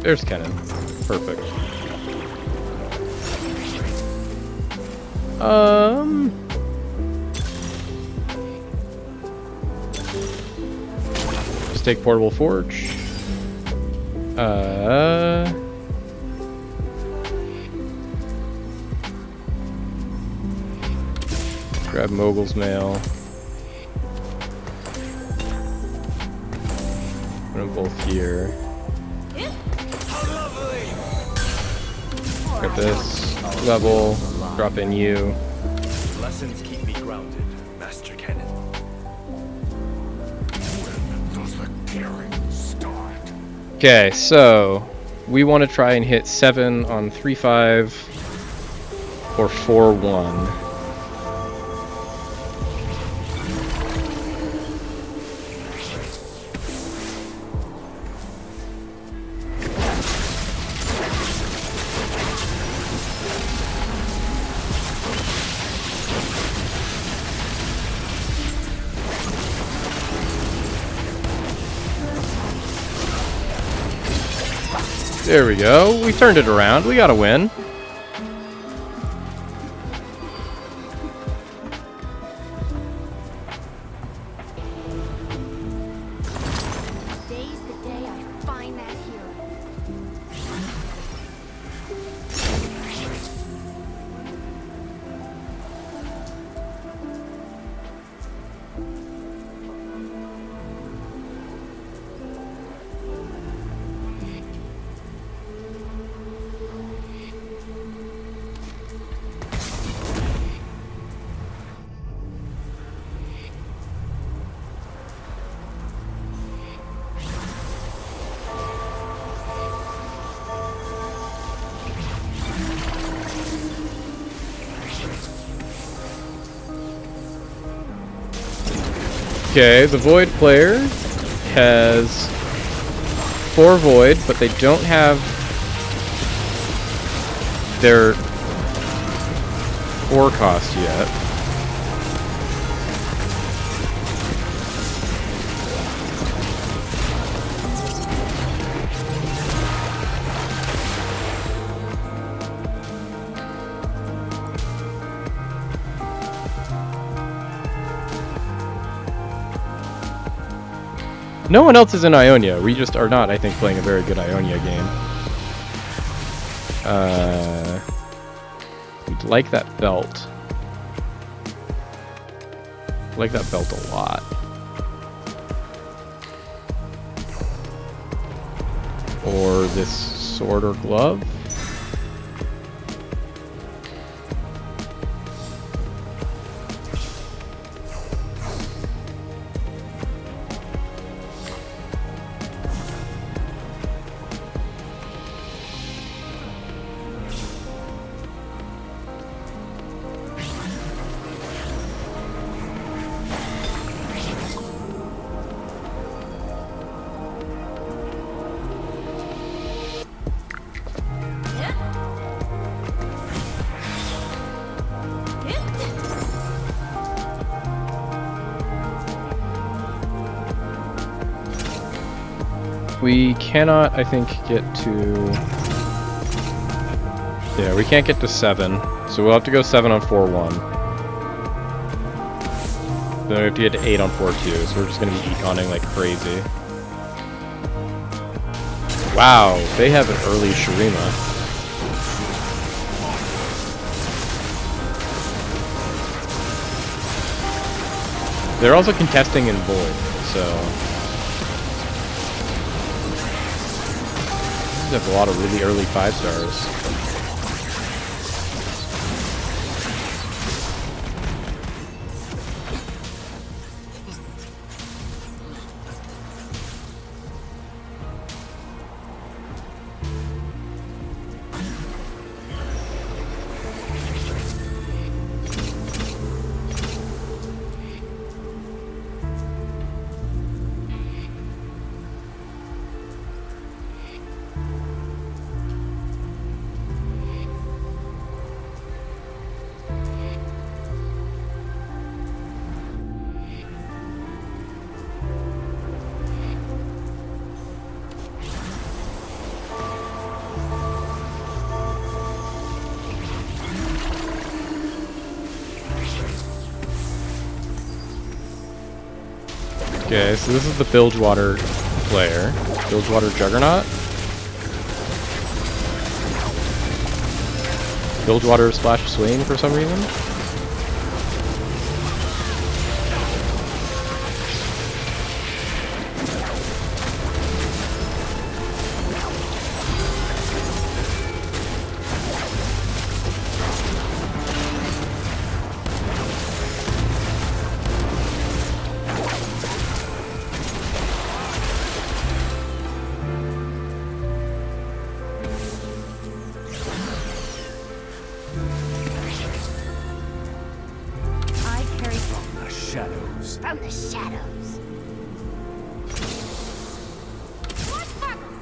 There's Kennen. Perfect. just take Portable Forge. Grab Mogul's Mail. Put them both here. Grab this level. Drop in you. Lessons keep me grounded, Master Cannon. When does the killing start? Okay, so we want to try and hit 7 on 3-5 or 4-1. There we go. We turned it around. We got a win. Today's the day I find that hero. Okay, the Void player has 4 Void, but they don't have their ore cost yet. No one else is in Ionia. We just are not, I think, playing a very good Ionia game. We'd like that belt. Like that belt a lot. Or this sword or glove. We cannot, I think, get to... Yeah, we can't get to 7. So we'll have to go 7 on 4-1. Then we have to get to 8 on 4-2. So we're just going to be econing like crazy. Wow, they have an early Shurima. They're also contesting in Void, so... They have a lot of really early 5-stars. Okay, so this is the Bilgewater player. Bilgewater Juggernaut. Bilgewater Splash Swain for some reason. I carry The shadows. from the shadows. More sparkles!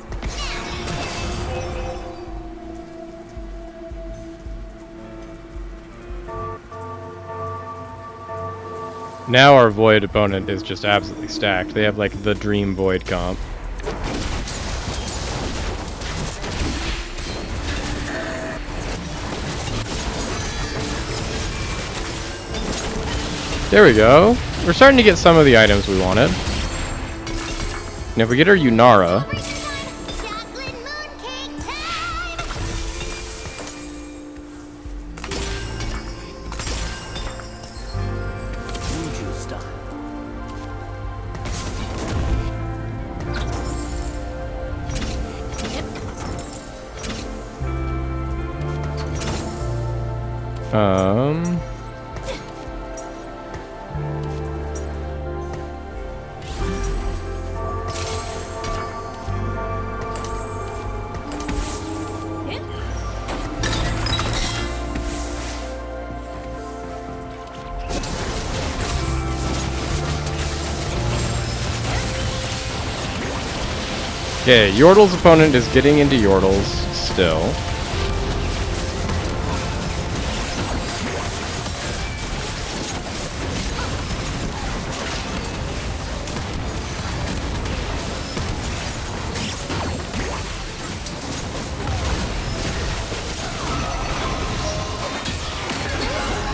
Now our Void opponent is just absolutely stacked. They have like the Dream Void comp. There we go. We're starting to get some of the items we wanted. And if we get our Yunara, Chocolate mooncake time! Juju style. um, okay, Yordle's opponent is getting into Yordles still.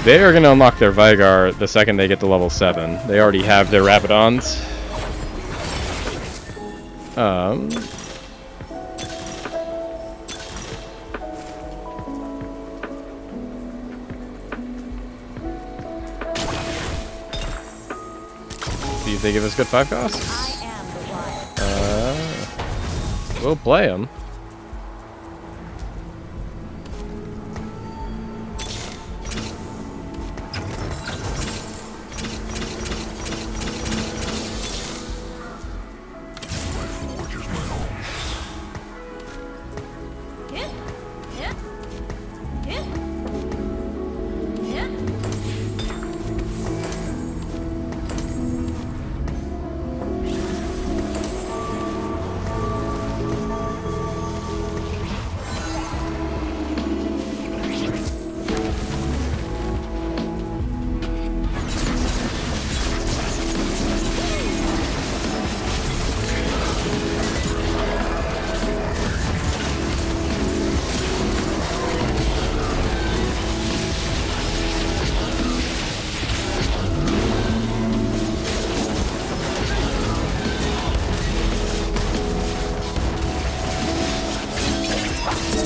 They are going to unlock their Vigar the second they get to level 7. They already have their Rabadons. See if they give us good 5 costs. I am the wild. We'll play them.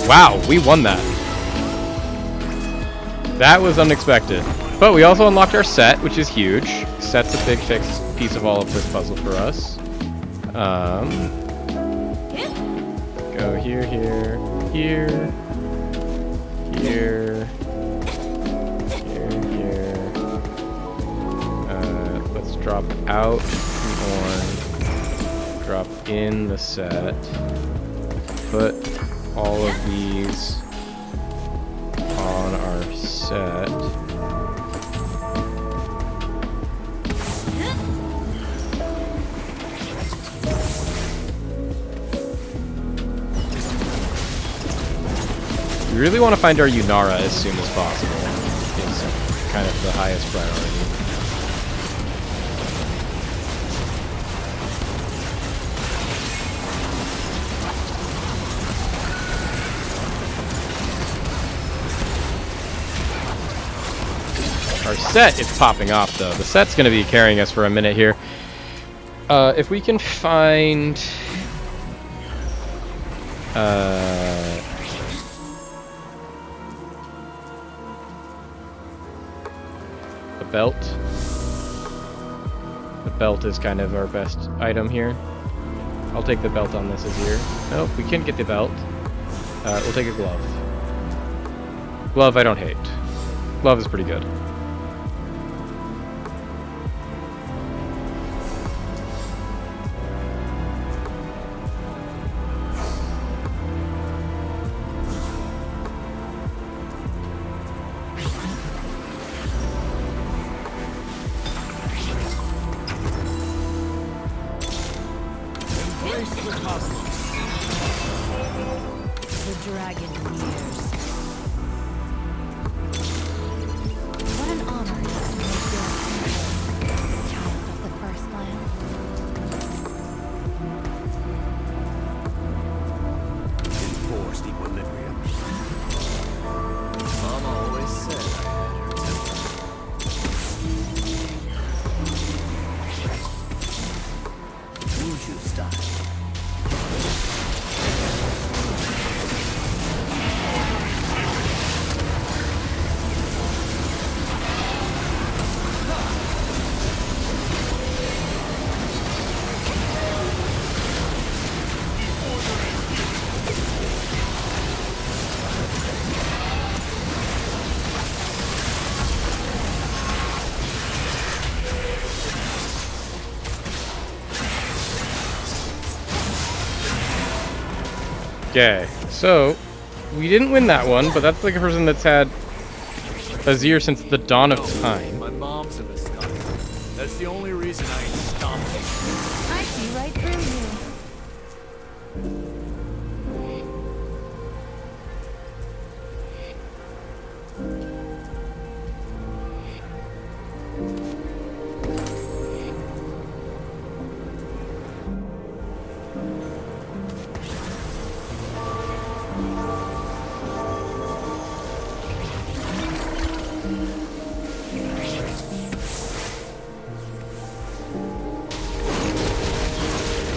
Wow, we won that. That was unexpected. But we also unlocked our set, which is huge. Set's a big piece of all of this puzzle for us. Go here, here, here, here, here. Let's drop out the horn. Drop in the set. Put all of these on our set. We really want to find our Yunara as soon as possible. It's kind of the highest priority. Our set is popping off, though. The set's going to be carrying us for a minute here. If we can find... a belt. The belt is kind of our best item here. I'll take the belt on this Azir. Nope, we can't get the belt. We'll take a glove. Glove I don't hate. Glove is pretty good. The dragon nears. What an honor to make your appearance, child of the first land. Enforced equilibrium. Mama always said I had her temper. Wuju style. Okay, so we didn't win that one, but that's like a person that's had Azir since the dawn of time. My mom's in the sky. That's the only reason I ain't stopping. I see right through you.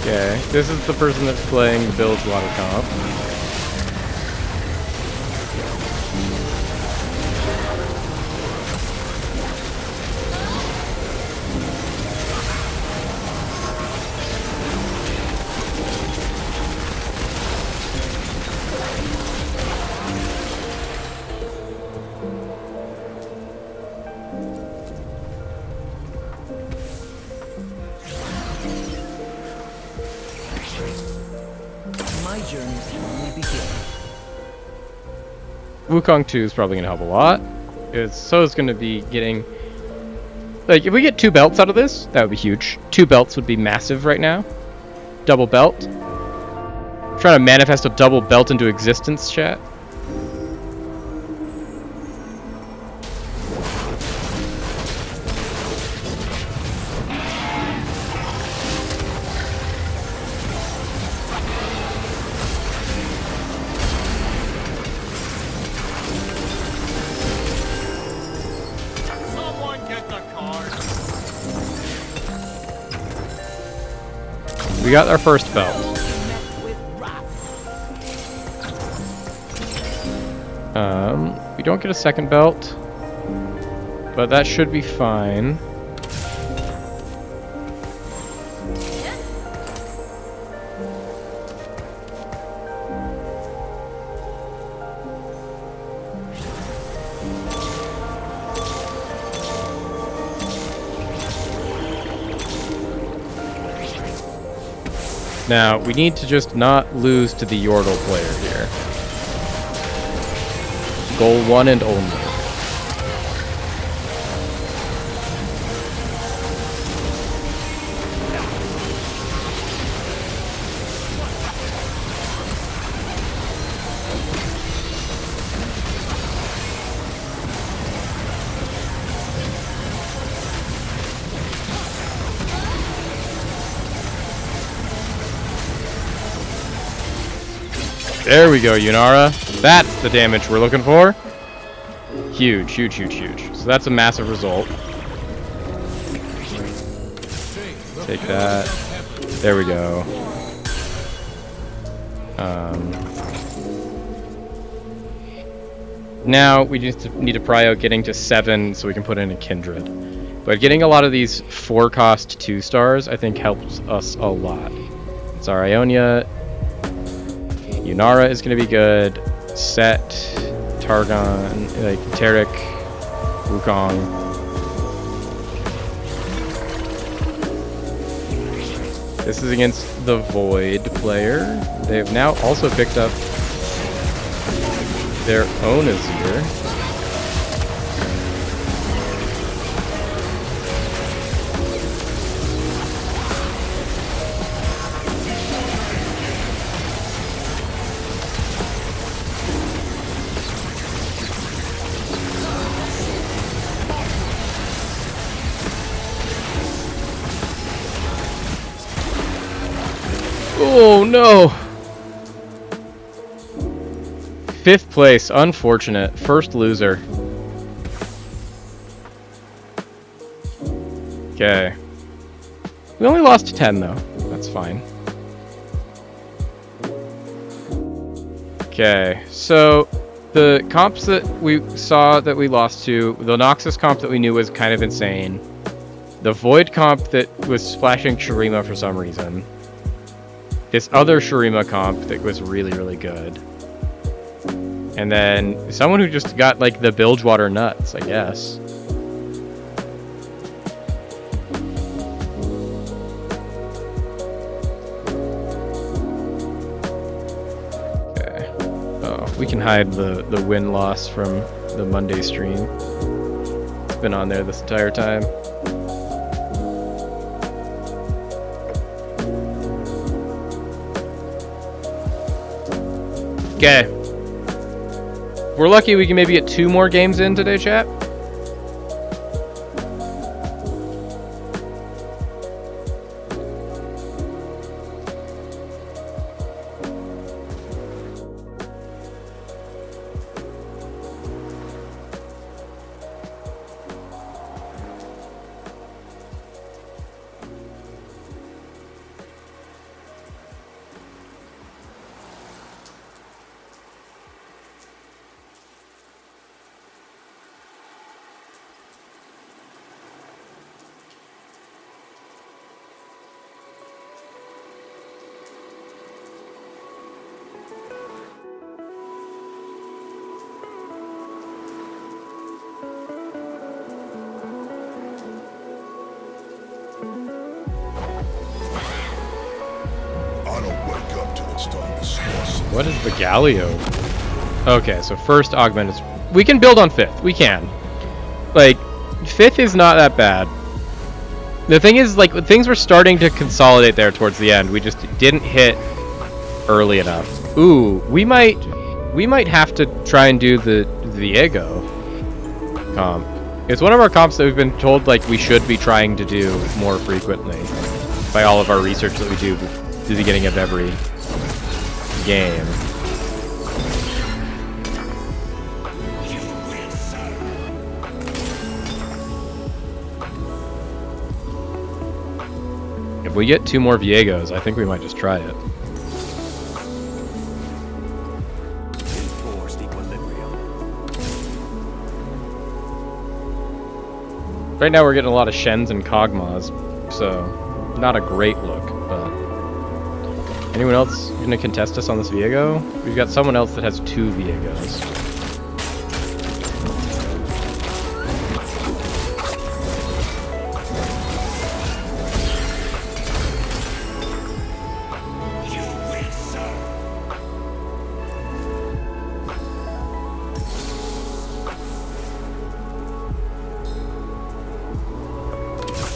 Okay, this is the person that's playing the Bilge Water comp. My journey's only beginning. Wukong 2 is probably going to help a lot. So it's going to be getting... Like, if we get 2 belts out of this, that would be huge. 2 belts would be massive right now. Double belt. Trying to manifest a double belt into existence, chat. Someone get the card. We got our first belt. We don't get a second belt, but that should be fine. Now, we need to just not lose to the Yordle player here. Goal 1 and only. There we go, Yunara. That's the damage we're looking for. Huge, huge, huge, huge. So that's a massive result. Hey, Take that. There we go. Now we just need to prio getting to 7 so we can put in a Kindred. But getting a lot of these 4-cost 2-stars I think helps us a lot. It's our Ionia. Yunara is going to be good. Set, Targon, like Taric, Wukong. This is against the Void player. They've now also picked up their own Azir. Oh no! 5th place, unfortunate. First loser. Okay. We only lost 10 though. That's fine. Okay, so the comps that we saw that we lost to, the Noxus comp that we knew was kind of insane. The Void comp that was splashing Shurima for some reason. This other Shurima comp that was really, really good. And then someone who just got like the Bilgewater nuts, I guess. Okay. Oh, we can hide the win-loss from the Monday stream. It's been on there this entire time. Okay. If we're lucky, we can maybe get 2 more games in today, chat. What is the Galio? Okay, so first augment is... We can build on 5th. We can. Like, 5th is not that bad. The thing is, like, things were starting to consolidate there towards the end. We just didn't hit early enough. Ooh, we might have to try and do the Viego comp. It's one of our comps that we've been told, like, we should be trying to do more frequently by all of our research that we do at the beginning of every game. If we get 2 more Viegos, I think we might just try it. Enforced equilibrium. Right now we're getting a lot of Shens and Kog'Maws, so not a great look, but... Anyone else gonna contest us on this Viego? We've got someone else that has 2 Viegos.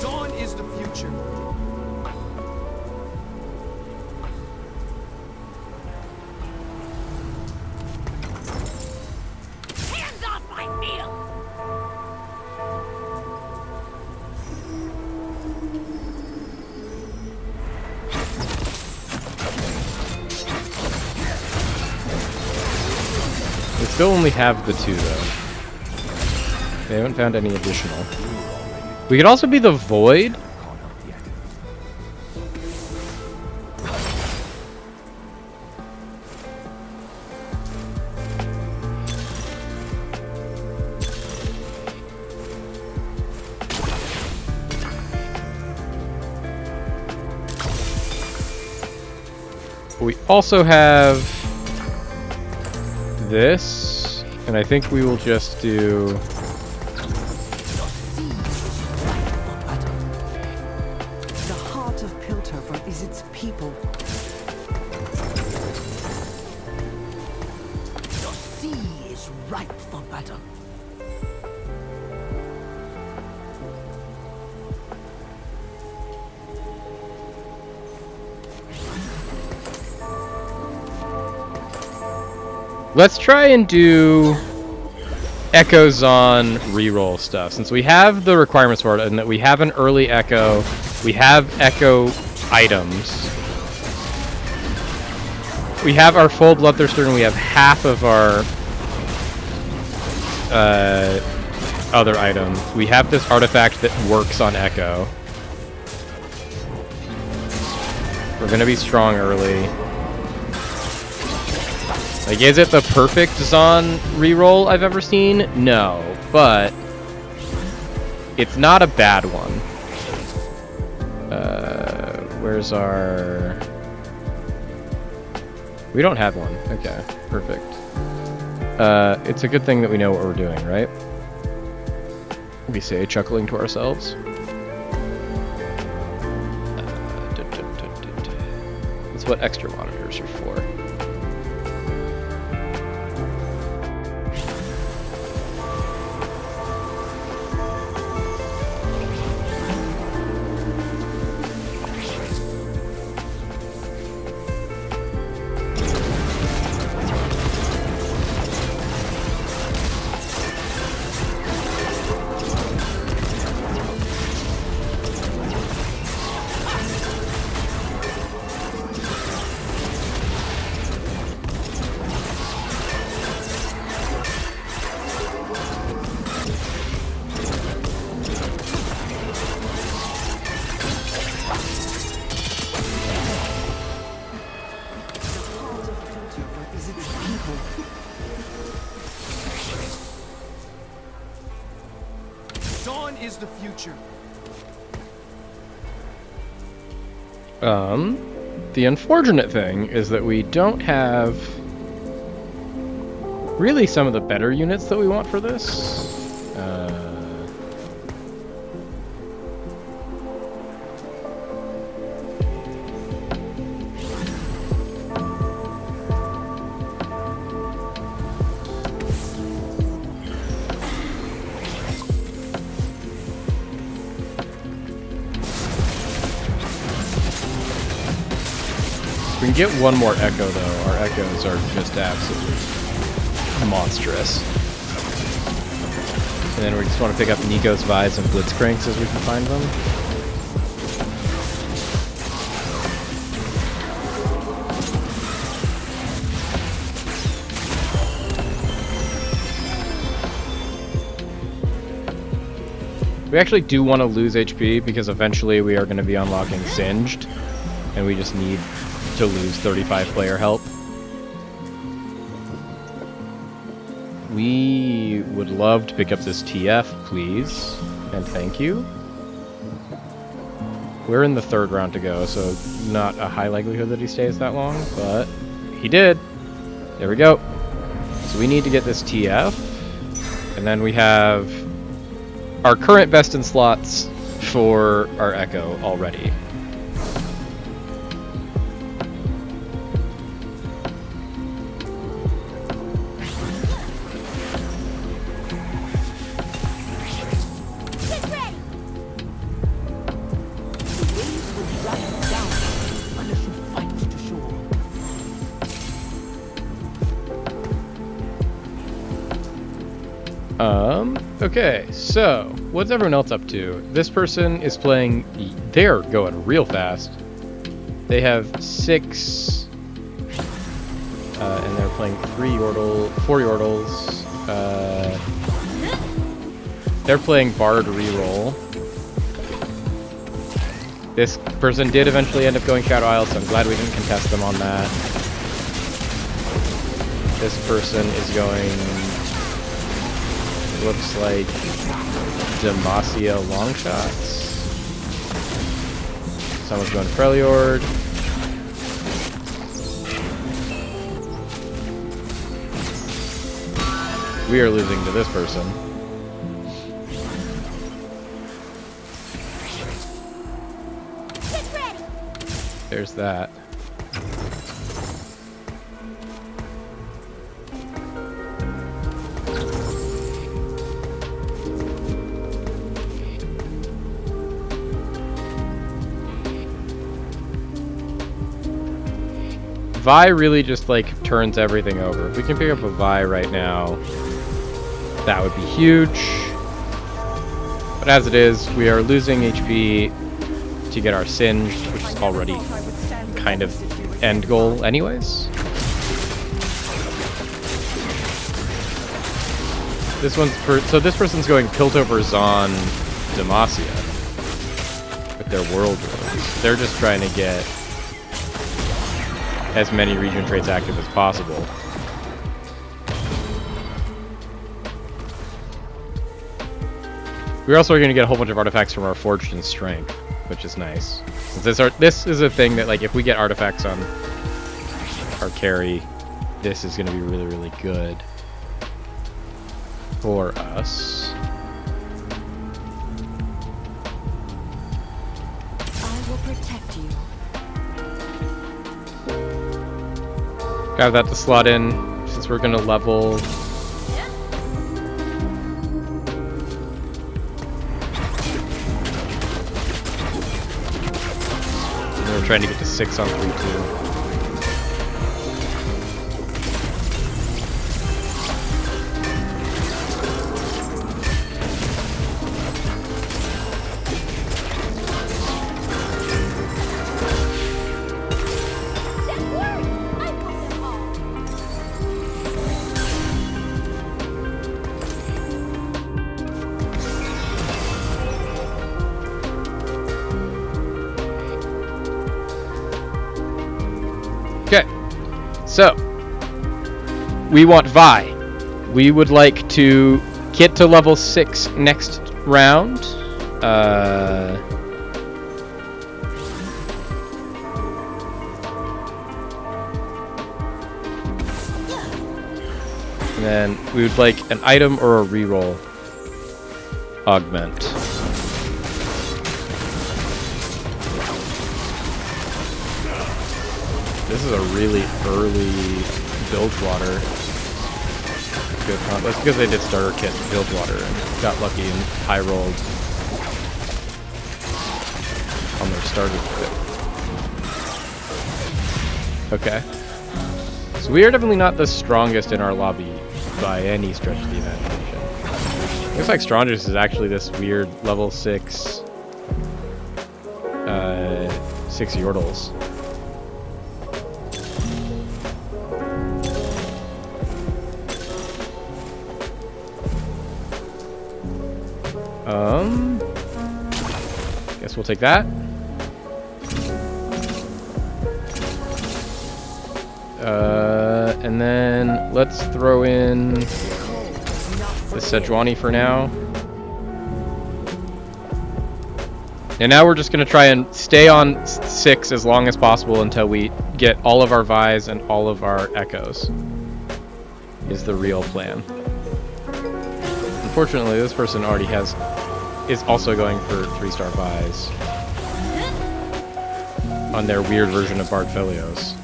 Dawn is the future. Hands off my meal! We still only have the 2 though. They haven't found any additional. We could also be the Void. We also have this, and I think we will just do... The heart of Piltover is its people. The sea is ripe for battle. Let's try and do Echoes on reroll stuff. Since we have the requirements for it, and that we have an early Echo, we have Echo items. We have our full Bloodthirster, and we have half of our other items. We have this artifact that works on Echo. We're gonna be strong early. Like, is it the perfect Zon reroll I've ever seen? No, but it's not a bad one. Where's our... We don't have one. Okay, perfect. It's a good thing that we know what we're doing, right? We say, chuckling to ourselves. That's what extra monitors are for. Dawn is the future. The unfortunate thing is that we don't have really some of the better units that we want for this. We can get one more Echo, though. Our Echoes are just absolutely monstrous. And then we just want to pick up Nico's Vibes and Blitzcranks as we can find them. We actually do want to lose HP because eventually we are going to be unlocking Singed, and we just need to lose 35 player help. We would love to pick up this TF, please, and thank you. We're in the third round to go, so not a high likelihood that he stays that long, but he did. There we go. So we need to get this TF, and then we have our current best in slots for our Echo already. Okay, so what's everyone else up to? This person is playing, they're going real fast. They have 6, and they're playing 4 Yordles. They're playing Bard reroll. This person did eventually end up going Shadow Isle, so I'm glad we didn't contest them on that. This person is going... looks like Demacia Longshots. Someone's going Freljord. we are losing to this person. Get ready. There's that. Vi really just like turns everything over. If we can pick up a Vi right now, that would be huge. But as it is, we are losing HP to get our Singed, which is already kind of end goal anyways. This one's so this person's going Piltover Zon Demacia with their World Runes. They're just trying to get as many region traits active as possible. We're also going to get a whole bunch of artifacts from our Forged in Strength, which is nice. Since this is a thing that, like, if we get artifacts on our carry, this is going to be really, really good for us. I will protect you. Have that to slot in since we're going to level. We're trying to get to 6 on 3-2. That worked. I got them all. Okay, so we want Vi. We would like to get to level 6 next round. And then we would like an item or a reroll augment. This is a really early Bilgewater. Good hunt. That's because they did starter kit Bilgewater and got lucky and high rolled on their starter kit. Okay. So we are definitely not the strongest in our lobby by any stretch of the imagination. Looks like strongest is actually this weird level 6 6 Yordles. Guess we'll take that. And then let's throw in the Sejuani for now. And now we're just going to try and stay on 6 as long as possible until we get all of our Vi's and all of our Echoes. Is the real plan. Unfortunately, this person already is also going for 3-star Vi's on their weird version of Bard Felios.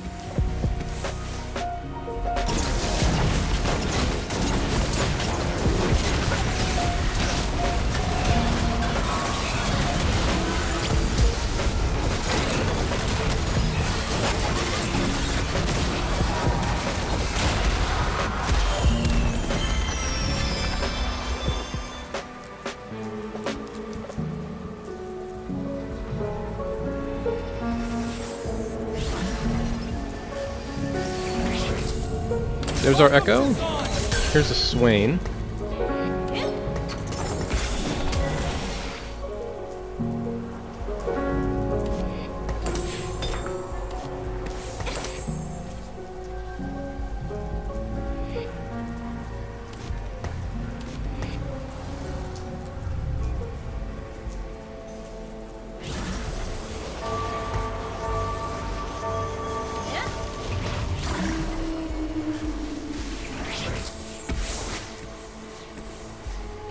There's our Echo. Here's a Swain.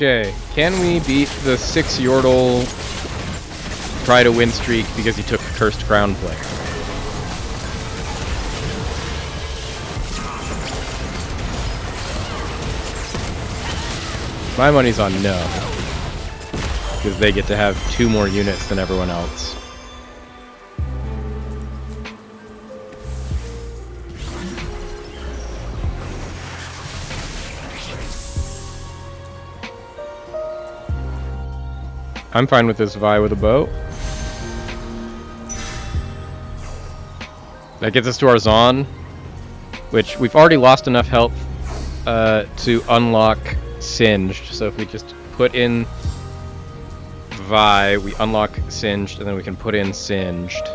Okay, can we beat the 6 Yordle try to win streak because he took Cursed Crown Player? My money's on no, because they get to have 2 more units than everyone else. I'm fine with this Vi with a bow. That gets us to our Zon, which we've already lost enough health to unlock Singed. So if we just put in Vi, we unlock Singed, and then we can put in Singed.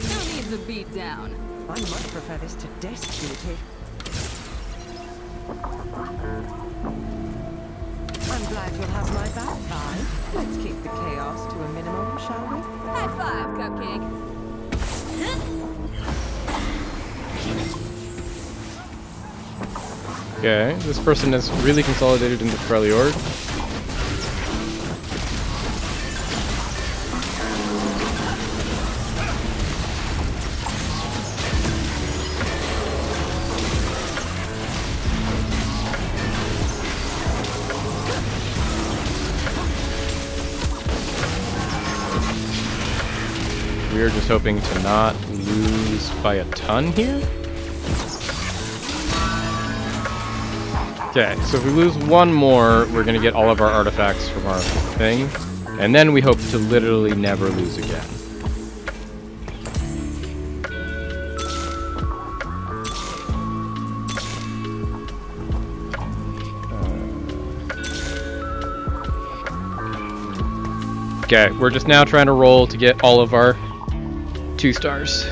Who needs a beat down? I much prefer this to desk duty. I'm glad you'll have my back, Vi. Let's keep the chaos to a minimum, shall we? High five, Cupcake. Okay, this person has really consolidated into Freljord. We're just hoping to not lose by a ton here. Okay, so if we lose one more, we're gonna get all of our artifacts from our thing, and then we hope to literally never lose again. Okay, we're just now trying to roll to get all of our 2 stars.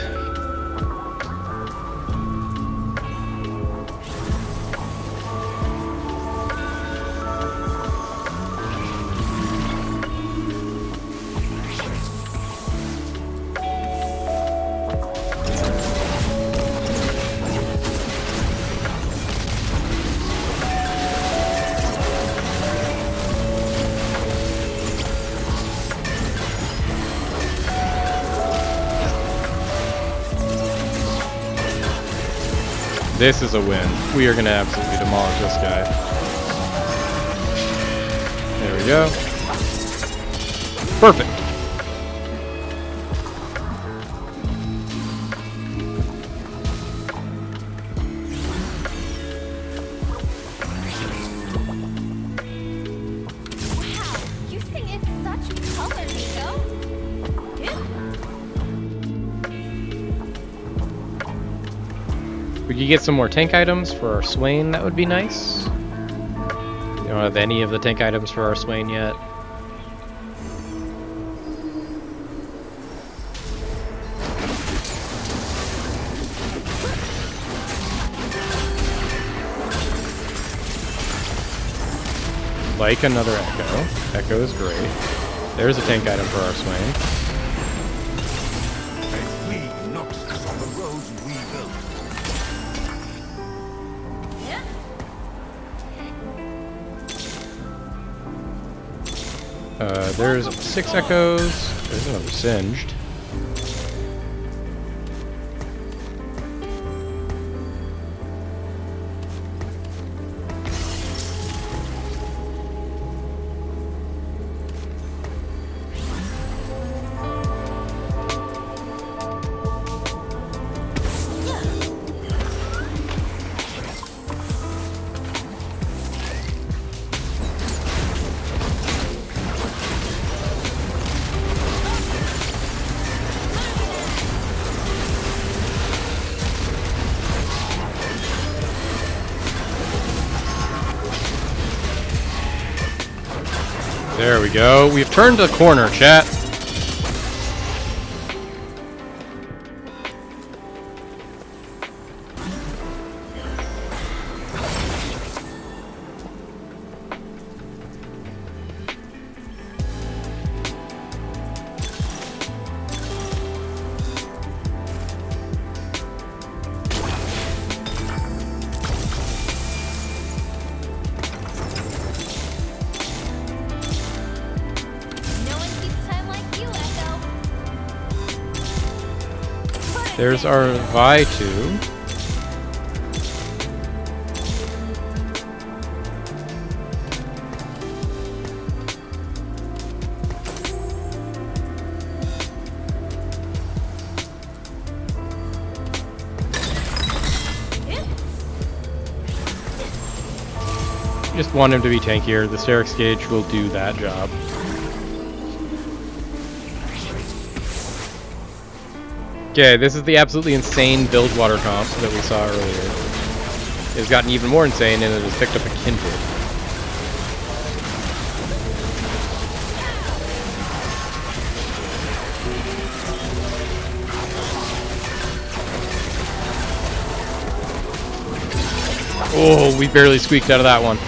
This is a win. We are going to absolutely demolish this guy. There we go. Perfect. Wow, you sing in such color, Nico. We could get some more tank items for our Swain, that would be nice. We don't have any of the tank items for our Swain yet. Like another Echo. Echo is great. There's a tank item for our Swain. We Noxus on the roads we built. There's 6 Echoes. There's another Singed. There we go. We've turned the corner, chat. There's our Vi2. Just want him to be tankier. The Sterak's Gauge will do that job. Okay, this is the absolutely insane build water comp that we saw earlier. It has gotten even more insane and it has picked up a Kindred. Oh, we barely squeaked out of that one.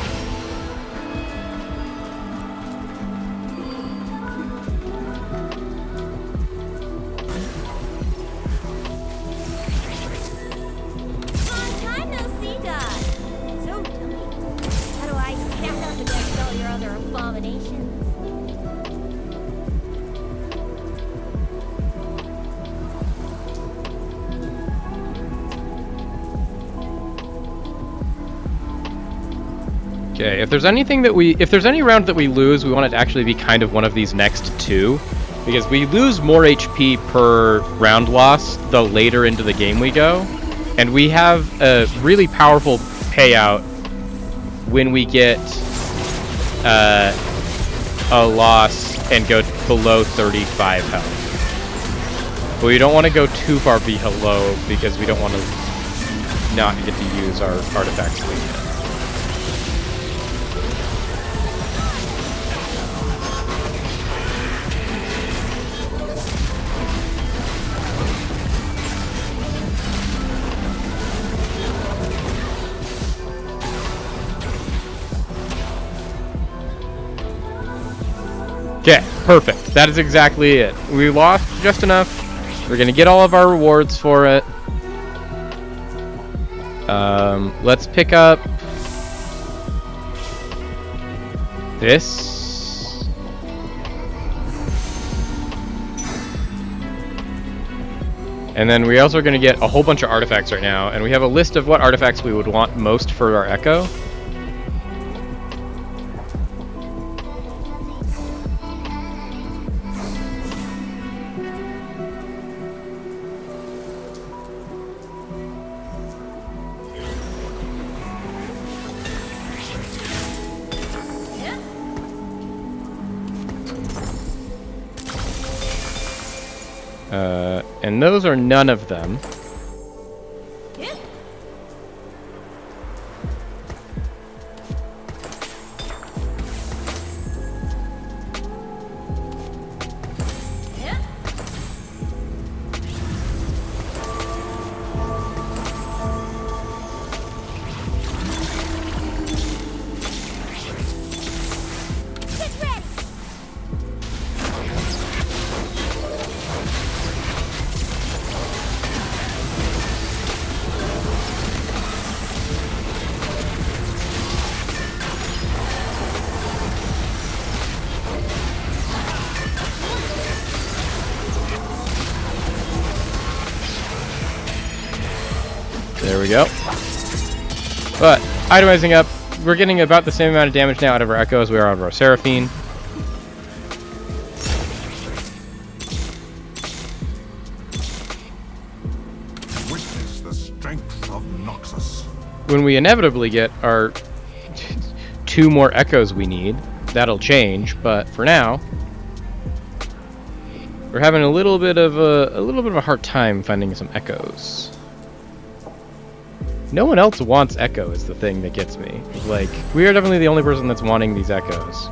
Okay, if there's any round that we lose, we want it to actually be kind of one of these next two, because we lose more HP per round loss the later into the game we go, and we have a really powerful payout when we get a loss and go below 35 health. But we don't want to go too far below because we don't want to not get to use our artifacts we get. Okay, perfect. That is exactly it. We lost just enough. We're gonna get all of our rewards for it. Let's pick up this. And then we also are gonna get a whole bunch of artifacts right now, and we have a list of what artifacts we would want most for our Echo. And those are none of them. There we go. But, itemizing up, we're getting about the same amount of damage now out of our Echo as we are out of our Seraphine. Witness the strength of Noxus. When we inevitably get our 2 more Echoes we need, that'll change, but for now, we're having a little bit of a hard time finding some Echoes. No one else wants Echo is the thing that gets me. Like, we are definitely the only person that's wanting these Echoes.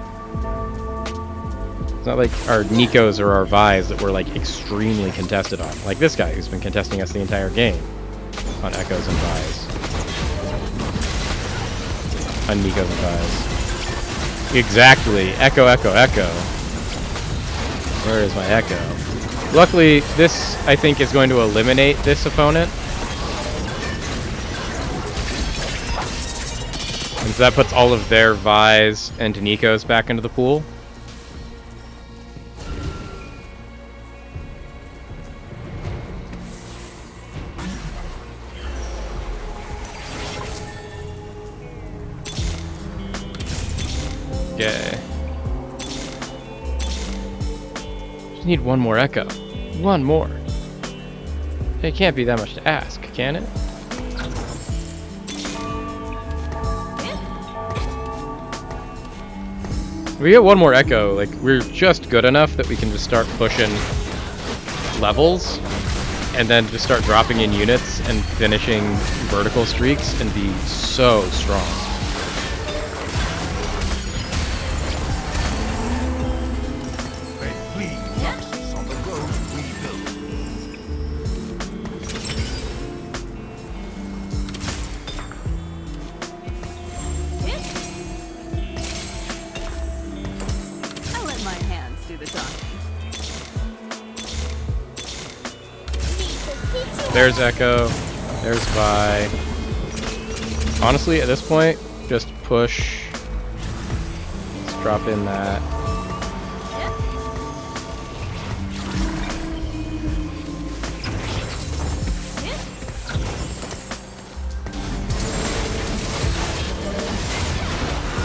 not like our Nikos or our Vi's that we're like extremely contested on. Like this guy who's been contesting us the entire game on Echoes and Vi's. On Nikos and Vi's. Exactly. Echo, echo, echo. Where is my echo? Luckily, this, I think, is going to eliminate this opponent. And so that puts all of their Vi's and Nikos back into the pool. Okay. Just need one more echo. One more. It can't be that much to ask, can it? If we get one more echo, like, we're just good enough that we can just start pushing levels and then just start dropping in units and finishing vertical streaks and be so strong. They flee Noxus on the road we built. I'll let my hands do the talking. There's Echo. There's Vi. Honestly, at this point, just push. Let's drop in that.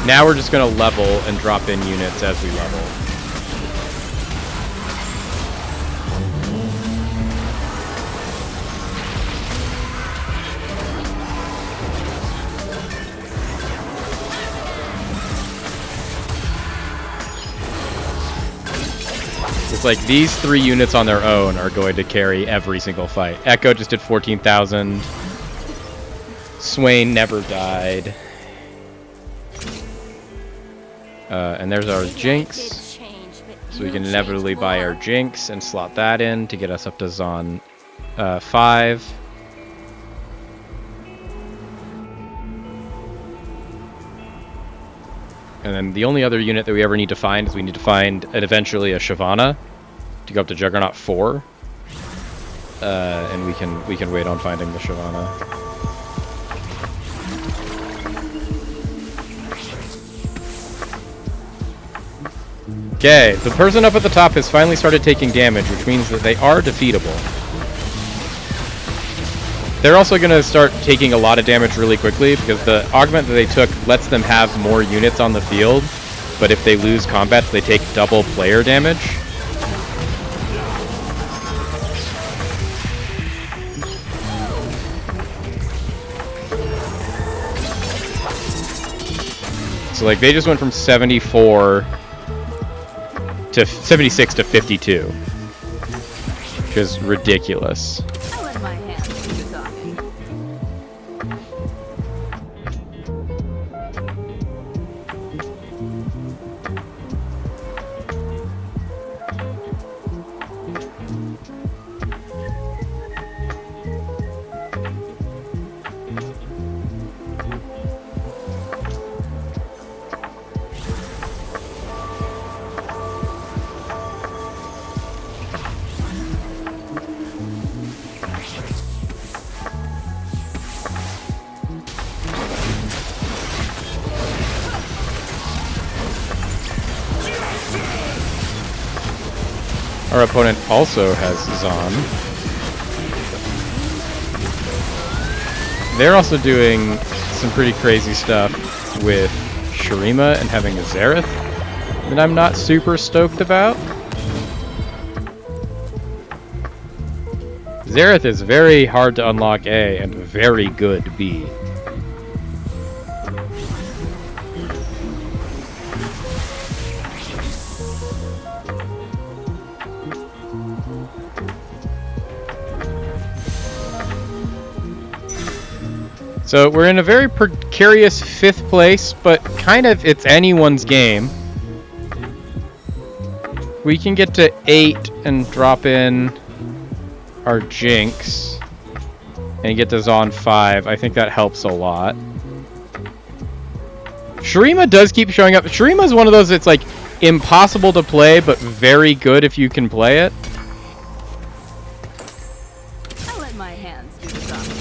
Now we're just going to level and drop in units as we level. It's like these 3 units on their own are going to carry every single fight. Echo just did 14,000. Swain never died. And there's our Jinx. So we can inevitably buy our Jinx and slot that in to get us up to Zon 5. And then the only other unit that we ever need to find is we need to find eventually a Shyvana to go up to Juggernaut 4. And we can wait on finding the Shyvana. Okay, the person up at the top has finally started taking damage, which means that they are defeatable. They're also going to start taking a lot of damage really quickly because the augment that they took lets them have more units on the field, but if they lose combats, they take double player damage. So like they just went from 74 to 76 to 52, which is ridiculous. I'll let my hands do the talking. Our opponent also has Zon. They're also doing some pretty crazy stuff with Shurima and having a Xerath that I'm not super stoked about. Xerath is very hard to unlock A and very good B. So we're in a very precarious 5th place, but kind of it's anyone's game. We can get to 8 and drop in our Jinx and get to Zon 5. I think that helps a lot. Shurima does keep showing up. Shurima is one of those that's like impossible to play, but very good if you can play it. I'll let my hands do the talking.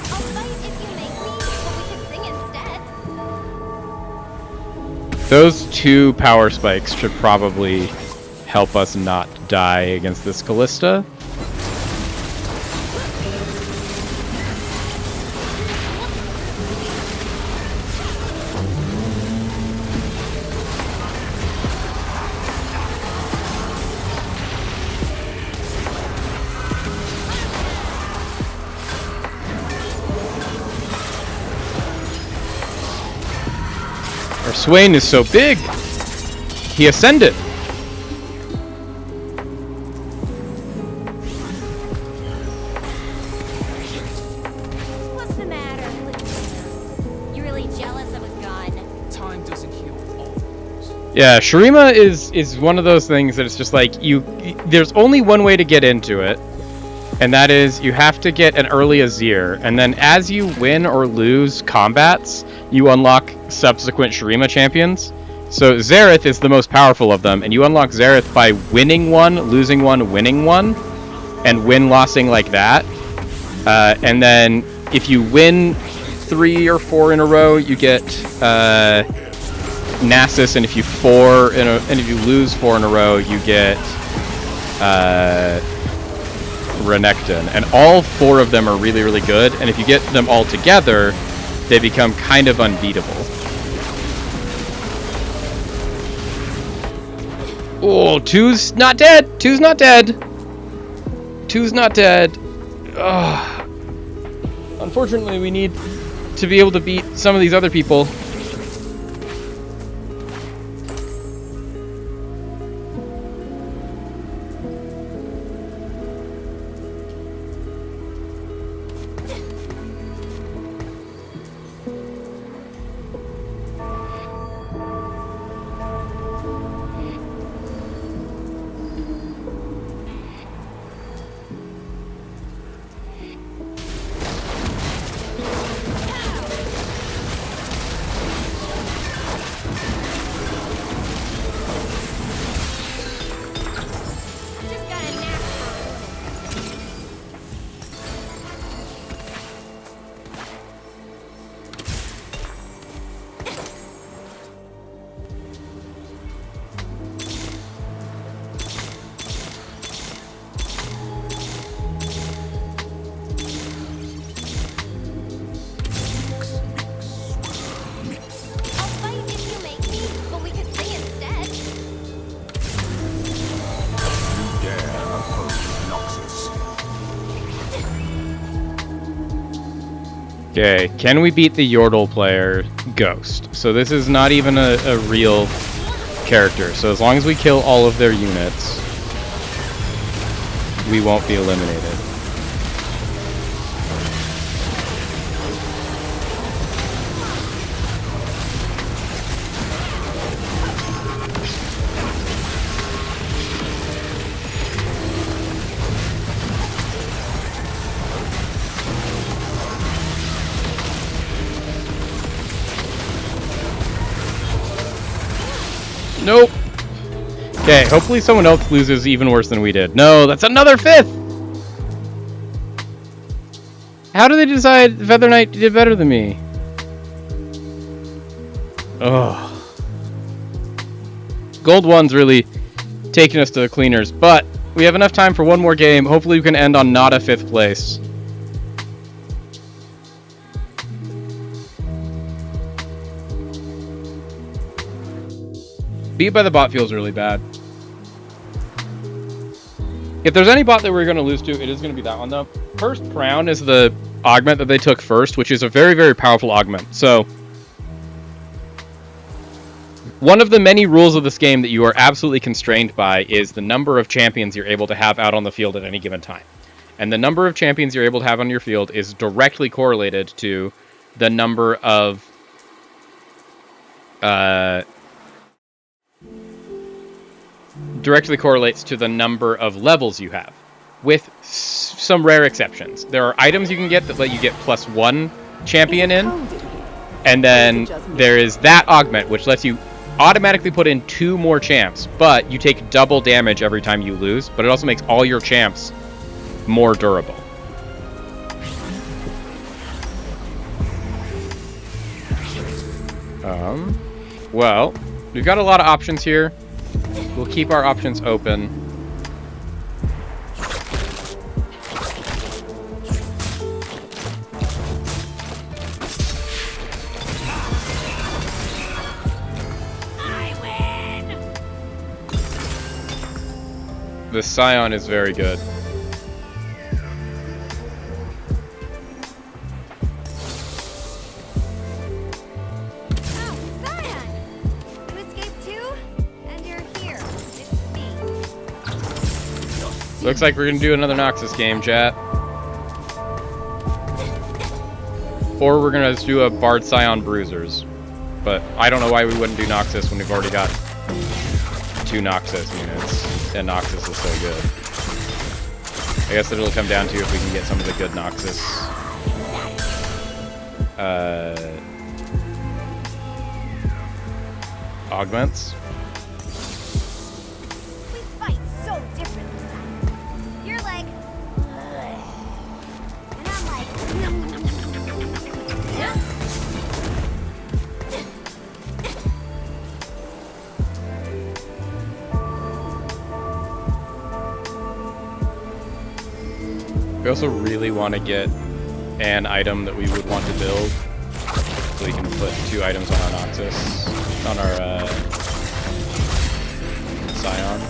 I'll fight if you make me, but we can sing instead. Those 2 power spikes should probably help us not die against this Callista. Our Swain is so big! He ascended! What's the matter? You really jealous of a gun? Time doesn't heal all wounds. Yeah, Shurima is one of those things that it's just like, there's only one way to get into it, and that is you have to get an early Azir, and then as you win or lose combats, you unlock subsequent Shurima champions. So Xerath is the most powerful of them, and you unlock Xerath by winning one, losing one, winning one, and win-lossing like that. And then if you win 3 or 4 in a row, you get Nasus, and if you lose 4 in a row, you get Renekton. And all 4 of them are really, really good, and if you get them all together, they become kind of unbeatable. Oh, 2's not dead! 2's not dead! 2's not dead. Ugh. Unfortunately, we need to be able to beat some of these other people. Just got a knack for it. I'll fight if you make me, but we can sing instead. Dare oppose Noxus. Okay, can we beat the Yordle player, Ghost? So this is not even a real character, so as long as we kill all of their units, we won't be eliminated. Nope. Okay, hopefully someone else loses even worse than we did. No, that's another 5th! How do they decide Feather Knight did better than me? Ugh. Gold 1's really taking us to the cleaners, but we have enough time for one more game. Hopefully we can end on not a 5th place. Beat by the bot feels really bad. If there's any bot that we're going to lose to, it is going to be that one, though. First Crown is the augment that they took first, which is a very, very powerful augment. So, One of the many rules of this game that you are absolutely constrained by is the number of champions you're able to have out on the field at any given time. And the number of champions you're able to have on your field is directly correlated to the number of directly correlates to the number of levels you have, with some rare exceptions. There are items you can get that let you get +1 champion in, and then there is that augment, which lets you automatically put in 2 more champs, but you take double damage every time you lose, but it also makes all your champs more durable. Well, we've got a lot of options here. We'll keep our options open. The Scion is very good. Oh, Scion! You escaped too? And you're here. It's me. Looks like we're gonna do another Noxus game, chat. Or we're gonna do a Bard Scion Bruisers. But I don't know why we wouldn't do Noxus when we've already got 2 Noxus units. And Noxus is so good. I guess it'll come down to if we can get some of the good Noxus. Augments. We fight so differently, Scion. You're like... And I'm like... We also really want to get an item that we would want to build, so we can put 2 items on our Noxus, on our Scion.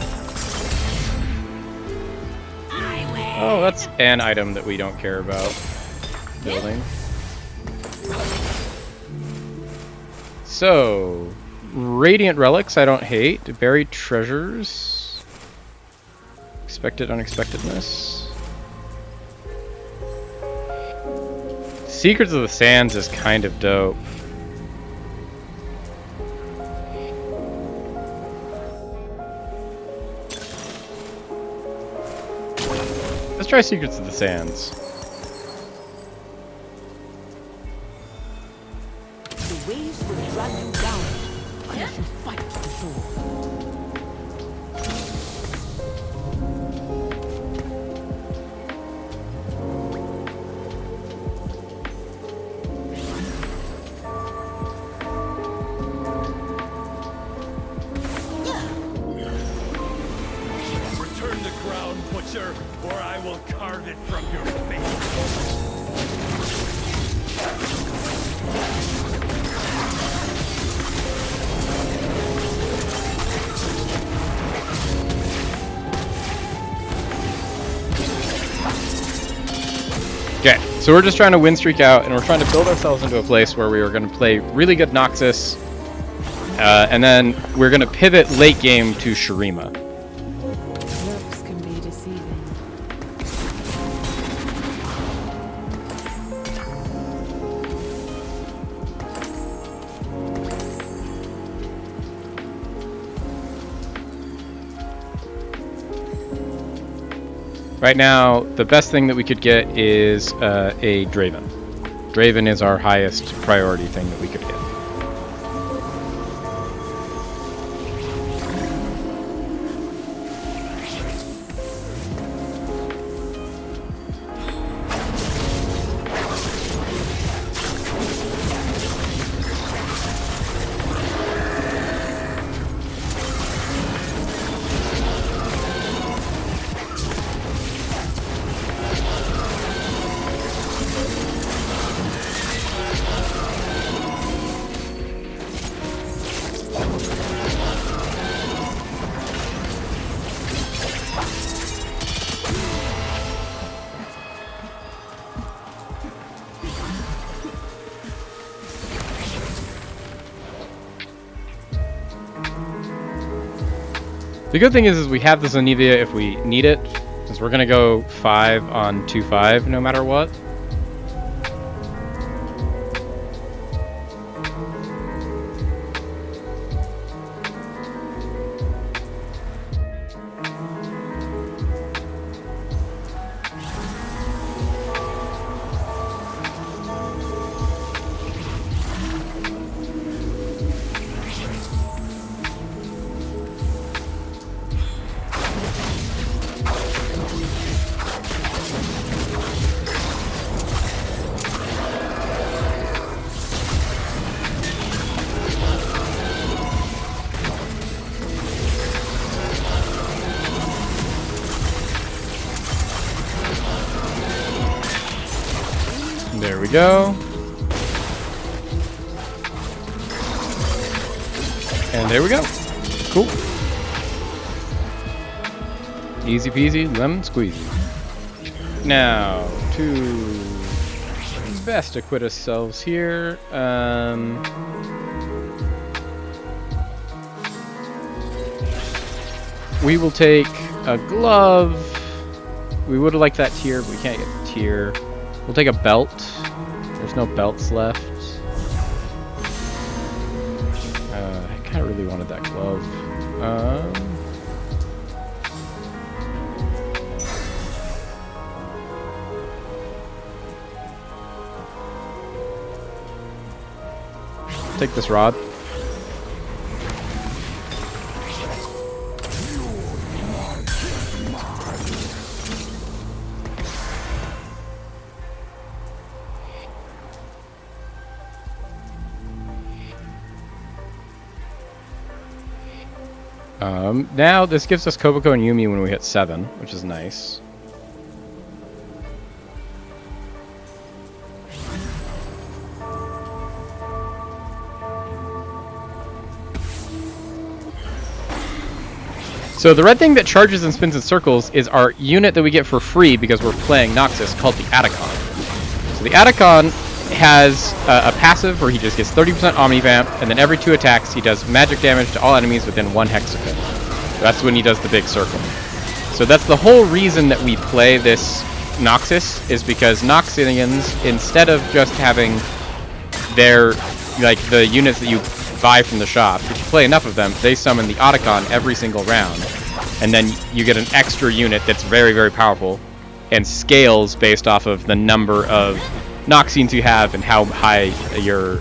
Oh, that's an item that we don't care about building. So, Radiant Relics I don't hate. Buried Treasures. Expected Unexpectedness. Secrets of the Sands is kind of dope. Let's try Secrets of the Sands. The waves will drag you down unless you fight to the shore. Return the crown, butcher, or I will carve it from your face. Okay, so we're just trying to win streak out, and we're trying to build ourselves into a place where we are going to play really good Noxus, and then we're going to pivot late game to Shurima. Looks can be deceiving. Right now, the best thing that we could get is a Draven. Draven is our highest priority thing that we could get. The good thing is we have the Zenithia if we need it, since we're gonna go 5 on 2-5 no matter what. There we go. And there we go. Cool. Easy peasy, lemon squeezy. Now, to best equip ourselves here. We will take a glove. We would have liked that tier, but we can't get the tier. We'll take a belt. There's no belts left. I kind of really wanted that glove. Take this rod. Now this gives us Koboko and Yumi when we hit 7, which is nice. So the red thing that charges and spins in circles is our unit that we get for free because we're playing Noxus, called the Atacon. So the Atacon has a passive where he just gets 30% Omnivamp, and then every 2 attacks he does magic damage to all enemies within 1 hexagon. That's when he does the big circle. So that's the whole reason that we play this Noxus, is because Noxians, instead of just having their, like, the units that you buy from the shop, if you play enough of them, they summon the Otacon every single round. And then you get an extra unit that's very, very powerful and scales based off of the number of Noxians you have and how high your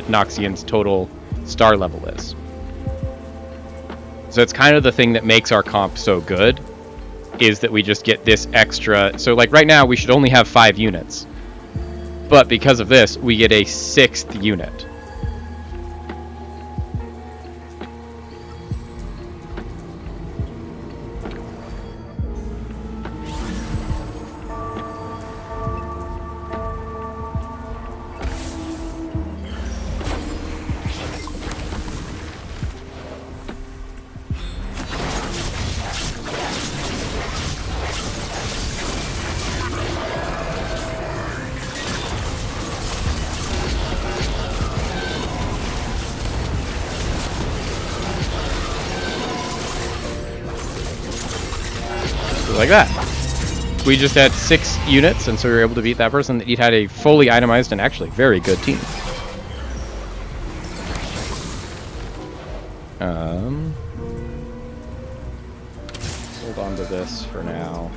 Noxian's total star level is. So it's kind of the thing that makes our comp so good, is that we just get this extra. So like right now we should only have 5 units, but because of this we get a 6th unit. Like that. We just had 6 units, and so we were able to beat that person. He had a fully itemized and actually very good team. Hold on to this for now.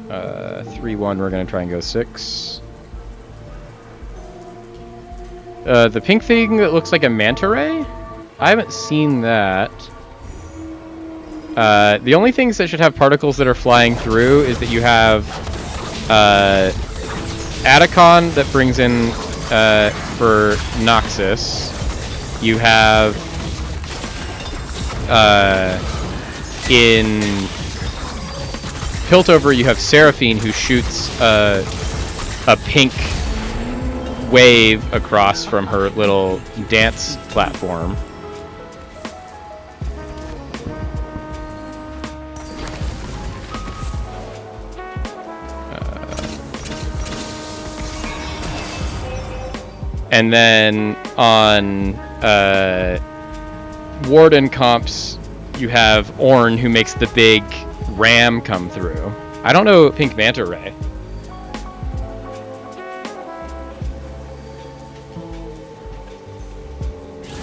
3-1, we're going to try and go 6. The pink thing that looks like a manta ray? I haven't seen that. The only things that should have particles that are flying through is that you have Atacon that brings in for Noxus. You have in Piltover you have Seraphine who shoots a pink wave across from her little dance platform. And then on Warden comps, you have Ornn, who makes the big ram come through. I don't know Pink Manta Ray.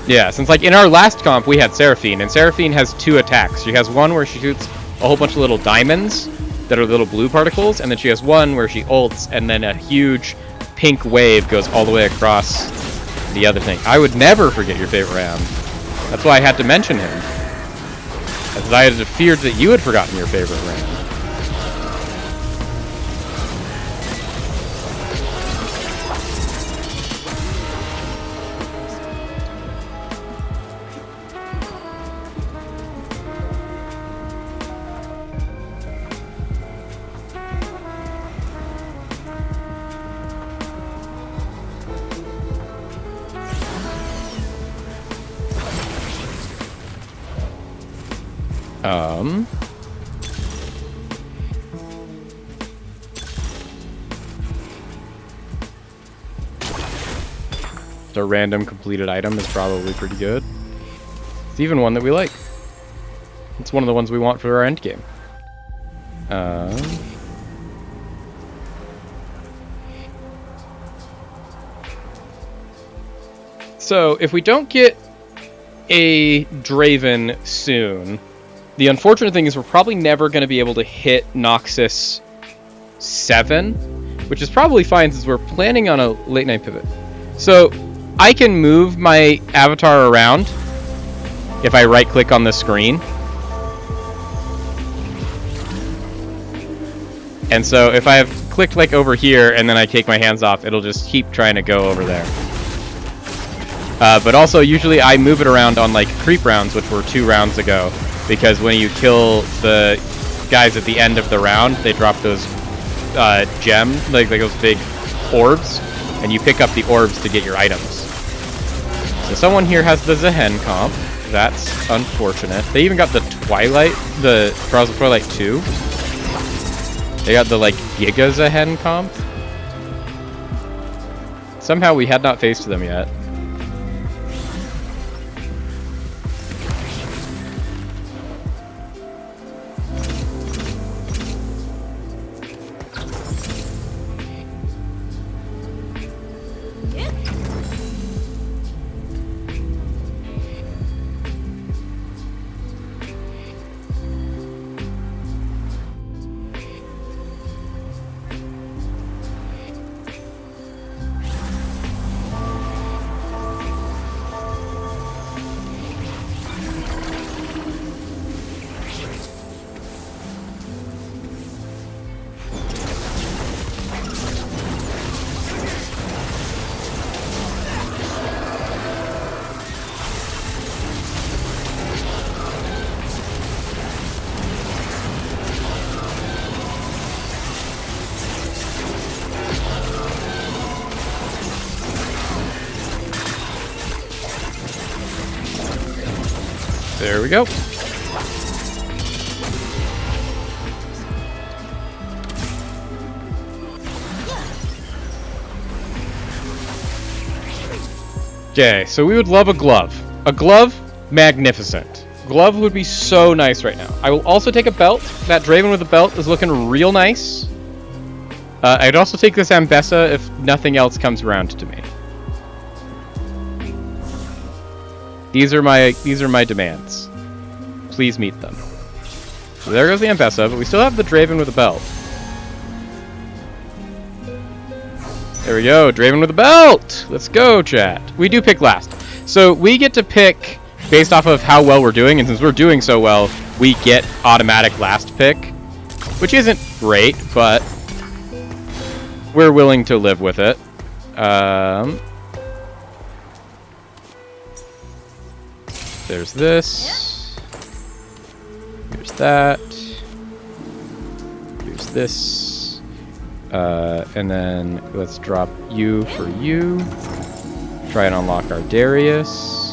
Yeah, since like in our last comp we had Seraphine, and Seraphine has 2 attacks. She has one where she shoots a whole bunch of little diamonds that are little blue particles, and then she has one where she ults, and then a huge pink wave goes all the way across the other thing. I would never forget your favorite ram. That's why I had to mention him. As I had feared that you had forgotten your favorite ram. The random completed item is probably pretty good. It's even one that we like. It's one of the ones we want for our end game. So if we don't get a Draven soon, the unfortunate thing is we're probably never going to be able to hit Noxus 7, which is probably fine since we're planning on a late night pivot. So I can move my avatar around if I right click on the screen. And so if I have clicked like over here and then I take my hands off, it'll just keep trying to go over there. But also usually I move it around on like creep rounds, which were 2 rounds ago, because when you kill the guys at the end of the round, they drop those gems, like those big orbs, and you pick up the orbs to get your items. So someone here has the Zehen comp. That's unfortunate. They even got the Twilight, the Trials of Twilight 2. They got the like Giga Zehen comp. Somehow we had not faced them yet. There we go. Okay, so we would love a glove. A glove, magnificent. Glove would be so nice right now. I will also take a belt. That Draven with a belt is looking real nice. I'd also take this Ambessa if nothing else comes around to me. These are my demands. Please meet them. So there goes the Ambessa, but we still have the Draven with a belt. There we go, Draven with a belt! Let's go, chat. We do pick last. So we get to pick based off of how well we're doing, and since we're doing so well, we get automatic last pick, which isn't great, but we're willing to live with it. There's this. Here's that. Here's this. And then let's drop you for you. Try and unlock our Darius.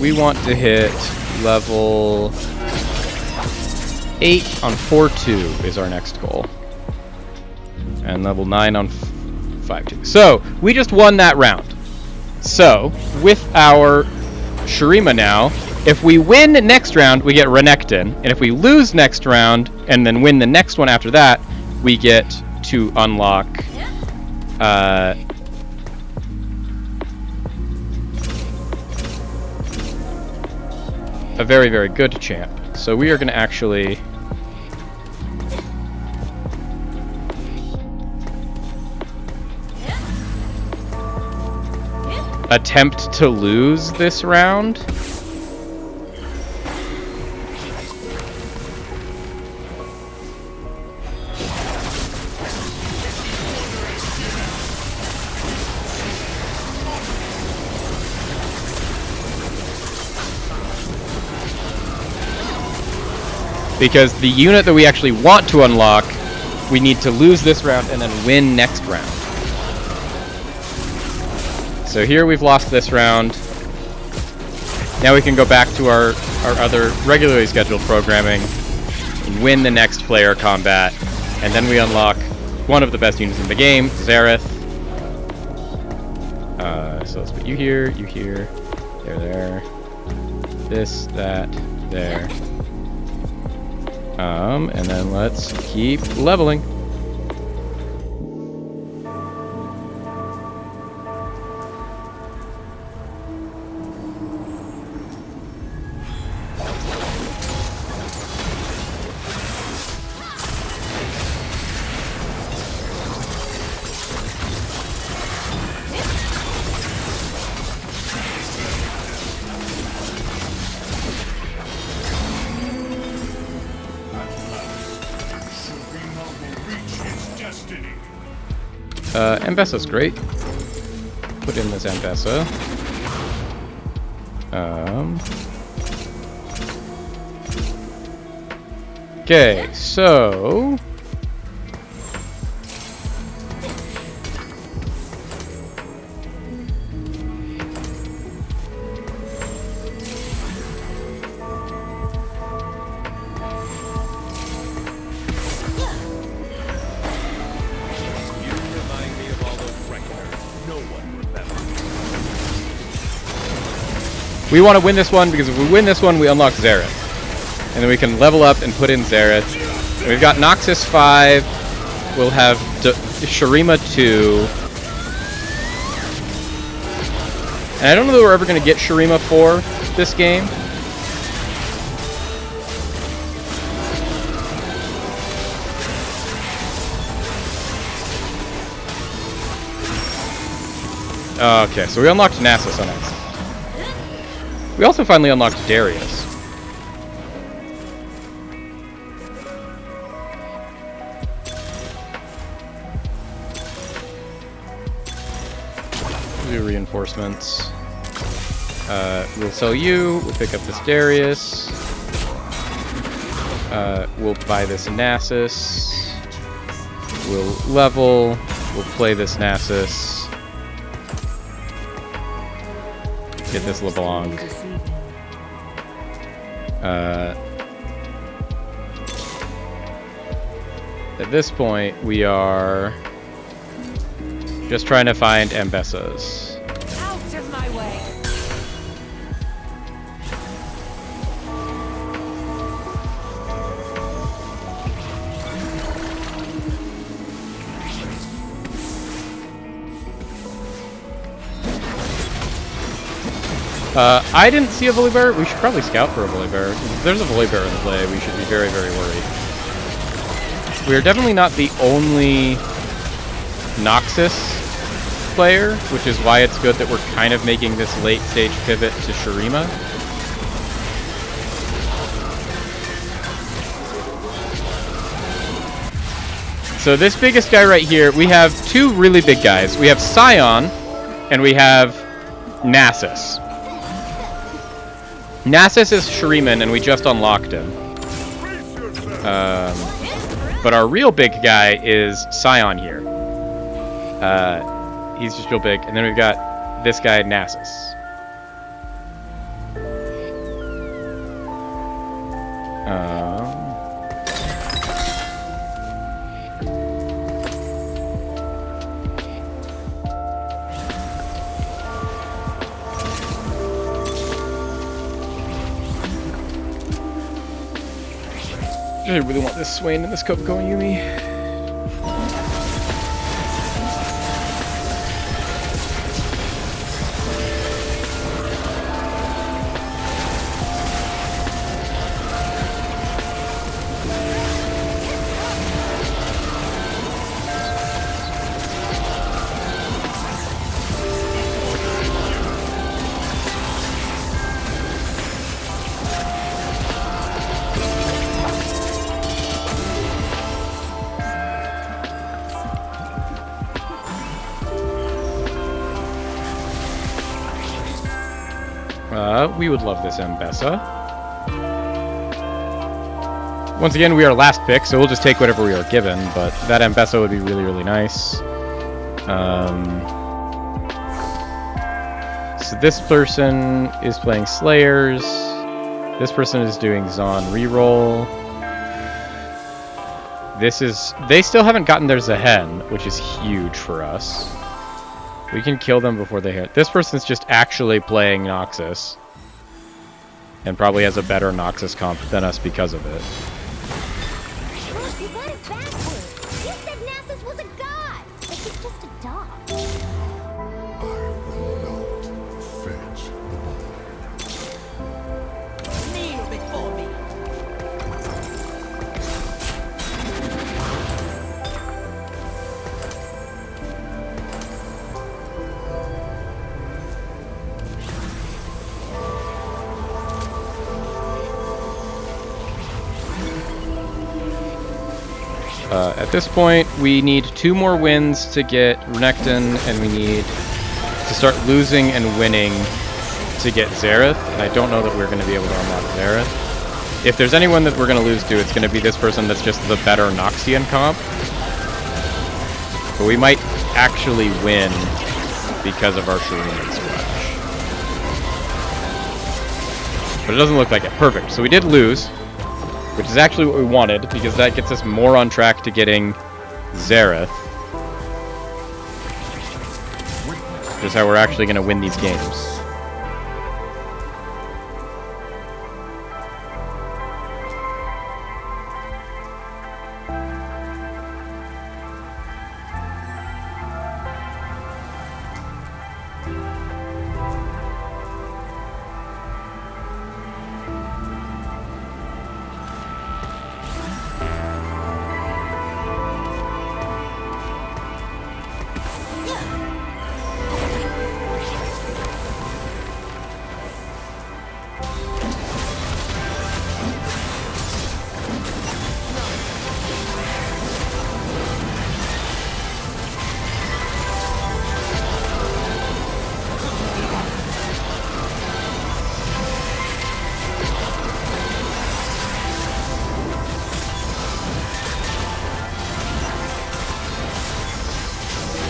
We want to hit level 8 on 4-2 is our next goal. And level 9 on 5-2. So, we just won that round. So, with our Shurima now, if we win next round, we get Renekton. And if we lose next round, and then win the next one after that, we get to unlock... a very, very good champ. So we are going to actually... attempt to lose this round. Because the unit that we actually want to unlock, we need to lose this round and then win next round. So here we've lost this round. Now we can go back to our other regularly scheduled programming and win the next player combat. And then we unlock one of the best units in the game, Xerath. So let's put you here, there. This, that, there. And then let's keep leveling. Ambessa's great. Put in this Ambessa. Okay, so... we want to win this one, because if we win this one, we unlock Xerath. And then we can level up and put in Xerath. And we've got Noxus 5. We'll have Shurima 2. And I don't know that we're ever going to get Shurima 4 this game. Okay, so we unlocked Nasus on accident. We also finally unlocked Darius. Do reinforcements. We'll sell you. We'll pick up this Darius. We'll buy this Nasus. We'll level. We'll play this Nasus. Get this LeBlanc. At this point, we are just trying to find Ambessas. Out of my way. I didn't see a Volibear. We should probably scout for a Volibear. If there's a Volibear in play, we should be very, very worried. We are definitely not the only Noxus player, which is why it's good that we're kind of making this late-stage pivot to Shurima. So this biggest guy right here, we have two really big guys. We have Scion, and we have Nasus. Nasus is Shuriman, and we just unlocked him. But our real big guy is Scion here. He's just real big. And then we've got this guy, Nasus. I really want this Swain and this Kopko and Yumi. We would love this Mbessa. Once again, we are last pick, so we'll just take whatever we are given, but that Mbessa would be really, really nice. So this person is playing Slayers. This person is doing Zon reroll. They still haven't gotten their Zehen, which is huge for us. We can kill them before they hit. This person's just actually playing Noxus. And probably has a better Noxus comp than us because of it. Look, you got it backwards. You said Nasus was a god. But he's just a dog. I will not fetch the ball. Kneel before me. At this point, we need 2 more wins to get Renekton, and we need to start losing and winning to get Xerath. And I don't know that we're going to be able to unlock Xerath. If there's anyone that we're going to lose to, it's going to be this person that's just the better Noxian comp. But we might actually win because of our Shroom and Splash. But it doesn't look like it. Perfect. So we did lose, which is actually what we wanted, because that gets us more on track to getting Xerath. Which is how we're actually going to win these games.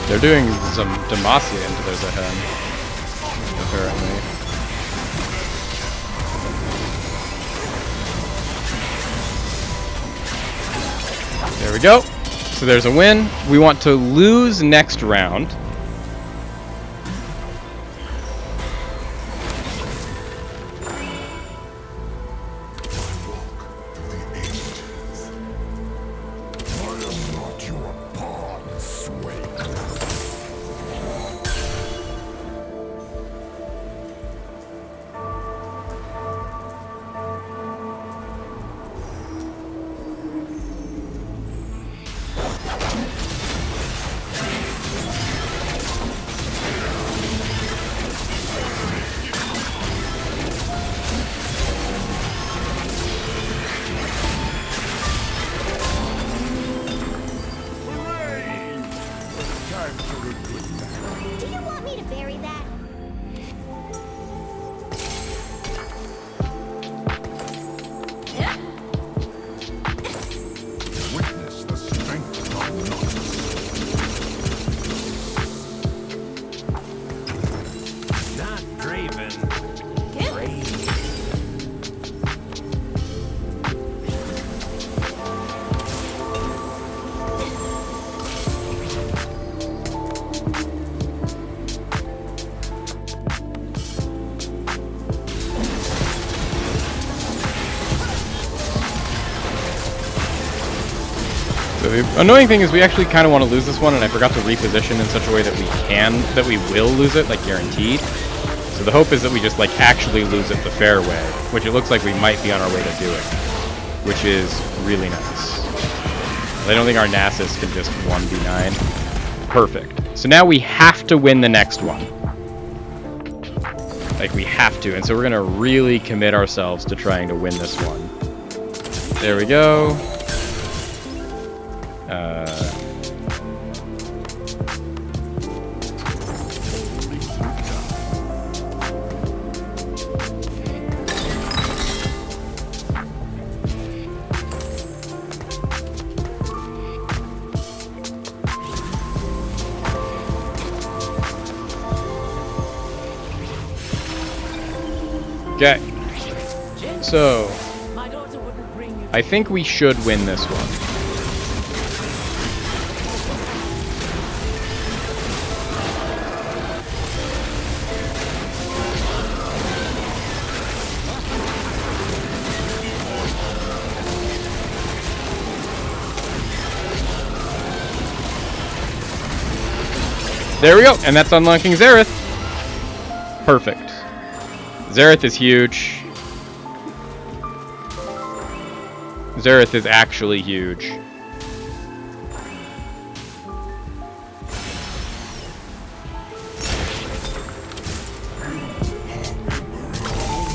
They're doing some Demacia into their Zehen, apparently. There we go. So there's a win. We want to lose next round. So the annoying thing is we actually kind of want to lose this one, and I forgot to reposition in such a way that we will lose it, like guaranteed. So the hope is that we just like actually lose it the fair way, which it looks like we might be on our way to doing, which is really nice. I don't think our Nasus can just 1v9. Perfect. So now we have to win the next one. Like, we have to, and so we're gonna really commit ourselves to trying to win this one. There we go. Okay. So, I think we should win this one. There we go, and that's unlocking Xerath. Perfect. Xerath is huge. Xerath is actually huge.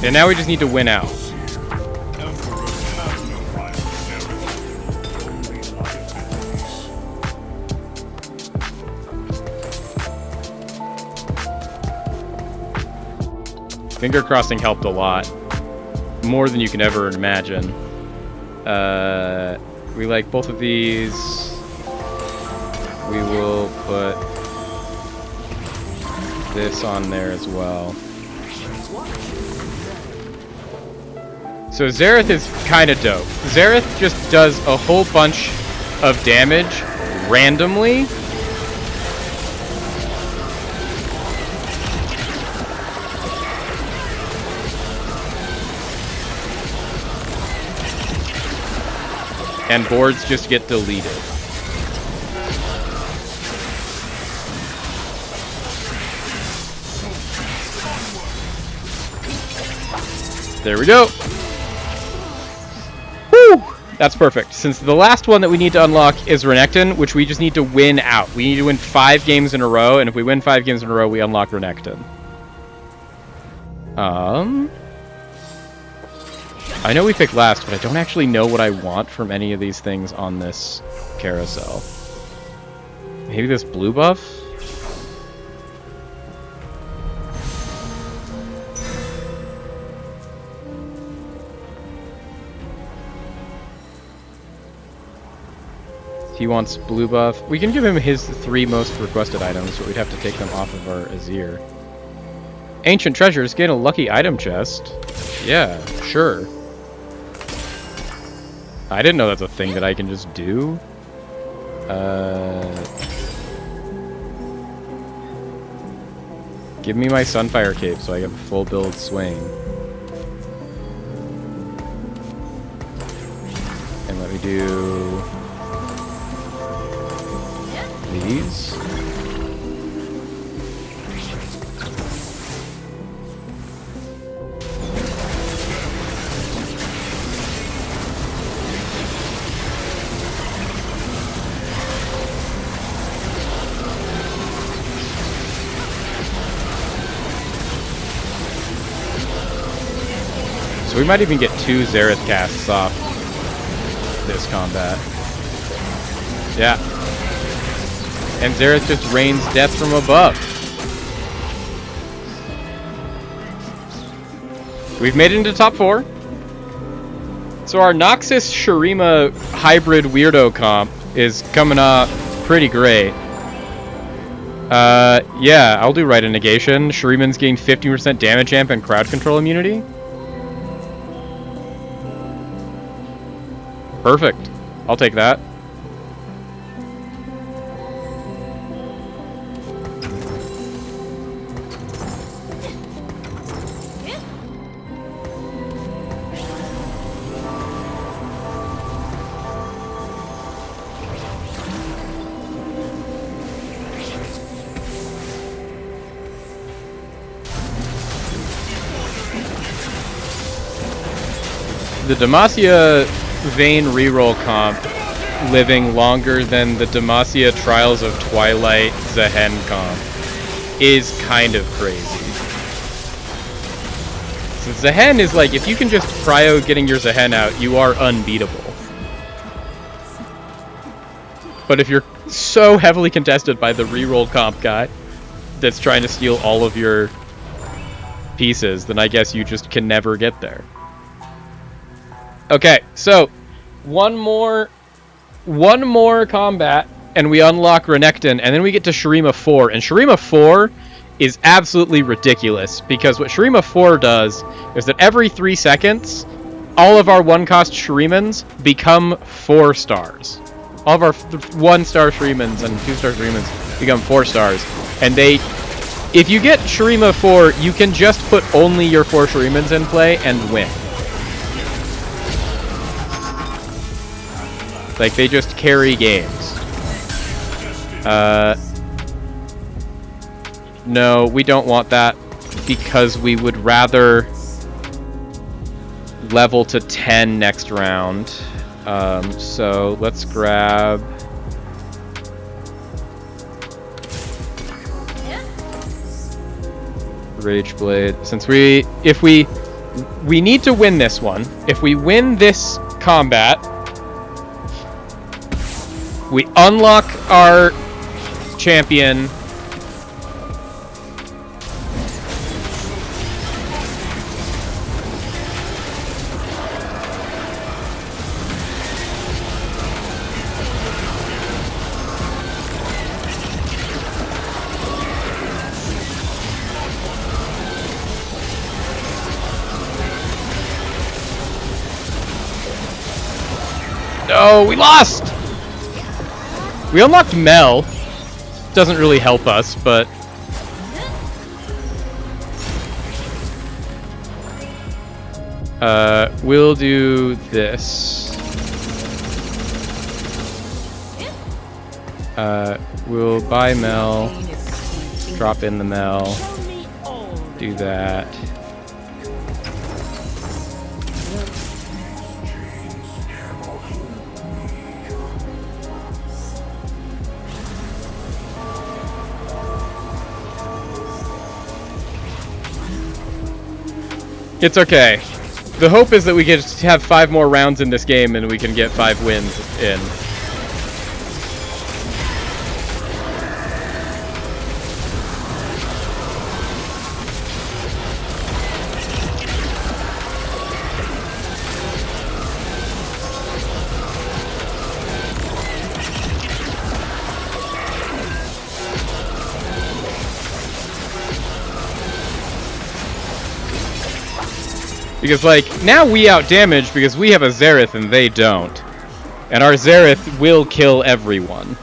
And now we just need to win out. Finger crossing helped a lot. More than you can ever imagine. We like both of these. We will put this on there as well. So Xerath is kind of dope. Xerath just does a whole bunch of damage randomly. And boards just get deleted. There we go. Woo! That's perfect. Since the last one that we need to unlock is Renekton, which we just need to win out. We need to win 5 games in a row, and if we win 5 games in a row, we unlock Renekton. I know we picked last, but I don't actually know what I want from any of these things on this carousel. Maybe this blue buff? He wants blue buff. We can give him his 3 most requested items, but we'd have to take them off of our Azir. Ancient treasures, gain a lucky item chest. Yeah, sure. I didn't know that's a thing that I can just do. Give me my Sunfire Cape so I get a full build Swain. And let me do these. So we might even get 2 Xerath casts off this combat. Yeah. And Xerath just rains death from above. We've made it into top 4. So our Noxus Shurima hybrid weirdo comp is coming up pretty great. Yeah, I'll do Rite of Negation. Shuriman's gain 50% damage amp and crowd control immunity. Perfect. I'll take that. the Demacia Vayne reroll comp living longer than the Demacia Trials of Twilight Zehen comp is kind of crazy. Since Zehen is like, if you can just prio getting your Zehen out, you are unbeatable. But if you're so heavily contested by the reroll comp guy that's trying to steal all of your pieces, then I guess you just can never get there. Okay, so one more combat and we unlock Renekton, and then we get to Shurima 4, and Shurima 4 is absolutely ridiculous, because what Shurima 4 does is that every 3 seconds all of our 1-cost Shurimans become 4 stars. All of our 1-star Shurimans and 2-star Shurimans become 4 stars. And if you get Shurima 4, you can just put only your 4 Shurimans in play and win. Like, they just carry games. No, we don't want that, because we would rather level to 10 next round. So let's grab Rageblade. Since if we need to win this one. If we win this combat, we unlock our champion. No, we lost! We unlocked Mel. Doesn't really help us, but... we'll do this. We'll buy Mel. Drop in the Mel. Do that. It's okay. The hope is that we can just have 5 more rounds in this game and we can get 5 wins in. Because, like, now we out-damage because we have a Xerath and they don't. And our Xerath will kill everyone.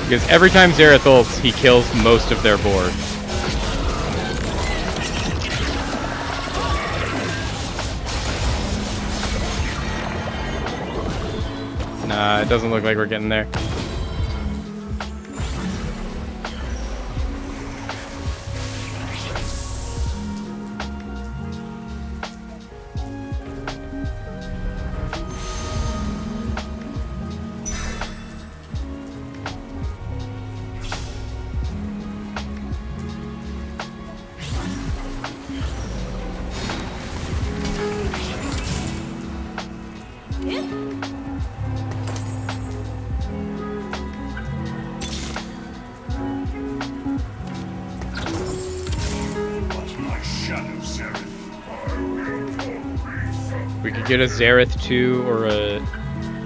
Because every time Xerath ults, he kills most of their board. Nah, it doesn't look like we're getting there. We could get a Zareth 2 or a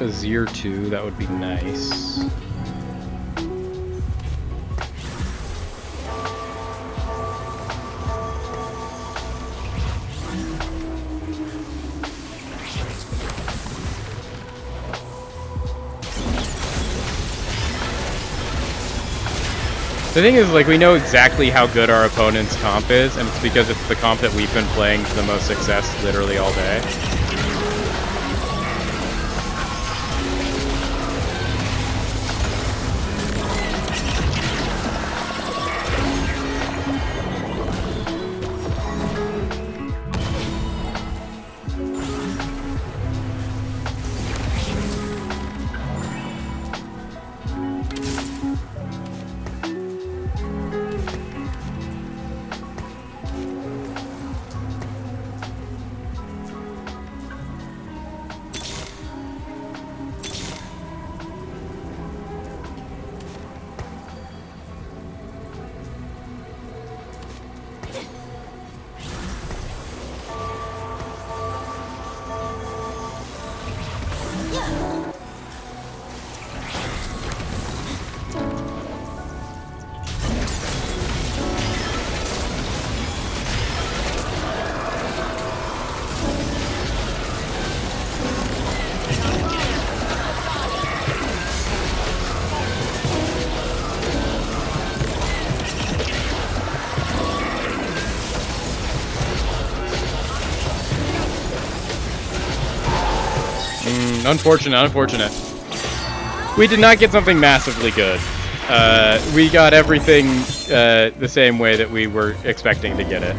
Zir 2. That would be nice. The thing is, like, we know exactly how good our opponent's comp is, and it's because it's the comp that we've been playing to the most success literally all day. Unfortunate. We did not get something massively good. We got everything the same way that we were expecting to get it.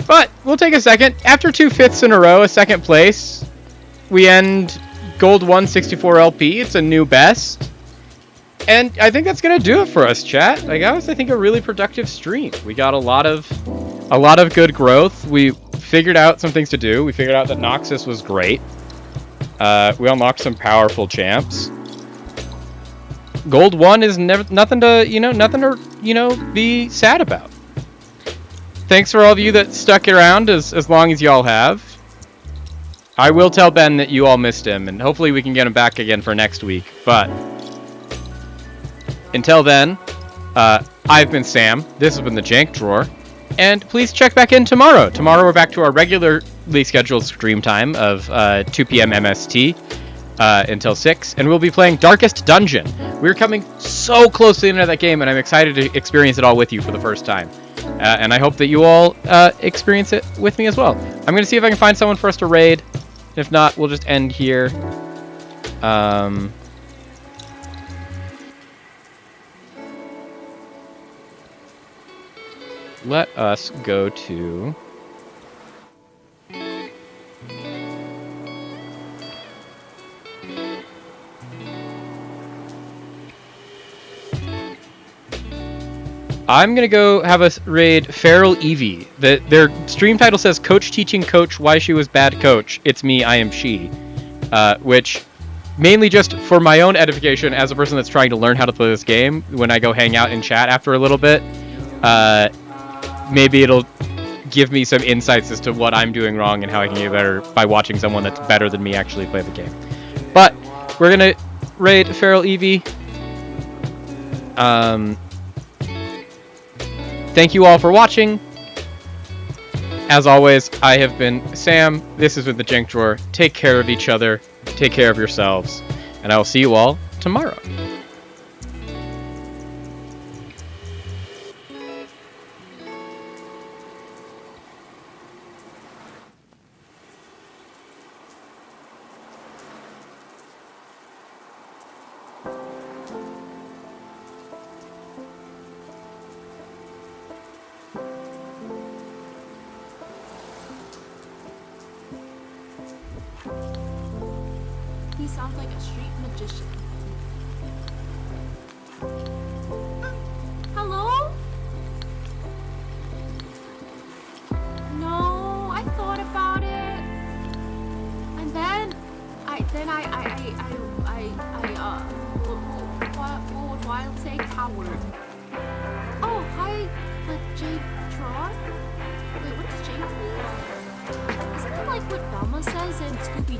But we'll take a second. After 2 5ths in a row, a second place, we end Gold 1 64 LP. It's a new best. And I think that's gonna do it for us, chat. Like, that was, I think, a really productive stream. We got a lot of good growth. We figured out some things to do. We figured out that Noxus was great. We unlocked some powerful champs. Gold 1 is nothing to be sad about. Thanks for all of you that stuck around as long as y'all have. I will tell Ben that you all missed him, and hopefully we can get him back again for next week. But until then, I've been Sam. This has been the Jank Drawer. And please check back in tomorrow. Tomorrow we're back to our regularly scheduled stream time of 2 p.m. MST until 6. And we'll be playing Darkest Dungeon. We're coming so close to the end of that game, and I'm excited to experience it all with you for the first time. And I hope that you all experience it with me as well. I'm going to see if I can find someone for us to raid. If not, we'll just end here. Let us go to... I'm gonna go have us raid Feral Evie. Their stream title says Coach teaching Coach why she was bad coach. It's me, I am she. Which, mainly just for my own edification as a person that's trying to learn how to play this game, when I go hang out in chat after a little bit, maybe it'll give me some insights as to what I'm doing wrong and how I can get better by watching someone that's better than me actually play the game. But we're gonna raid Feral Evie. Thank you all for watching. As always, I have been Sam. This has been the Jank Drawer. Take care of each other. Take care of yourselves. And I will see you all tomorrow. He sounds like a street magician. Hello? No, I thought about it. And then what would Wild say? Coward. Oh, hi, the Jank Drawer? Wait, what does Jank mean? Isn't it like like what Velma says in Scooby-Doo.